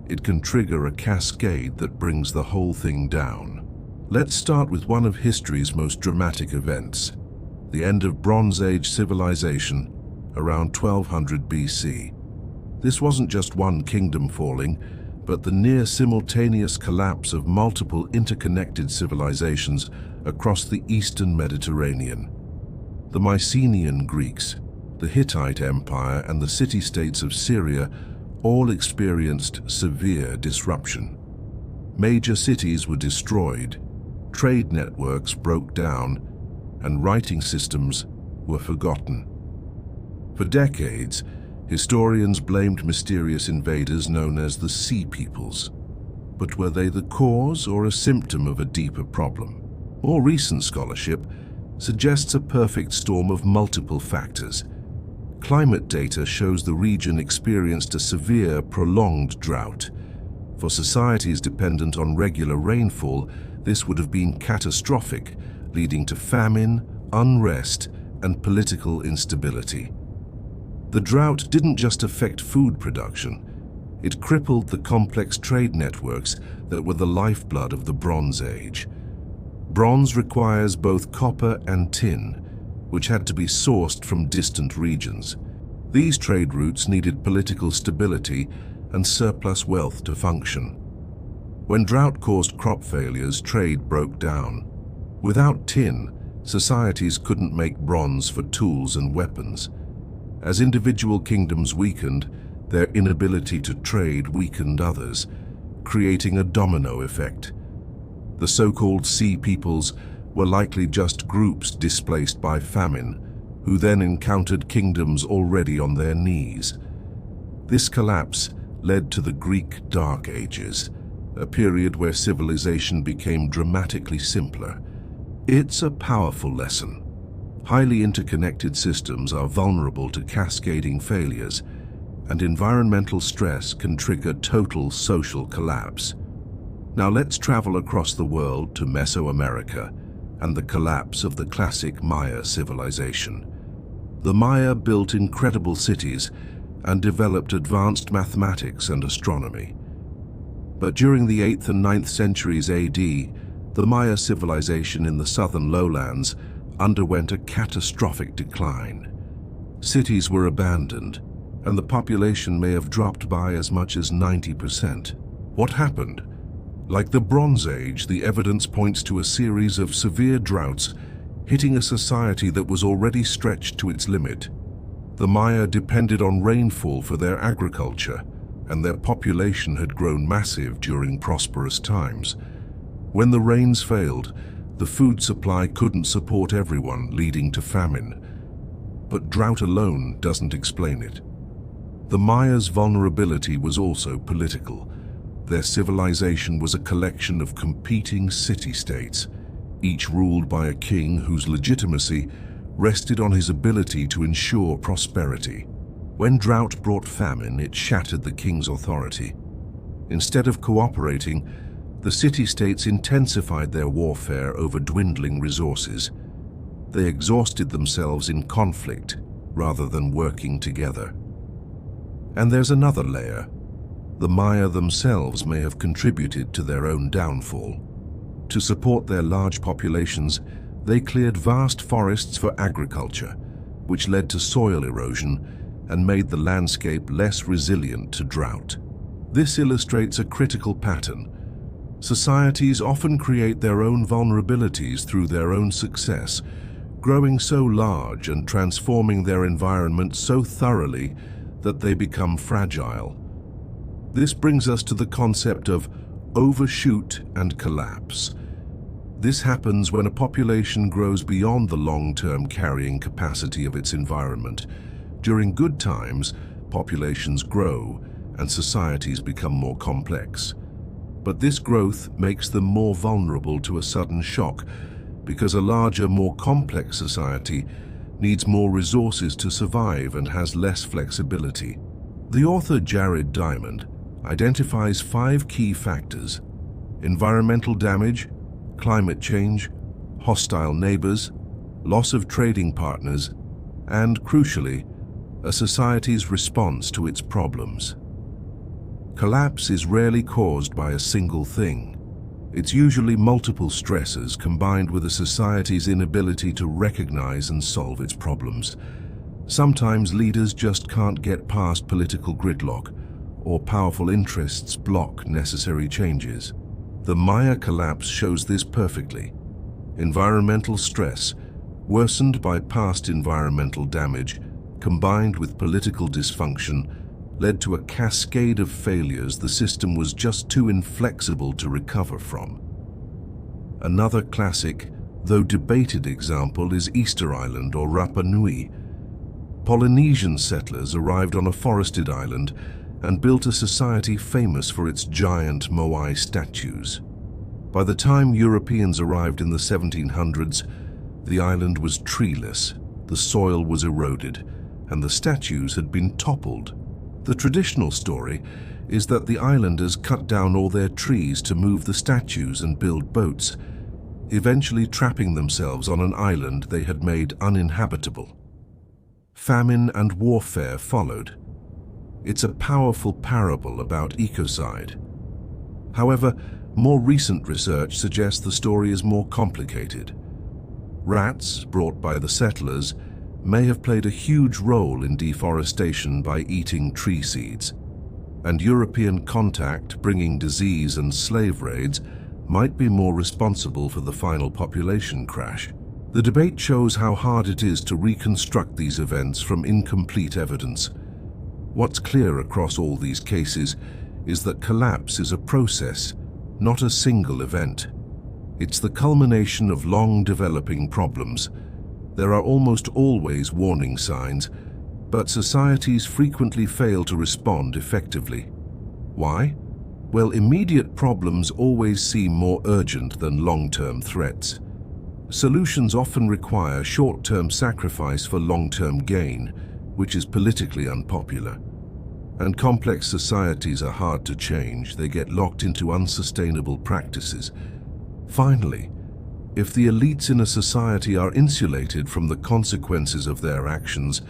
[SPEAKER 1] it can trigger a cascade that brings the whole thing down. Let's start with one of history's most dramatic events, the end of Bronze Age civilization around 1200 BC. This wasn't just one kingdom falling, but the near-simultaneous collapse of multiple interconnected civilizations across the eastern Mediterranean. The Mycenaean Greeks, the Hittite Empire, and the city-states of Syria all experienced severe disruption. Major cities were destroyed, trade networks broke down, and writing systems were forgotten. For decades, historians blamed mysterious invaders known as the Sea Peoples. But were they the cause or a symptom of a deeper problem? More recent scholarship suggests a perfect storm of multiple factors. Climate data shows the region experienced a severe, prolonged drought. For societies dependent on regular rainfall, this would have been catastrophic, leading to famine, unrest, and political instability. The drought didn't just affect food production. It crippled the complex trade networks that were the lifeblood of the Bronze Age. Bronze requires both copper and tin, which had to be sourced from distant regions. These trade routes needed political stability and surplus wealth to function. When drought caused crop failures, trade broke down. Without tin, societies couldn't make bronze for tools and weapons. As individual kingdoms weakened, their inability to trade weakened others, creating a domino effect. The so-called Sea Peoples were likely just groups displaced by famine, who then encountered kingdoms already on their knees. This collapse led to the Greek Dark Ages, a period where civilization became dramatically simpler. It's a powerful lesson. Highly interconnected systems are vulnerable to cascading failures, and environmental stress can trigger total social collapse. Now let's travel across the world to Mesoamerica and the collapse of the classic Maya civilization. The Maya built incredible cities and developed advanced mathematics and astronomy. But during the 8th and 9th centuries AD, the Maya civilization in the southern lowlands underwent a catastrophic decline. Cities were abandoned, and the population may have dropped by as much as 90%. What happened? Like the Bronze Age, the evidence points to a series of severe droughts hitting a society that was already stretched to its limit. The Maya depended on rainfall for their agriculture, and their population had grown massive during prosperous times. When the rains failed, the food supply couldn't support everyone, leading to famine. But drought alone doesn't explain it. The Maya's vulnerability was also political. Their civilization was a collection of competing city-states, each ruled by a king whose legitimacy rested on his ability to ensure prosperity. When drought brought famine, it shattered the king's authority. Instead of cooperating, the city-states intensified their warfare over dwindling resources. They exhausted themselves in conflict rather than working together. And there's another layer. The Maya themselves may have contributed to their own downfall. To support their large populations, they cleared vast forests for agriculture, which led to soil erosion and made the landscape less resilient to drought. This illustrates a critical pattern. Societies often create their own vulnerabilities through their own success, growing so large and transforming their environment so thoroughly that they become fragile. This brings us to the concept of overshoot and collapse. This happens when a population grows beyond the long-term carrying capacity of its environment. During good times, populations grow and societies become more complex. But this growth makes them more vulnerable to a sudden shock because a larger, more complex society needs more resources to survive and has less flexibility. The author Jared Diamond identifies 5 key factors: environmental damage, climate change, hostile neighbors, loss of trading partners, and, crucially, a society's response to its problems. Collapse is rarely caused by a single thing. It's usually multiple stressors combined with a society's inability to recognize and solve its problems. Sometimes leaders just can't get past political gridlock, or powerful interests block necessary changes. The Maya collapse shows this perfectly. Environmental stress, worsened by past environmental damage, combined with political dysfunction, led to a cascade of failures the system was just too inflexible to recover from. Another classic, though debated example is Easter Island or Rapa Nui. Polynesian settlers arrived on a forested island and built a society famous for its giant moai statues. By the time Europeans arrived in the 1700s, the island was treeless, the soil was eroded, and the statues had been toppled. The traditional story is that the islanders cut down all their trees to move the statues and build boats, eventually trapping themselves on an island they had made uninhabitable. Famine and warfare followed. It's a powerful parable about ecocide. However, more recent research suggests the story is more complicated. Rats, brought by the settlers, may have played a huge role in deforestation by eating tree seeds, and European contact bringing disease and slave raids might be more responsible for the final population crash. The debate shows how hard it is to reconstruct these events from incomplete evidence. What's clear across all these cases is that collapse is a process, not a single event. It's the culmination of long developing problems. There are almost always warning signs, but societies frequently fail to respond effectively. Why? Well, immediate problems always seem more urgent than long-term threats. Solutions often require short-term sacrifice for long-term gain, which is politically unpopular. And complex societies are hard to change. They get locked into unsustainable practices. Finally, if the elites in a society are insulated from the consequences of their actions,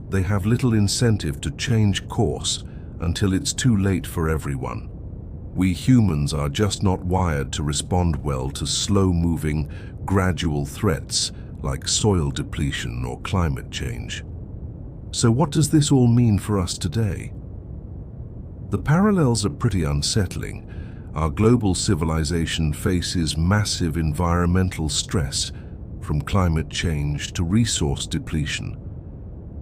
[SPEAKER 1] they have little incentive to change course until it's too late for everyone. We humans are just not wired to respond well to slow-moving, gradual threats like soil depletion or climate change. So what does this all mean for us today? The parallels are pretty unsettling. Our global civilization faces massive environmental stress, from climate change to resource depletion.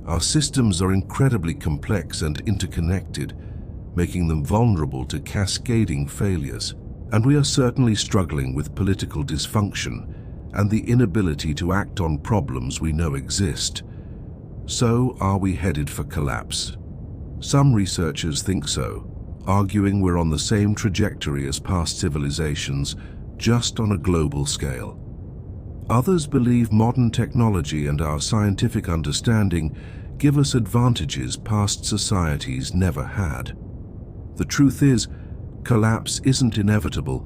[SPEAKER 1] Our systems are incredibly complex and interconnected, making them vulnerable to cascading failures. And we are certainly struggling with political dysfunction and the inability to act on problems we know exist. So, are we headed for collapse? Some researchers think so, arguing we're on the same trajectory as past civilizations, just on a global scale. Others believe modern technology and our scientific understanding give us advantages past societies never had. The truth is, collapse isn't inevitable,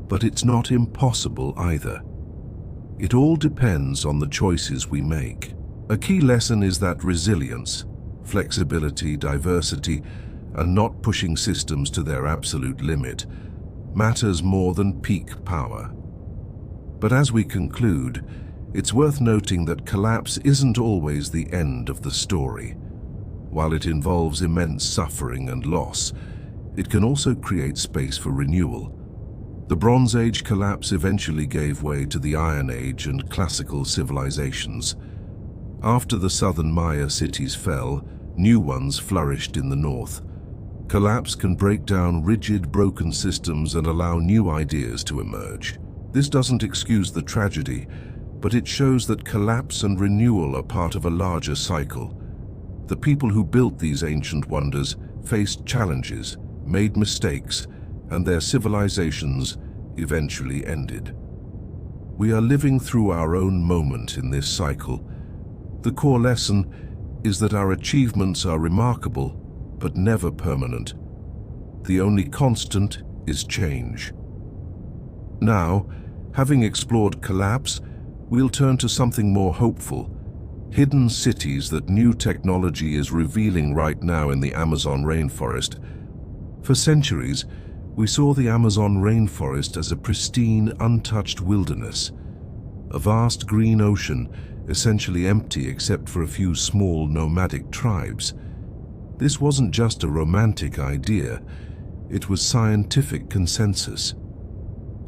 [SPEAKER 1] but it's not impossible either. It all depends on the choices we make. A key lesson is that resilience, flexibility, diversity, and not pushing systems to their absolute limit matters more than peak power. But as we conclude, it's worth noting that collapse isn't always the end of the story. While it involves immense suffering and loss, it can also create space for renewal. The Bronze Age collapse eventually gave way to the Iron Age and classical civilizations. After the southern Maya cities fell, new ones flourished in the north. Collapse can break down rigid, broken systems and allow new ideas to emerge. This doesn't excuse the tragedy, but it shows that collapse and renewal are part of a larger cycle. The people who built these ancient wonders faced challenges, made mistakes, and their civilizations eventually ended. We are living through our own moment in this cycle. The core lesson is that our achievements are remarkable, but never permanent. The only constant is change. Now, having explored collapse, we'll turn to something more hopeful. Hidden cities that new technology is revealing right now in the Amazon rainforest. For centuries, we saw the Amazon rainforest as a pristine, untouched wilderness, a vast green ocean essentially empty except for a few small nomadic tribes. This wasn't just a romantic idea, it was scientific consensus.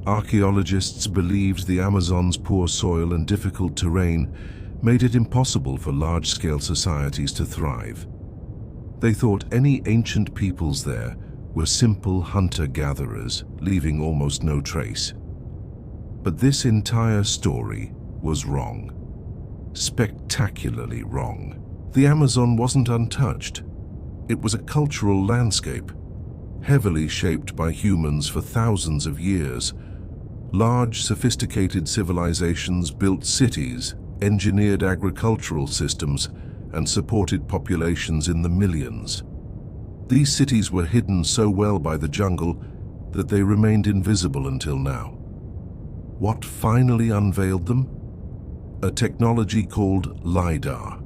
[SPEAKER 1] Archaeologists believed the Amazon's poor soil and difficult terrain made it impossible for large-scale societies to thrive. They thought any ancient peoples there were simple hunter-gatherers, leaving almost no trace. But this entire story was wrong. Spectacularly wrong. The Amazon wasn't untouched. It was a cultural landscape, heavily shaped by humans for thousands of years. Large, sophisticated civilizations built cities, engineered agricultural systems, and supported populations in the millions. These cities were hidden so well by the jungle that they remained invisible until now. What finally unveiled them? A technology called LiDAR.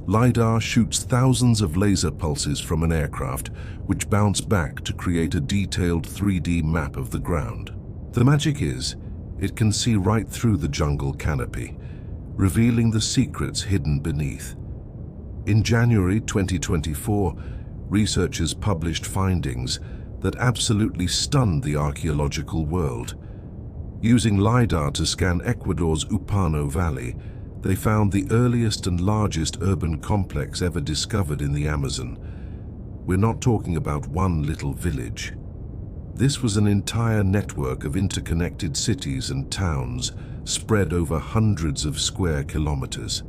[SPEAKER 1] LiDAR shoots thousands of laser pulses from an aircraft, which bounce back to create a detailed 3D map of the ground. The magic is, it can see right through the jungle canopy, revealing the secrets hidden beneath. In January 2024, researchers published findings that absolutely stunned the archaeological world. Using LiDAR to scan Ecuador's Upano Valley, they found the earliest and largest urban complex ever discovered in the Amazon. We're not talking about one little village. This was an entire network of interconnected cities and towns spread over hundreds of square kilometers.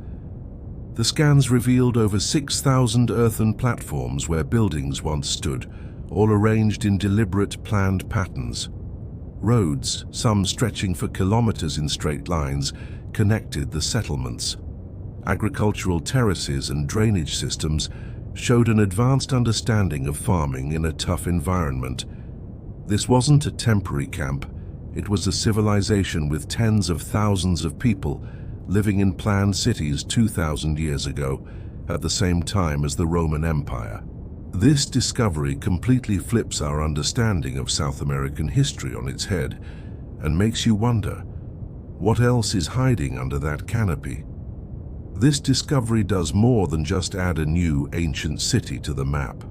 [SPEAKER 1] The scans revealed over 6,000 earthen platforms where buildings once stood, all arranged in deliberate, planned patterns. Roads, some stretching for kilometers in straight lines, connected the settlements. Agricultural terraces and drainage systems showed an advanced understanding of farming in a tough environment. This wasn't a temporary camp, it was a civilization with tens of thousands of people living in planned cities 2,000 years ago, at the same time as the Roman Empire. This discovery completely flips our understanding of South American history on its head and makes you wonder, what else is hiding under that canopy? This discovery does more than just add a new ancient city to the map.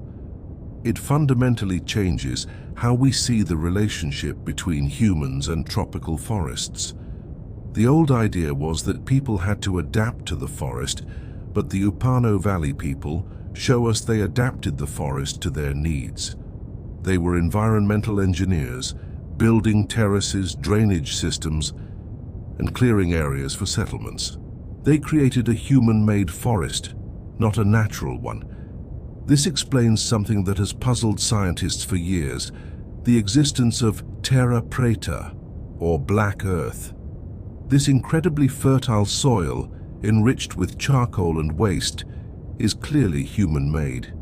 [SPEAKER 1] It fundamentally changes how we see the relationship between humans and tropical forests. The old idea was that people had to adapt to the forest, but the Upano Valley people show us they adapted the forest to their needs. They were environmental engineers, building terraces, drainage systems, and clearing areas for settlements. They created a human-made forest, not a natural one. This explains something that has puzzled scientists for years, the existence of terra preta, or black earth. This incredibly fertile soil, enriched with charcoal and waste, is clearly human-made.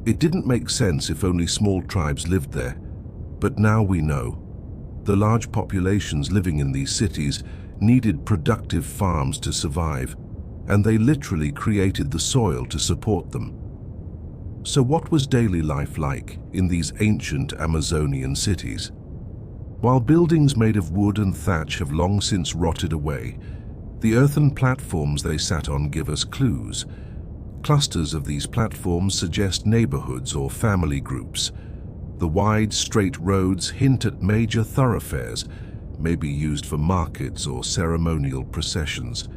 [SPEAKER 1] It didn't make sense if only small tribes lived there, but now we know. The large populations living in these cities needed productive farms to survive, and they literally created the soil to support them. So what was daily life like in these ancient Amazonian cities? While buildings made of wood and thatch have long since rotted away, the earthen platforms they sat on give us clues. Clusters of these platforms suggest neighborhoods or family groups. The wide, straight roads hint at major thoroughfares, maybe used for markets or ceremonial processions.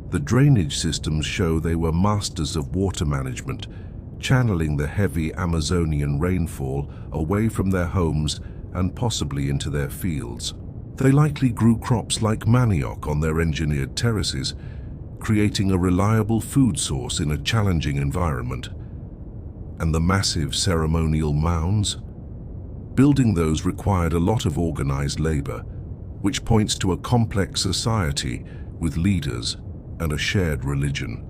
[SPEAKER 1] The drainage systems show they were masters of water management, channeling the heavy Amazonian rainfall away from their homes and possibly into their fields. They likely grew crops like manioc on their engineered terraces, creating a reliable food source in a challenging environment. And the massive ceremonial mounds? Building those required a lot of organized labor, which points to a complex society with leaders and a shared religion.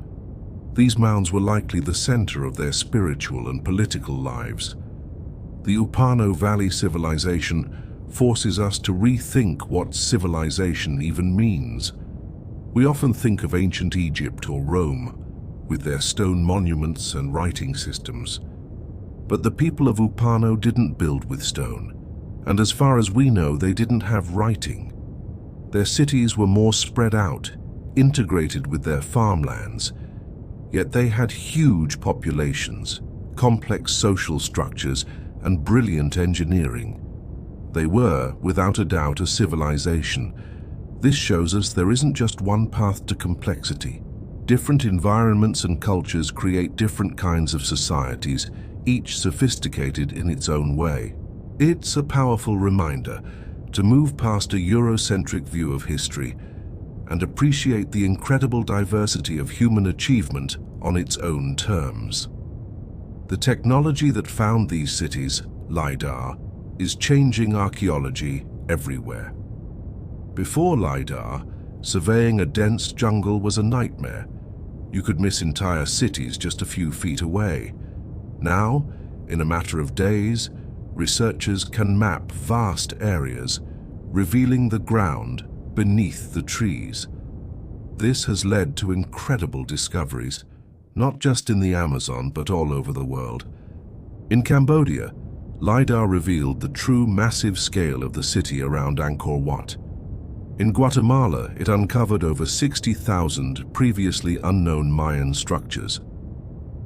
[SPEAKER 1] These mounds were likely the center of their spiritual and political lives. The Upano Valley civilization forces us to rethink what civilization even means. We often think of ancient Egypt or Rome, with their stone monuments and writing systems. But the people of Upano didn't build with stone, and as far as we know, they didn't have writing. Their cities were more spread out, integrated with their farmlands, yet they had huge populations, complex social structures, and brilliant engineering. They were, without a doubt, a civilization. This shows us there isn't just one path to complexity. Different environments and cultures create different kinds of societies, each sophisticated in its own way. It's a powerful reminder to move past a Eurocentric view of history and appreciate the incredible diversity of human achievement on its own terms. The technology that found these cities, LiDAR, is changing archaeology everywhere. Before LiDAR, surveying a dense jungle was a nightmare. You could miss entire cities just a few feet away. Now, in a matter of days, researchers can map vast areas, revealing the ground beneath the trees. This has led to incredible discoveries, not just in the Amazon but all over the world. In Cambodia, LiDAR revealed the true massive scale of the city around Angkor Wat. In Guatemala, it uncovered over 60,000 previously unknown Mayan structures.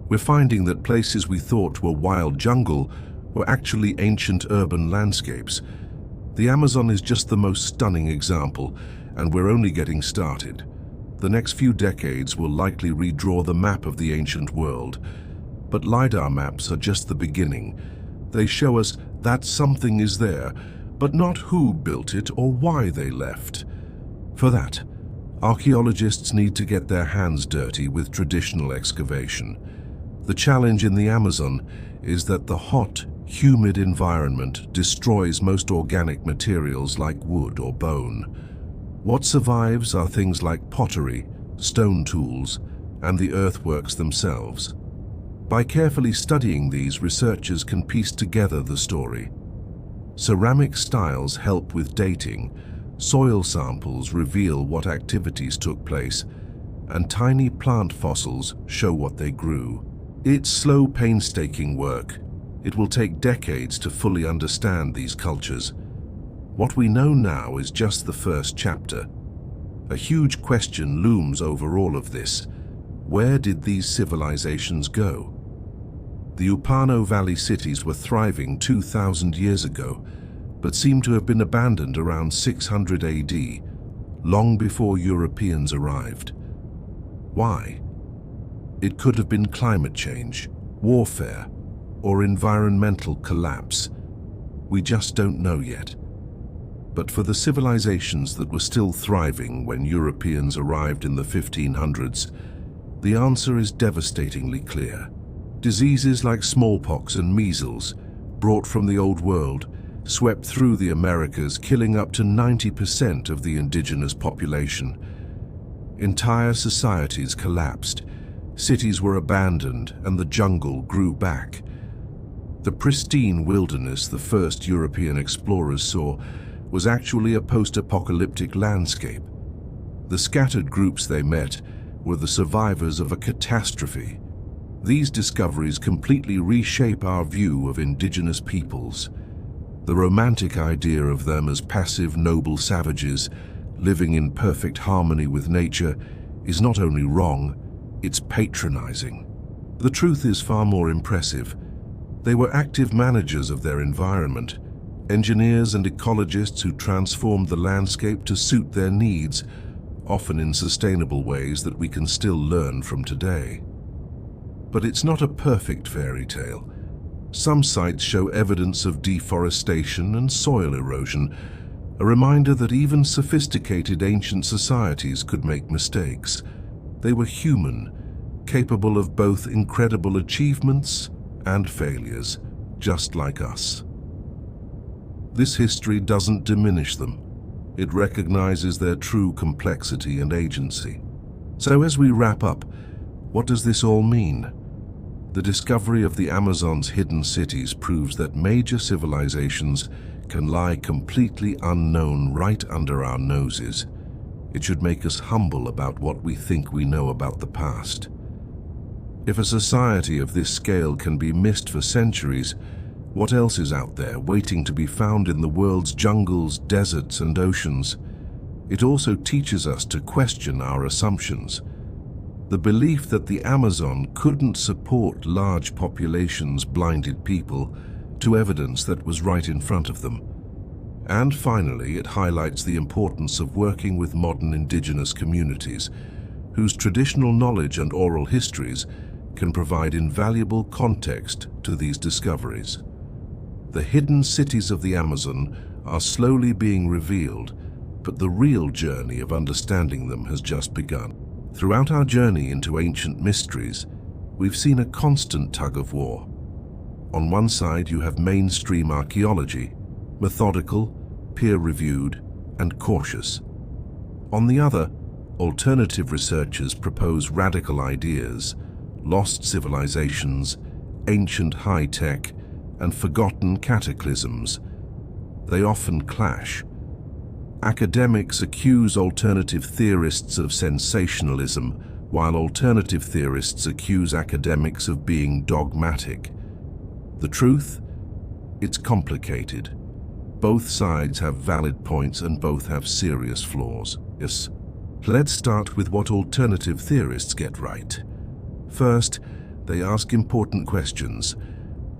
[SPEAKER 1] We're finding that places we thought were wild jungle were actually ancient urban landscapes. The Amazon is just the most stunning example, and we're only getting started. The next few decades will likely redraw the map of the ancient world. But LiDAR maps are just the beginning. They show us that something is there, but not who built it or why they left. For that, archaeologists need to get their hands dirty with traditional excavation. The challenge in the Amazon is that the hot, humid environment destroys most organic materials like wood or bone. What survives are things like pottery, stone tools, and the earthworks themselves. By carefully studying these, researchers can piece together the story. Ceramic styles help with dating, soil samples reveal what activities took place, and tiny plant fossils show what they grew. It's slow, painstaking work. It will take decades to fully understand these cultures. What we know now is just the first chapter. A huge question looms over all of this. Where did these civilizations go? The Upano Valley cities were thriving 2,000 years ago, but seem to have been abandoned around 600 AD, long before Europeans arrived. Why? It could have been climate change, warfare, or environmental collapse. We just don't know yet. But for the civilizations that were still thriving when Europeans arrived in the 1500s, the answer is devastatingly clear. Diseases like smallpox and measles, brought from the Old World, swept through the Americas, killing up to 90% of the indigenous population. Entire societies collapsed, cities were abandoned, and the jungle grew back. The pristine wilderness the first European explorers saw was actually a post-apocalyptic landscape. The scattered groups they met were the survivors of a catastrophe. These discoveries completely reshape our view of indigenous peoples. The romantic idea of them as passive, noble savages living in perfect harmony with nature is not only wrong, it's patronizing. The truth is far more impressive. They were active managers of their environment, engineers and ecologists who transformed the landscape to suit their needs, often in sustainable ways that we can still learn from today. But it's not a perfect fairy tale. Some sites show evidence of deforestation and soil erosion, a reminder that even sophisticated ancient societies could make mistakes. They were human, capable of both incredible achievements and failures, just like us. This history doesn't diminish them. It recognizes their true complexity and agency. So as we wrap up, what does this all mean? The discovery of the Amazon's hidden cities proves that major civilizations can lie completely unknown right under our noses. It should make us humble about what we think we know about the past. If a society of this scale can be missed for centuries, what else is out there waiting to be found in the world's jungles, deserts, and oceans? It also teaches us to question our assumptions. The belief that the Amazon couldn't support large populations blinded people to evidence that was right in front of them. And finally, it highlights the importance of working with modern indigenous communities, whose traditional knowledge and oral histories can provide invaluable context to these discoveries. The hidden cities of the Amazon are slowly being revealed, but the real journey of understanding them has just begun. Throughout our journey into ancient mysteries, we've seen a constant tug-of-war. On one side, you have mainstream archaeology, methodical, peer-reviewed, and cautious. On the other, alternative researchers propose radical ideas, lost civilizations, ancient high-tech, and forgotten cataclysms. They often clash. Academics accuse alternative theorists of sensationalism, while alternative theorists accuse academics of being dogmatic. The truth? It's complicated. Both sides have valid points and both have serious flaws. Yes. Let's start with what alternative theorists get right. First, they ask important questions.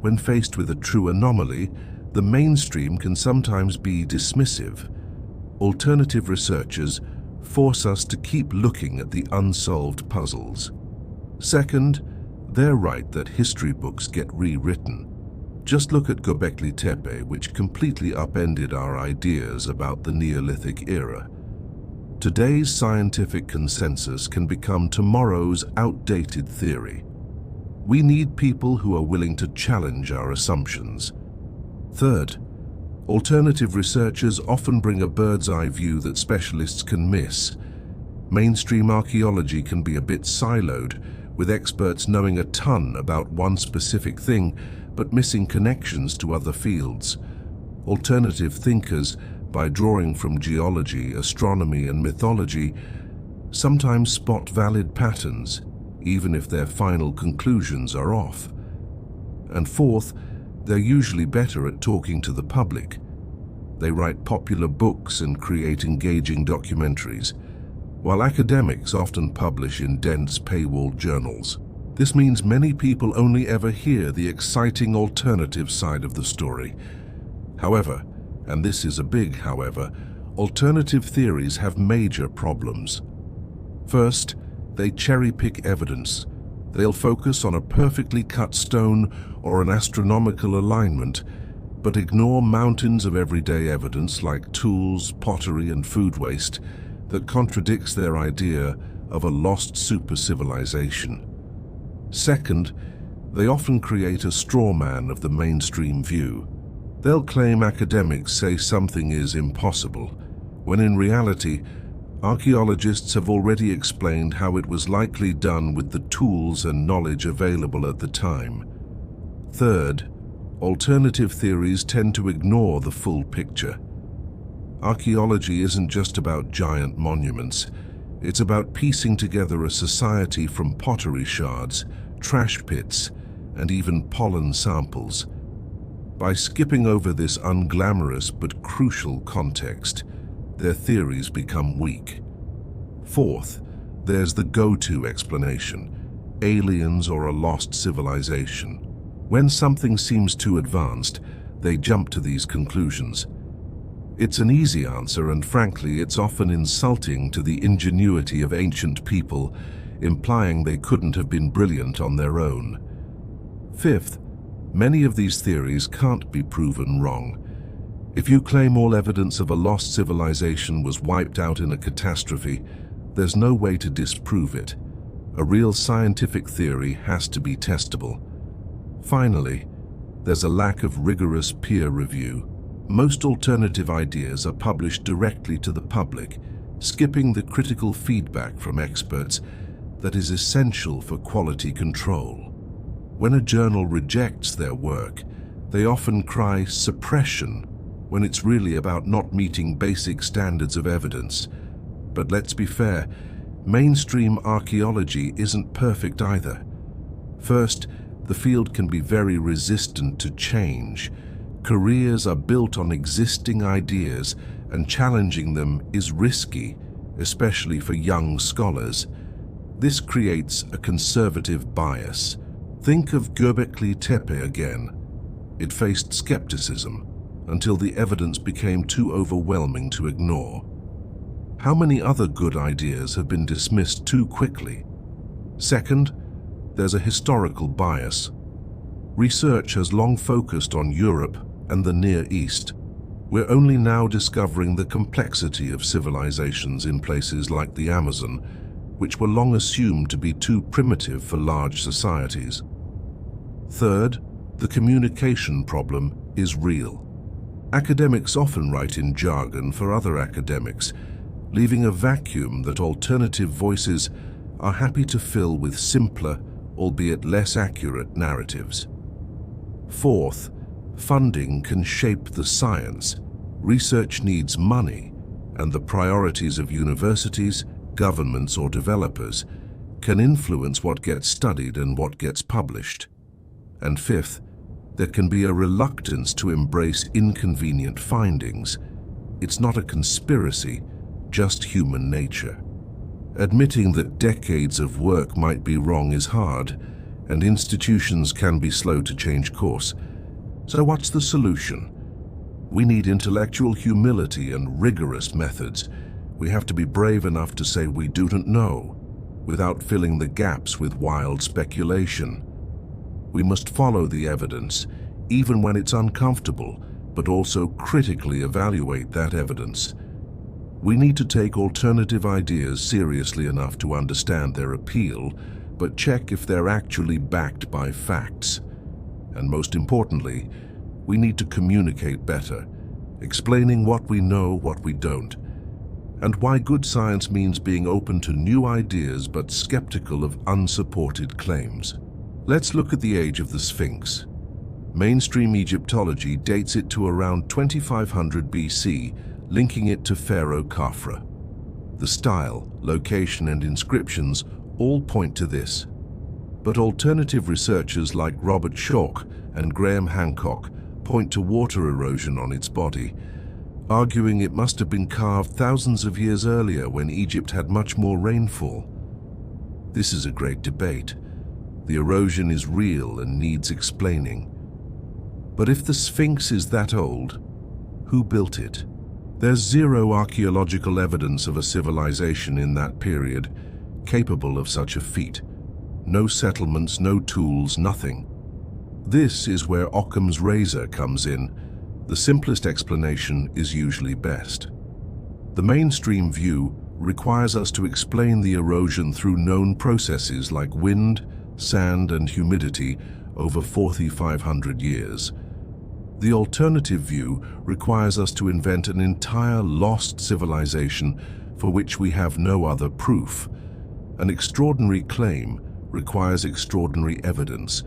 [SPEAKER 1] When faced with a true anomaly, the mainstream can sometimes be dismissive. Alternative researchers force us to keep looking at the unsolved puzzles. Second, they're right that history books get rewritten. Just look at Göbekli Tepe, which completely upended our ideas about the Neolithic era. Today's scientific consensus can become tomorrow's outdated theory. We need people who are willing to challenge our assumptions. Third, alternative researchers often bring a bird's-eye view that specialists can miss. Mainstream archaeology can be a bit siloed, with experts knowing a ton about one specific thing, but missing connections to other fields. Alternative thinkers, by drawing from geology, astronomy, and mythology, sometimes spot valid patterns, even if their final conclusions are off. And fourth, they're usually better at talking to the public. They write popular books and create engaging documentaries, while academics often publish in dense paywall journals. This means many people only ever hear the exciting alternative side of the story. However, and this is a big however, alternative theories have major problems. First, they cherry-pick evidence. They'll focus on a perfectly cut stone or an astronomical alignment, but ignore mountains of everyday evidence like tools, pottery, and food waste that contradicts their idea of a lost super-civilization. Second, they often create a straw man of the mainstream view. They'll claim academics say something is impossible, when in reality, archaeologists have already explained how it was likely done with the tools and knowledge available at the time. Third, alternative theories tend to ignore the full picture. Archaeology isn't just about giant monuments. It's about piecing together a society from pottery shards, trash pits, and even pollen samples. By skipping over this unglamorous but crucial context, their theories become weak. Fourth, there's the go-to explanation: aliens or a lost civilization. When something seems too advanced, they jump to these conclusions. It's an easy answer, and frankly, it's often insulting to the ingenuity of ancient people, implying they couldn't have been brilliant on their own. Fifth, many of these theories can't be proven wrong. If you claim all evidence of a lost civilization was wiped out in a catastrophe, there's no way to disprove it. A real scientific theory has to be testable. Finally, there's a lack of rigorous peer review. Most alternative ideas are published directly to the public, skipping the critical feedback from experts that is essential for quality control. When a journal rejects their work, they often cry suppression, when it's really about not meeting basic standards of evidence. But let's be fair, mainstream archaeology isn't perfect either. First, the field can be very resistant to change. Careers are built on existing ideas, and challenging them is risky, especially for young scholars. This creates a conservative bias. Think of Göbekli Tepe again. It faced skepticism until the evidence became too overwhelming to ignore. How many other good ideas have been dismissed too quickly? Second, there's a historical bias. Research has long focused on Europe and the Near East. We're only now discovering the complexity of civilizations in places like the Amazon, which were long assumed to be too primitive for large societies. Third, the communication problem is real. Academics often write in jargon for other academics, leaving a vacuum that alternative voices are happy to fill with simpler, albeit less accurate narratives. Fourth, funding can shape the science. Research needs money, and the priorities of universities, governments, or developers can influence what gets studied and what gets published. And fifth, there can be a reluctance to embrace inconvenient findings. It's not a conspiracy, just human nature. Admitting that decades of work might be wrong is hard, and institutions can be slow to change course. So what's the solution? We need intellectual humility and rigorous methods. We have to be brave enough to say we don't know, without filling the gaps with wild speculation. We must follow the evidence, even when it's uncomfortable, but also critically evaluate that evidence. We need to take alternative ideas seriously enough to understand their appeal, but check if they're actually backed by facts. And most importantly, we need to communicate better, explaining what we know, what we don't, and why good science means being open to new ideas but skeptical of unsupported claims. Let's look at the age of the Sphinx. Mainstream Egyptology dates it to around 2500 BC, linking it to Pharaoh Khafra. The style, location, and inscriptions all point to this. But alternative researchers like Robert Schoch and Graham Hancock point to water erosion on its body, arguing it must have been carved thousands of years earlier when Egypt had much more rainfall. This is a great debate. The erosion is real and needs explaining. But if the Sphinx is that old, who built it? There's zero archaeological evidence of a civilization in that period capable of such a feat. No settlements, no tools, nothing. This is where Occam's razor comes in. The simplest explanation is usually best. The mainstream view requires us to explain the erosion through known processes like wind, sand, and humidity over 4,500 years. The alternative view requires us to invent an entire lost civilization for which we have no other proof. An extraordinary claim requires extraordinary evidence,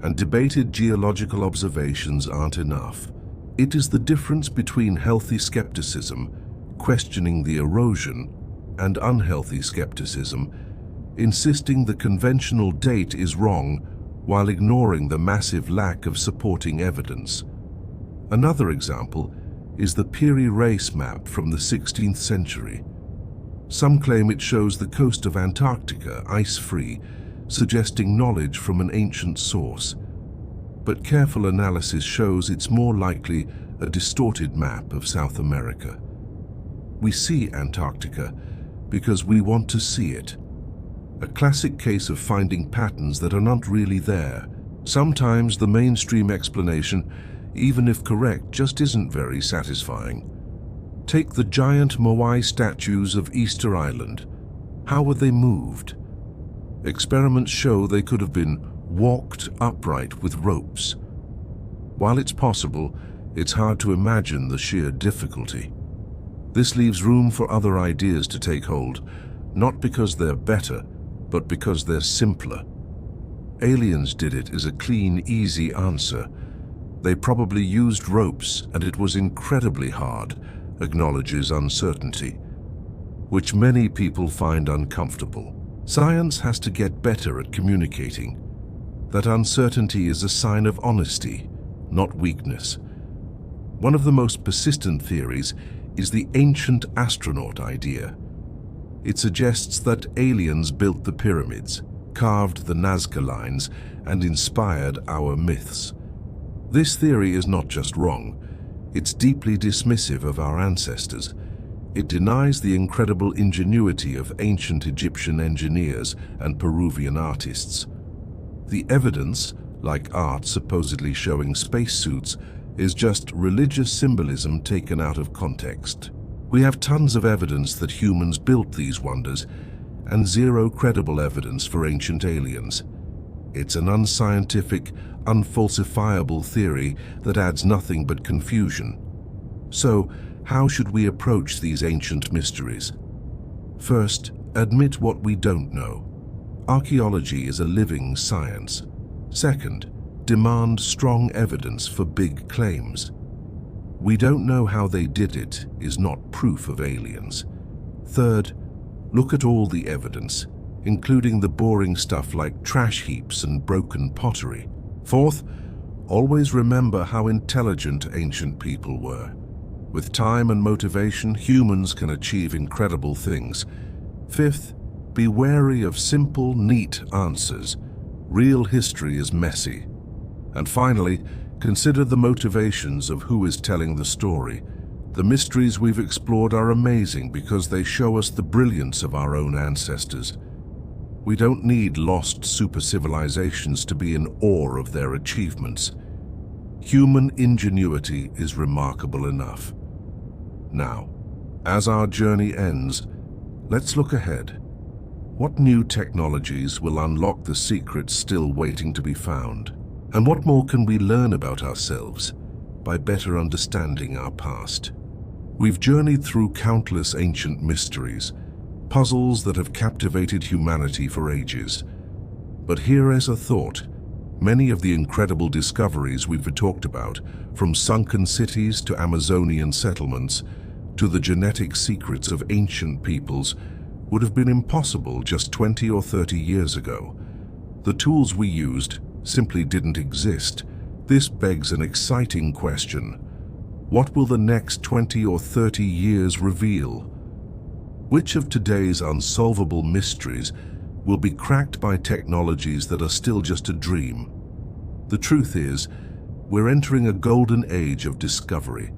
[SPEAKER 1] and debated geological observations aren't enough. It is the difference between healthy skepticism, questioning the erosion, and unhealthy skepticism, insisting the conventional date is wrong while ignoring the massive lack of supporting evidence. Another example is the Piri Reis map from the 16th century. Some claim it shows the coast of Antarctica ice-free, suggesting knowledge from an ancient source. But careful analysis shows it's more likely a distorted map of South America. We see Antarctica because we want to see it. A classic case of finding patterns that are not really there. Sometimes the mainstream explanation, even if correct, just isn't very satisfying. Take the giant Moai statues of Easter Island. How were they moved? Experiments show they could have been walked upright with ropes. While it's possible, it's hard to imagine the sheer difficulty. This leaves room for other ideas to take hold, not because they're better, but because they're simpler. Aliens did it is a clean, easy answer. They probably used ropes, and it was incredibly hard, acknowledges uncertainty, which many people find uncomfortable. Science has to get better at communicating that uncertainty is a sign of honesty, not weakness. One of the most persistent theories is the ancient astronaut idea. It suggests that aliens built the pyramids, carved the Nazca lines, and inspired our myths. This theory is not just wrong, it's deeply dismissive of our ancestors. It denies the incredible ingenuity of ancient Egyptian engineers and Peruvian artists. The evidence, like art supposedly showing spacesuits, is just religious symbolism taken out of context. We have tons of evidence that humans built these wonders, and zero credible evidence for ancient aliens. It's an unscientific, unfalsifiable theory that adds nothing but confusion. So, how should we approach these ancient mysteries? First, admit what we don't know. Archaeology is a living science. Second, demand strong evidence for big claims. We don't know how they did it is not proof of aliens. Third, look at all the evidence, including the boring stuff like trash heaps and broken pottery. Fourth, always remember how intelligent ancient people were. With time and motivation, humans can achieve incredible things. Fifth, be wary of simple, neat answers. Real history is messy. And finally, consider the motivations of who is telling the story. The mysteries we've explored are amazing because they show us the brilliance of our own ancestors. We don't need lost super-civilizations to be in awe of their achievements. Human ingenuity is remarkable enough. Now, as our journey ends, let's look ahead. What new technologies will unlock the secrets still waiting to be found? And what more can we learn about ourselves by better understanding our past? We've journeyed through countless ancient mysteries, puzzles that have captivated humanity for ages. But here is a thought. Many of the incredible discoveries we've talked about, from sunken cities to Amazonian settlements, to the genetic secrets of ancient peoples, would have been impossible just 20 or 30 years ago. The tools we used simply didn't exist. This begs an exciting question. What will the next 20 or 30 years reveal? Which of today's unsolvable mysteries will be cracked by technologies that are still just a dream? The truth is, we're entering a golden age of discovery.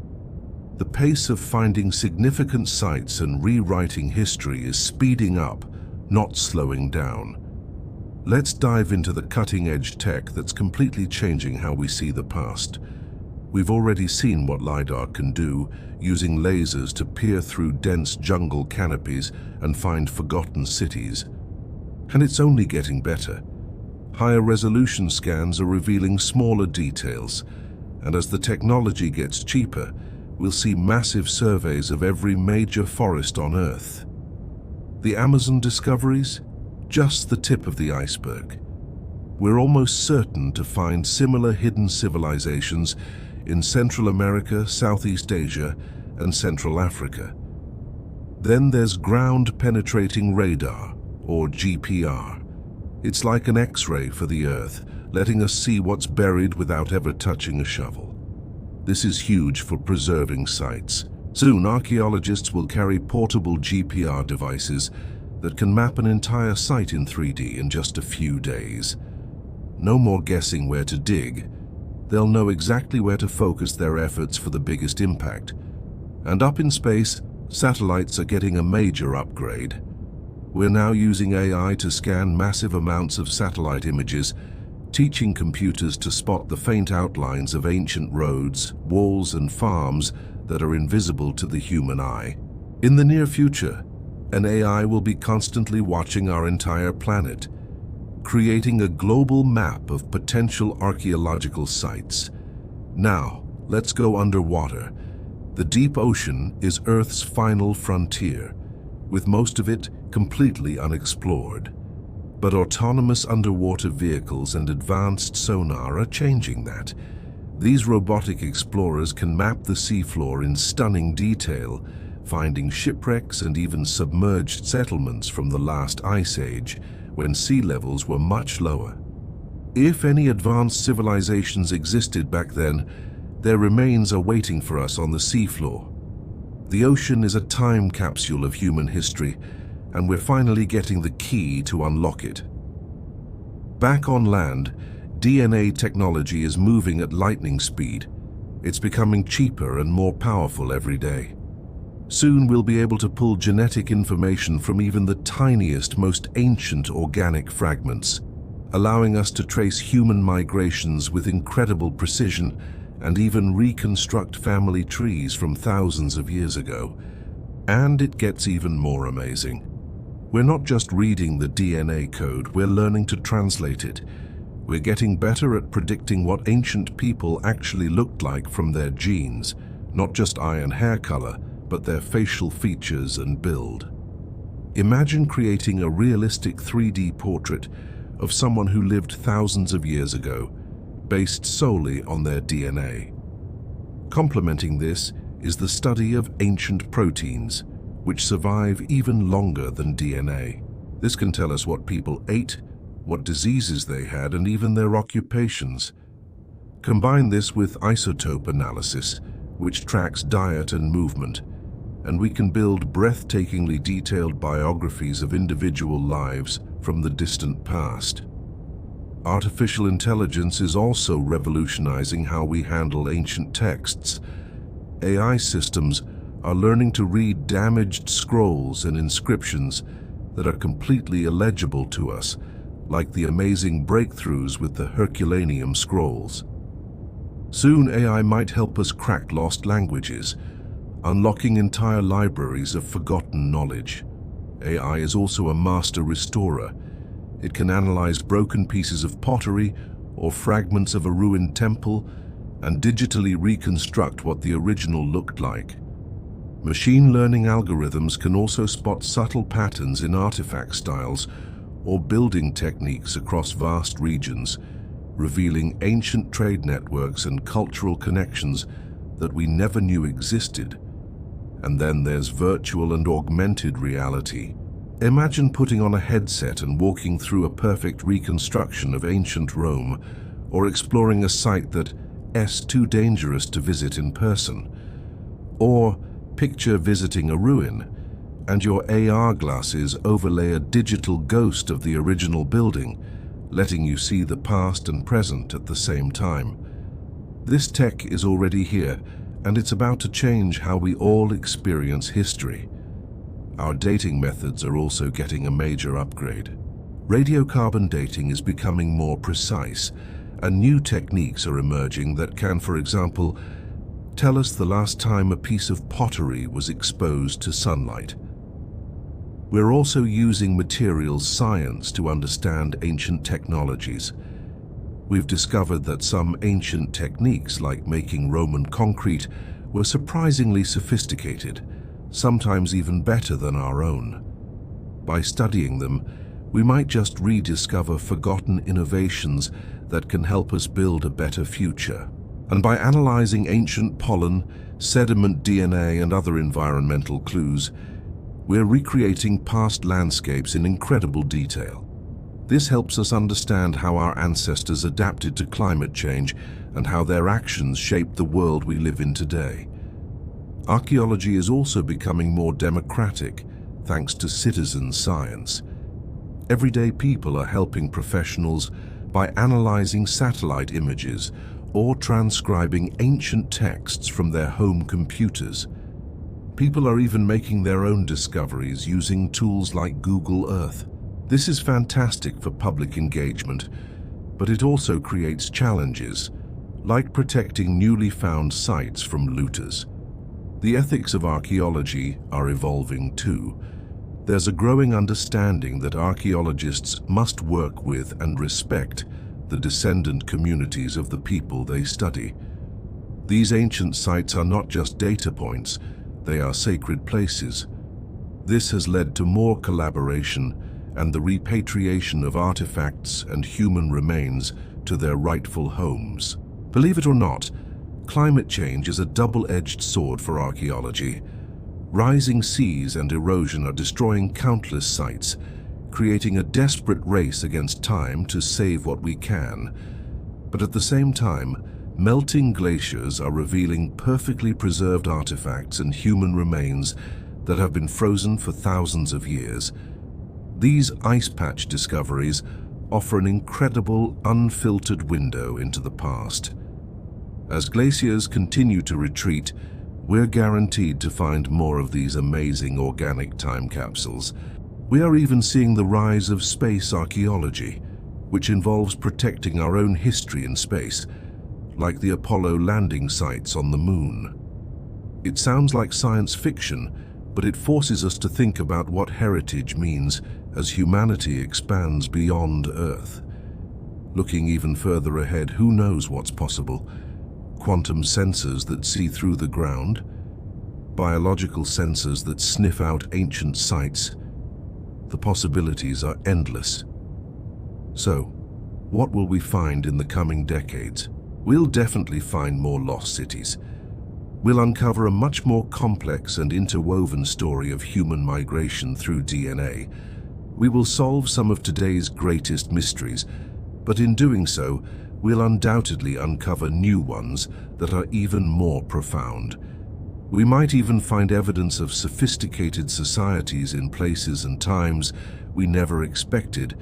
[SPEAKER 1] The pace of finding significant sites and rewriting history is speeding up, not slowing down. Let's dive into the cutting-edge tech that's completely changing how we see the past. We've already seen what LiDAR can do, using lasers to peer through dense jungle canopies and find forgotten cities. And it's only getting better. Higher resolution scans are revealing smaller details, and as the technology gets cheaper, we'll see massive surveys of every major forest on Earth. The Amazon discoveries? Just the tip of the iceberg. We're almost certain to find similar hidden civilizations in Central America, Southeast Asia, and Central Africa. Then there's ground-penetrating radar, or GPR. It's like an X-ray for the Earth, letting us see what's buried without ever touching a shovel. This is huge for preserving sites. Soon, archaeologists will carry portable GPR devices that can map an entire site in 3D in just a few days. No more guessing where to dig. They'll know exactly where to focus their efforts for the biggest impact. And up in space, satellites are getting a major upgrade. We're now using AI to scan massive amounts of satellite images, teaching computers to spot the faint outlines of ancient roads, walls, and farms that are invisible to the human eye. In the near future, an AI will be constantly watching our entire planet, creating a global map of potential archaeological sites. Now, let's go underwater. The deep ocean is Earth's final frontier, with most of it completely unexplored. But autonomous underwater vehicles and advanced sonar are changing that. These robotic explorers can map the seafloor in stunning detail, finding shipwrecks and even submerged settlements from the last ice age, when sea levels were much lower. If any advanced civilizations existed back then, their remains are waiting for us on the seafloor. The ocean is a time capsule of human history, and we're finally getting the key to unlock it. Back on land, DNA technology is moving at lightning speed. It's becoming cheaper and more powerful every day. Soon we'll be able to pull genetic information from even the tiniest, most ancient organic fragments, allowing us to trace human migrations with incredible precision and even reconstruct family trees from thousands of years ago. And it gets even more amazing. We're not just reading the DNA code, we're learning to translate it. We're getting better at predicting what ancient people actually looked like from their genes, not just eye and hair color, but their facial features and build. Imagine creating a realistic 3D portrait of someone who lived thousands of years ago, based solely on their DNA. Complementing this is the study of ancient proteins, which survive even longer than DNA. This can tell us what people ate, what diseases they had, and even their occupations. Combine this with isotope analysis, which tracks diet and movement, and we can build breathtakingly detailed biographies of individual lives from the distant past. Artificial intelligence is also revolutionizing how we handle ancient texts. AI systems are learning to read damaged scrolls and inscriptions that are completely illegible to us, like the amazing breakthroughs with the Herculaneum scrolls. Soon AI might help us crack lost languages, unlocking entire libraries of forgotten knowledge. AI is also a master restorer. It can analyze broken pieces of pottery or fragments of a ruined temple and digitally reconstruct what the original looked like. Machine learning algorithms can also spot subtle patterns in artifact styles or building techniques across vast regions, revealing ancient trade networks and cultural connections that we never knew existed. And then there's virtual and augmented reality. Imagine putting on a headset and walking through a perfect reconstruction of ancient Rome, or exploring a site that's too dangerous to visit in person. Or picture visiting a ruin, and your AR glasses overlay a digital ghost of the original building, letting you see the past and present at the same time. This tech is already here, and it's about to change how we all experience history. Our dating methods are also getting a major upgrade. Radiocarbon dating is becoming more precise, and new techniques are emerging that can, for example, tell us the last time a piece of pottery was exposed to sunlight. We're also using materials science to understand ancient technologies. We've discovered that some ancient techniques, like making Roman concrete, were surprisingly sophisticated, sometimes even better than our own. By studying them, we might just rediscover forgotten innovations that can help us build a better future. And by analyzing ancient pollen, sediment DNA, and other environmental clues, we're recreating past landscapes in incredible detail. This helps us understand how our ancestors adapted to climate change and how their actions shaped the world we live in today. Archaeology is also becoming more democratic thanks to citizen science. Everyday people are helping professionals by analyzing satellite images or transcribing ancient texts from their home computers. People are even making their own discoveries using tools like Google Earth. This is fantastic for public engagement, but it also creates challenges, like protecting newly found sites from looters. The ethics of archaeology are evolving too. There's a growing understanding that archaeologists must work with and respect the descendant communities of the people they study. These ancient sites are not just data points, they are sacred places. This has led to more collaboration and the repatriation of artifacts and human remains to their rightful homes. Believe it or not, climate change is a double-edged sword for archaeology. Rising seas and erosion are destroying countless sites, creating a desperate race against time to save what we can. But at the same time, melting glaciers are revealing perfectly preserved artifacts and human remains that have been frozen for thousands of years. These ice patch discoveries offer an incredible, unfiltered window into the past. As glaciers continue to retreat, we're guaranteed to find more of these amazing organic time capsules. We are even seeing the rise of space archaeology, which involves protecting our own history in space. like the Apollo landing sites on the moon. It sounds like science fiction, but it forces us to think about what heritage means as humanity expands beyond Earth. Looking even further ahead, who knows what's possible? Quantum sensors that see through the ground? Biological sensors that sniff out ancient sites? The possibilities are endless. So, what will we find in the coming decades? We'll definitely find more lost cities. We'll uncover a much more complex and interwoven story of human migration through DNA. We will solve some of today's greatest mysteries, but in doing so, we'll undoubtedly uncover new ones that are even more profound. We might even find evidence of sophisticated societies in places and times we never expected,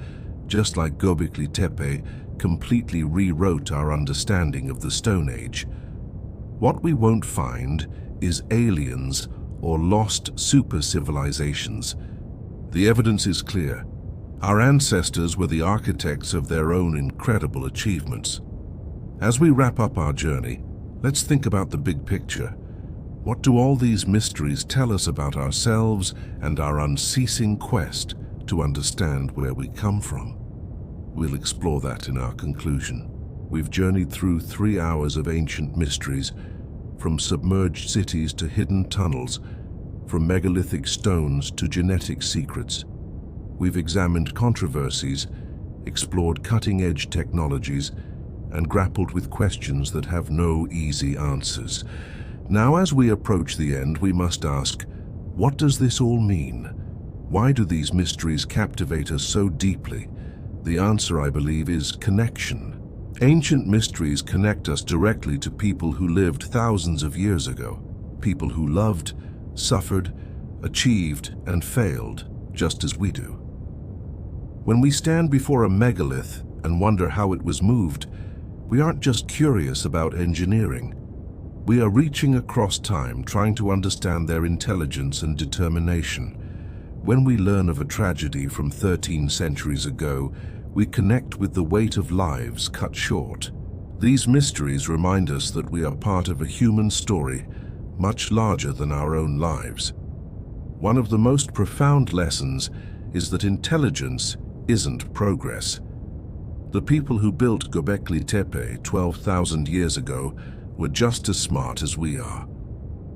[SPEAKER 1] just like Göbekli Tepe completely rewrote our understanding of the Stone Age. What we won't find is aliens or lost super-civilizations. The evidence is clear. Our ancestors were the architects of their own incredible achievements. As we wrap up our journey, let's think about the big picture. What do all these mysteries tell us about ourselves and our unceasing quest to understand where we come from? We'll explore that in our conclusion. We've journeyed through 3 hours of ancient mysteries, from submerged cities to hidden tunnels, from megalithic stones to genetic secrets. We've examined controversies, explored cutting-edge technologies, and grappled with questions that have no easy answers. Now, as we approach the end, we must ask, what does this all mean? Why do these mysteries captivate us so deeply? The answer, I believe, is connection. Ancient mysteries connect us directly to people who lived thousands of years ago, people who loved, suffered, achieved, and failed, just as we do. When we stand before a megalith and wonder how it was moved, we aren't just curious about engineering. We are reaching across time, trying to understand their intelligence and determination. When we learn of a tragedy from 13 centuries ago, we connect with the weight of lives cut short. These mysteries remind us that we are part of a human story much larger than our own lives. One of the most profound lessons is that intelligence isn't progress. The people who built Göbekli Tepe 12,000 years ago were just as smart as we are.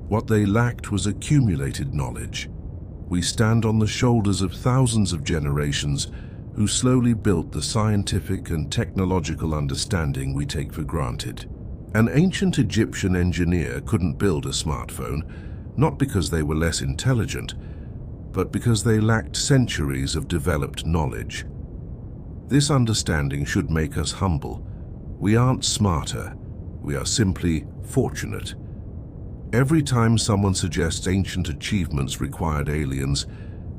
[SPEAKER 1] What they lacked was accumulated knowledge. We stand on the shoulders of thousands of generations who slowly built the scientific and technological understanding we take for granted. An ancient Egyptian engineer couldn't build a smartphone, not because they were less intelligent, but because they lacked centuries of developed knowledge. This understanding should make us humble. We aren't smarter, we are simply fortunate. Every time someone suggests ancient achievements required aliens,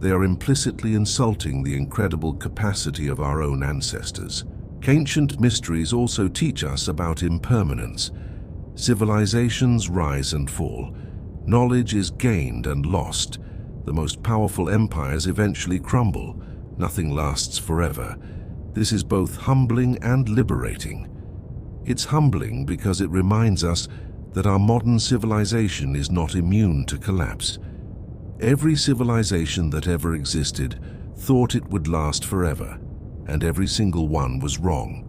[SPEAKER 1] they are implicitly insulting the incredible capacity of our own ancestors. Ancient mysteries also teach us about impermanence. Civilizations rise and fall. Knowledge is gained and lost. The most powerful empires eventually crumble. Nothing lasts forever. This is both humbling and liberating. It's humbling because it reminds us that our modern civilization is not immune to collapse. Every civilization that ever existed thought it would last forever, and every single one was wrong.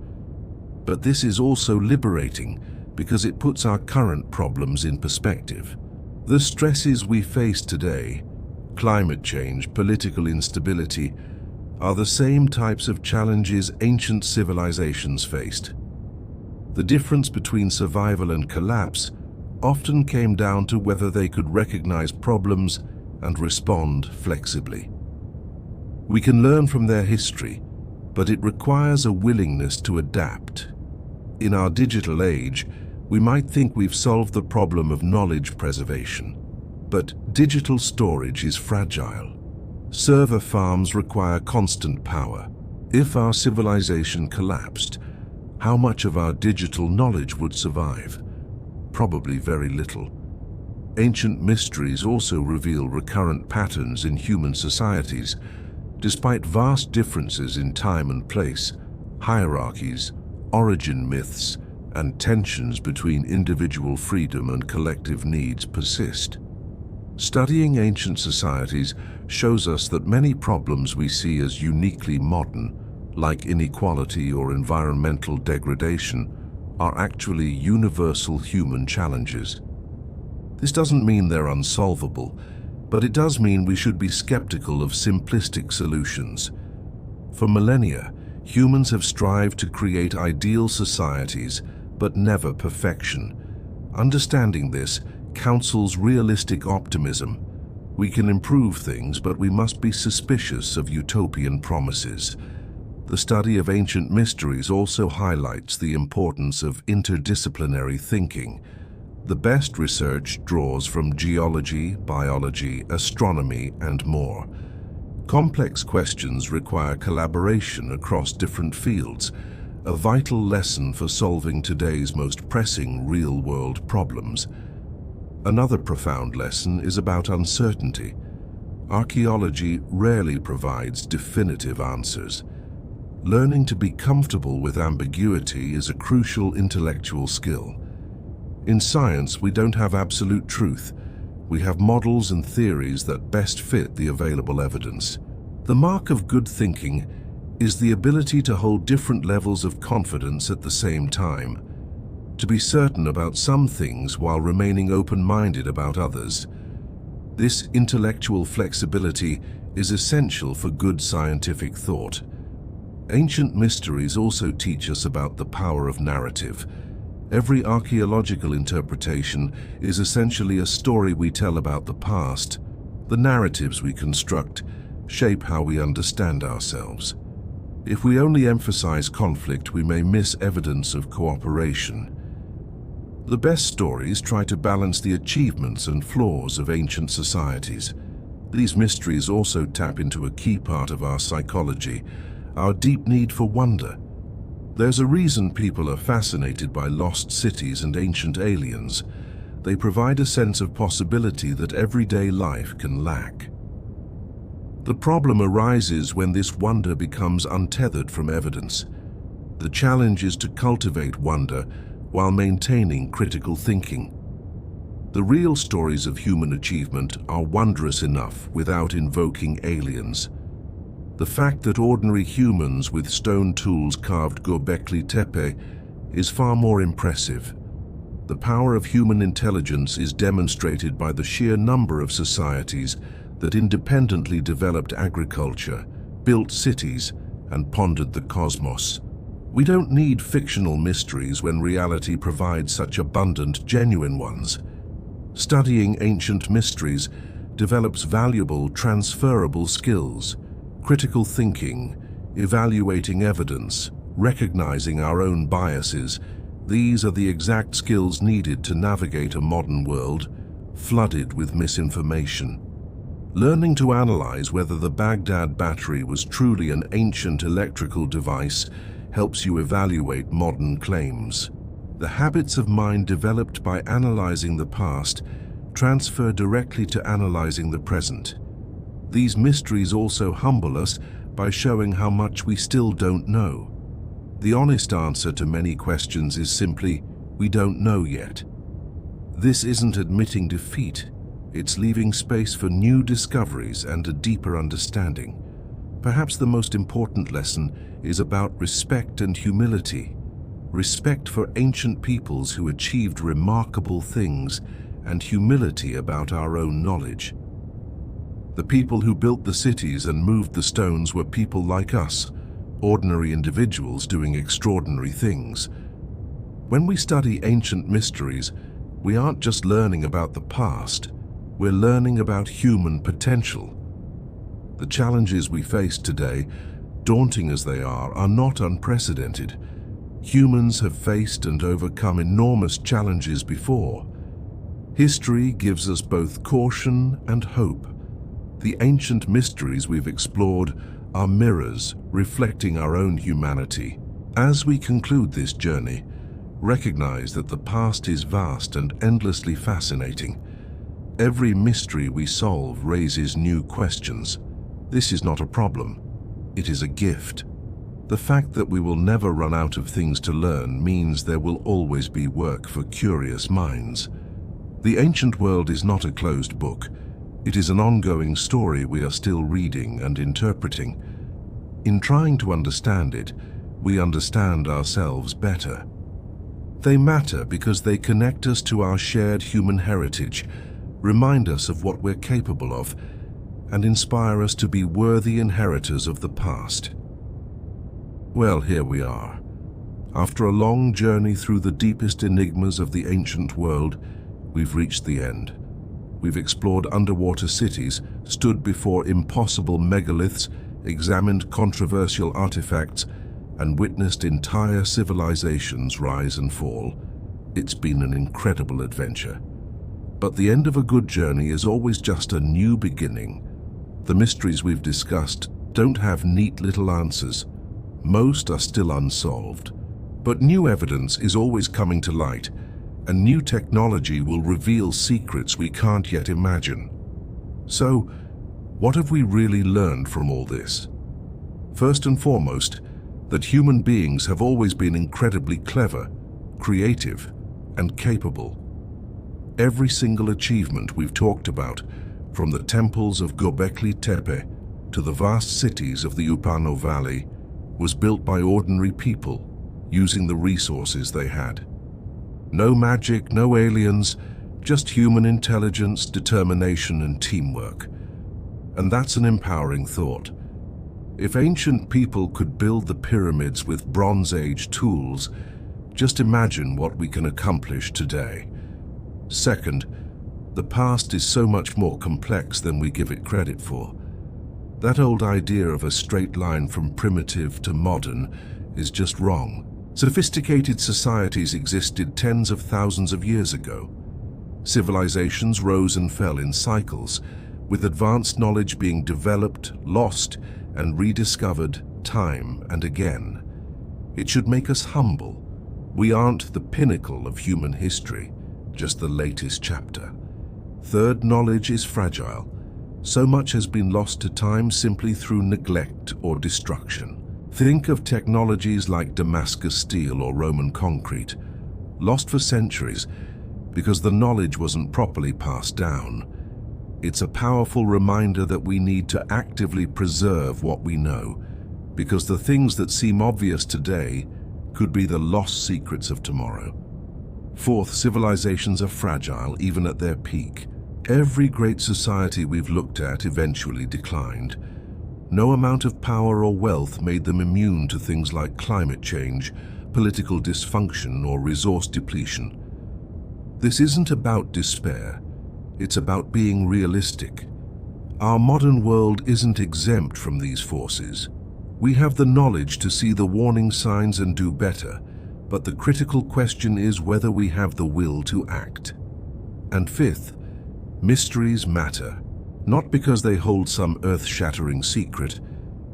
[SPEAKER 1] But this is also liberating because it puts our current problems in perspective. The stresses we face today, climate change, political instability, are the same types of challenges ancient civilizations faced. The difference between survival and collapse often came down to whether they could recognize problems and respond flexibly. We can learn from their history, but it requires a willingness to adapt. In our digital age, we might think we've solved the problem of knowledge preservation, but digital storage is fragile. Server farms require constant power. If our civilization collapsed, how much of our digital knowledge would survive? Probably very little. Ancient mysteries also reveal recurrent patterns in human societies. Despite vast differences in time and place, hierarchies, origin myths, and tensions between individual freedom and collective needs persist. Studying ancient societies shows us that many problems we see as uniquely modern, like inequality or environmental degradation, are actually universal human challenges. This doesn't mean they're unsolvable, but it does mean we should be skeptical of simplistic solutions. For millennia, humans have strived to create ideal societies, but never perfection. Understanding this counsels realistic optimism. We can improve things, but we must be suspicious of utopian promises. The study of ancient mysteries also highlights the importance of interdisciplinary thinking. The best research draws from geology, biology, astronomy, and more. Complex questions require collaboration across different fields, a vital lesson for solving today's most pressing real-world problems. Another profound lesson is about uncertainty. Archaeology rarely provides definitive answers. Learning to be comfortable with ambiguity is a crucial intellectual skill. In science, we don't have absolute truth. We have models and theories that best fit the available evidence. The mark of good thinking is the ability to hold different levels of confidence at the same time, to be certain about some things while remaining open-minded about others. This intellectual flexibility is essential for good scientific thought. Ancient mysteries also teach us about the power of narrative. Every archaeological interpretation is essentially a story we tell about the past. The narratives we construct shape how we understand ourselves. If we only emphasize conflict, we may miss evidence of cooperation. The best stories try to balance the achievements and flaws of ancient societies. These mysteries also tap into a key part of our psychology, our deep need for wonder. There's a reason people are fascinated by lost cities and ancient aliens. They provide a sense of possibility that everyday life can lack. The problem arises when this wonder becomes untethered from evidence. The challenge is to cultivate wonder while maintaining critical thinking. The real stories of human achievement are wondrous enough without invoking aliens. The fact that ordinary humans with stone tools carved Göbekli Tepe is far more impressive. The power of human intelligence is demonstrated by the sheer number of societies that independently developed agriculture, built cities, and pondered the cosmos. We don't need fictional mysteries when reality provides such abundant, genuine ones. Studying ancient mysteries develops valuable, transferable skills: critical thinking, evaluating evidence, recognizing our own biases. These are the exact skills needed to navigate a modern world flooded with misinformation. Learning to analyze whether the Baghdad battery was truly an ancient electrical device helps you evaluate modern claims. The habits of mind developed by analyzing the past transfer directly to analyzing the present. These mysteries also humble us by showing how much we still don't know. The honest answer to many questions is simply, we don't know yet. This isn't admitting defeat. It's leaving space for new discoveries and a deeper understanding. Perhaps the most important lesson is about respect and humility. Respect for ancient peoples who achieved remarkable things, and humility about our own knowledge. The people who built the cities and moved the stones were people like us, ordinary individuals doing extraordinary things. When we study ancient mysteries, we aren't just learning about the past, we're learning about human potential. The challenges we face today, daunting as they are not unprecedented. Humans have faced and overcome enormous challenges before. History gives us both caution and hope. The ancient mysteries we've explored are mirrors reflecting our own humanity. As we conclude this journey, recognize that the past is vast and endlessly fascinating. Every mystery we solve raises new questions. This is not a problem. It is a gift. The fact that we will never run out of things to learn means there will always be work for curious minds. The ancient world is not a closed book. It is an ongoing story we are still reading and interpreting. In trying to understand it, we understand ourselves better. They matter because they connect us to our shared human heritage, remind us of what we're capable of, and inspire us to be worthy inheritors of the past. Well, here we are. After a long journey through the deepest enigmas of the ancient world, we've reached the end. We've explored underwater cities, stood before impossible megaliths, examined controversial artifacts, and witnessed entire civilizations rise and fall. It's been an incredible adventure. But the end of a good journey is always just a new beginning. The mysteries we've discussed don't have neat little answers. Most are still unsolved. But new evidence is always coming to light, and new technology will reveal secrets we can't yet imagine. So, what have we really learned from all this? First and foremost, that human beings have always been incredibly clever, creative, and capable. Every single achievement we've talked about, from the temples of Göbekli Tepe to the vast cities of the Upano Valley, was built by ordinary people using the resources they had. No magic, no aliens, just human intelligence, determination, and teamwork. And that's an empowering thought. If ancient people could build the pyramids with Bronze Age tools, just imagine what we can accomplish today. Second, the past is so much more complex than we give it credit for. That old idea of a straight line from primitive to modern is just wrong. Sophisticated societies existed tens of thousands of years ago. Civilizations rose and fell in cycles, with advanced knowledge being developed, lost, and rediscovered time and again. It should make us humble. We aren't the pinnacle of human history, just the latest chapter. Third, knowledge is fragile. So much has been lost to time simply through neglect or destruction. Think of technologies like Damascus steel or Roman concrete, lost for centuries because the knowledge wasn't properly passed down. It's a powerful reminder that we need to actively preserve what we know, because the things that seem obvious today could be the lost secrets of tomorrow. Fourth, civilizations are fragile even at their peak. Every great society we've looked at eventually declined. No amount of power or wealth made them immune to things like climate change, political dysfunction, or resource depletion. This isn't about despair. It's about being realistic. Our modern world isn't exempt from these forces. We have the knowledge to see the warning signs and do better, but the critical question is whether we have the will to act. And fifth, mysteries matter, not because they hold some earth-shattering secret,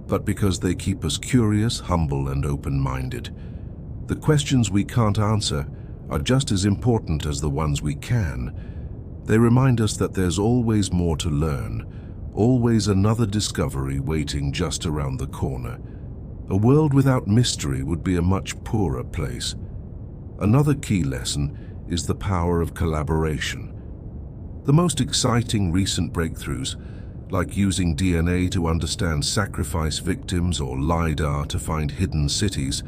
[SPEAKER 1] but because they keep us curious, humble, and open-minded. The questions we can't answer are just as important as the ones we can. They remind us that there's always more to learn, always another discovery waiting just around the corner. A world without mystery would be a much poorer place. Another key lesson is the power of collaboration. The most exciting recent breakthroughs, like using DNA to understand sacrifice victims or LiDAR to find hidden cities,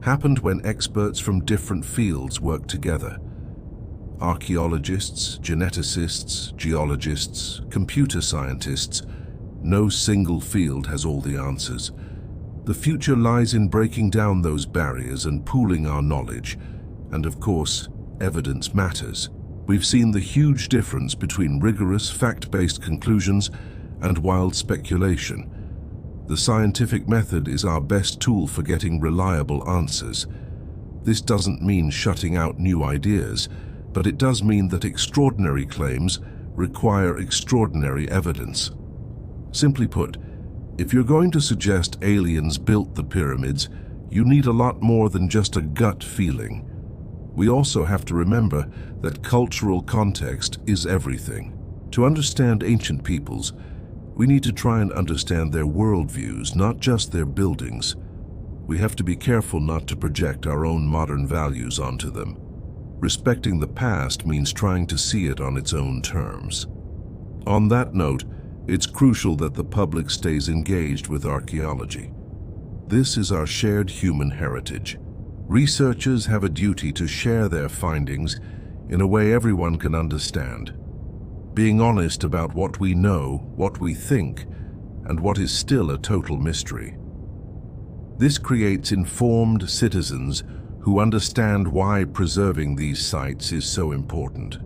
[SPEAKER 1] happened when experts from different fields worked together. Archaeologists, geneticists, geologists, computer scientists. No single field has all the answers. The future lies in breaking down those barriers and pooling our knowledge. And of course, evidence matters. We've seen the huge difference between rigorous, fact-based conclusions and wild speculation. The scientific method is our best tool for getting reliable answers. This doesn't mean shutting out new ideas, but it does mean that extraordinary claims require extraordinary evidence. Simply put, if you're going to suggest aliens built the pyramids, you need a lot more than just a gut feeling. We also have to remember that cultural context is everything. To understand ancient peoples, we need to try and understand their worldviews, not just their buildings. we have to be careful not to project our own modern values onto them. Respecting the past means trying to see it on its own terms. On that note, it's crucial that the public stays engaged with archaeology. This is our shared human heritage. Researchers have a duty to share their findings in a way everyone can understand, being honest about what we know, what we think, and what is still a total mystery. This creates informed citizens who understand why preserving these sites is so important.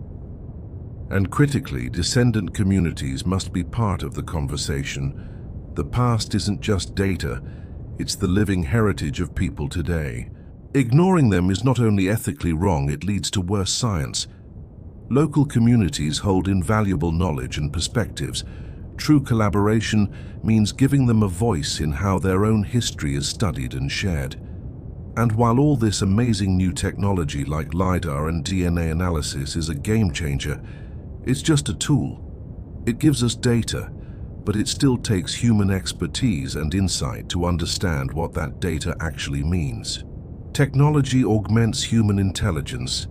[SPEAKER 1] And critically, descendant communities must be part of the conversation. The past isn't just data, it's the living heritage of people today. Ignoring them is not only ethically wrong, it leads to worse science. Local communities hold invaluable knowledge and perspectives. True collaboration means giving them a voice in how their own history is studied and shared. And while all this amazing new technology like LiDAR and DNA analysis is a game changer, it's just a tool. It gives us data, but it still takes human expertise and insight to understand what that data actually means. Technology augments human intelligence.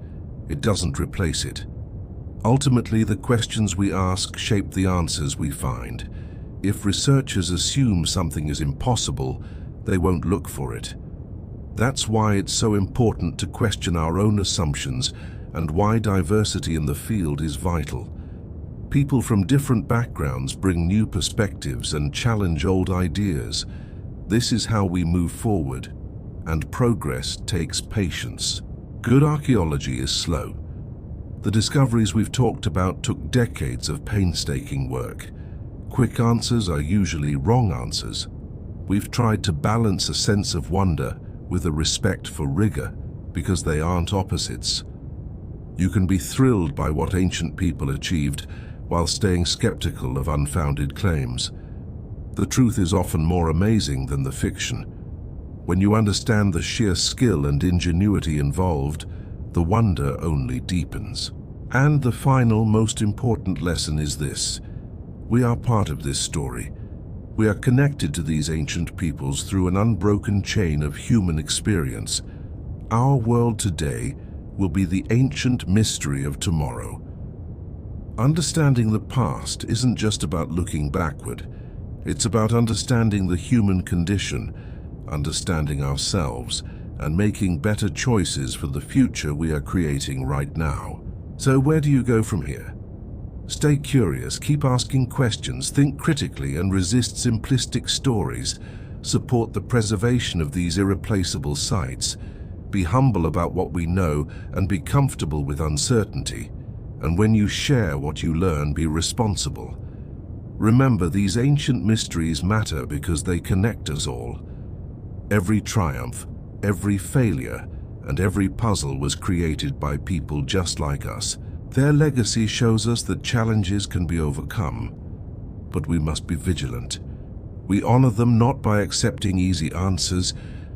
[SPEAKER 1] It doesn't replace it. Ultimately, the questions we ask shape the answers we find. If researchers assume something is impossible, they won't look for it. That's why it's so important to question our own assumptions and why diversity in the field is vital. People from different backgrounds bring new perspectives and challenge old ideas. This is how we move forward. And progress takes patience. Good archaeology is slow. The discoveries we've talked about took decades of painstaking work. Quick answers are usually wrong answers. We've tried to balance a sense of wonder with a respect for rigor because they aren't opposites. You can be thrilled by what ancient people achieved while staying skeptical of unfounded claims. The truth is often more amazing than the fiction. When you understand the sheer skill and ingenuity involved, the wonder only deepens. And the final, most important lesson is this: we are part of this story. We are connected to these ancient peoples through an unbroken chain of human experience. Our world today will be the ancient mystery of tomorrow. Understanding the past isn't just about looking backward. It's about understanding the human condition, understanding ourselves, and making better choices for the future we are creating right now. So where do you go from here? Stay curious, keep asking questions, think critically, and resist simplistic stories. Support the preservation of these irreplaceable sites. Be humble about what we know and be comfortable with uncertainty. And when you share what you learn, be responsible. Remember, these ancient mysteries matter because they connect us all. Every triumph, every failure, and every puzzle was created by people just like us. Their legacy shows us that challenges can be overcome, but we must be vigilant. We honor them not by accepting easy answers,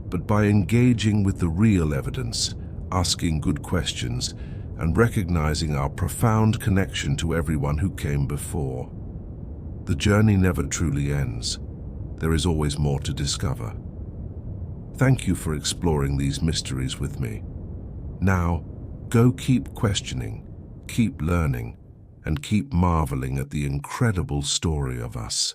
[SPEAKER 1] but by engaging with the real evidence, asking good questions, and recognizing our profound connection to everyone who came before. The journey never truly ends. There is always more to discover. Thank you for exploring these mysteries with me. Now, go keep questioning, keep learning, and keep marveling at the incredible story of us.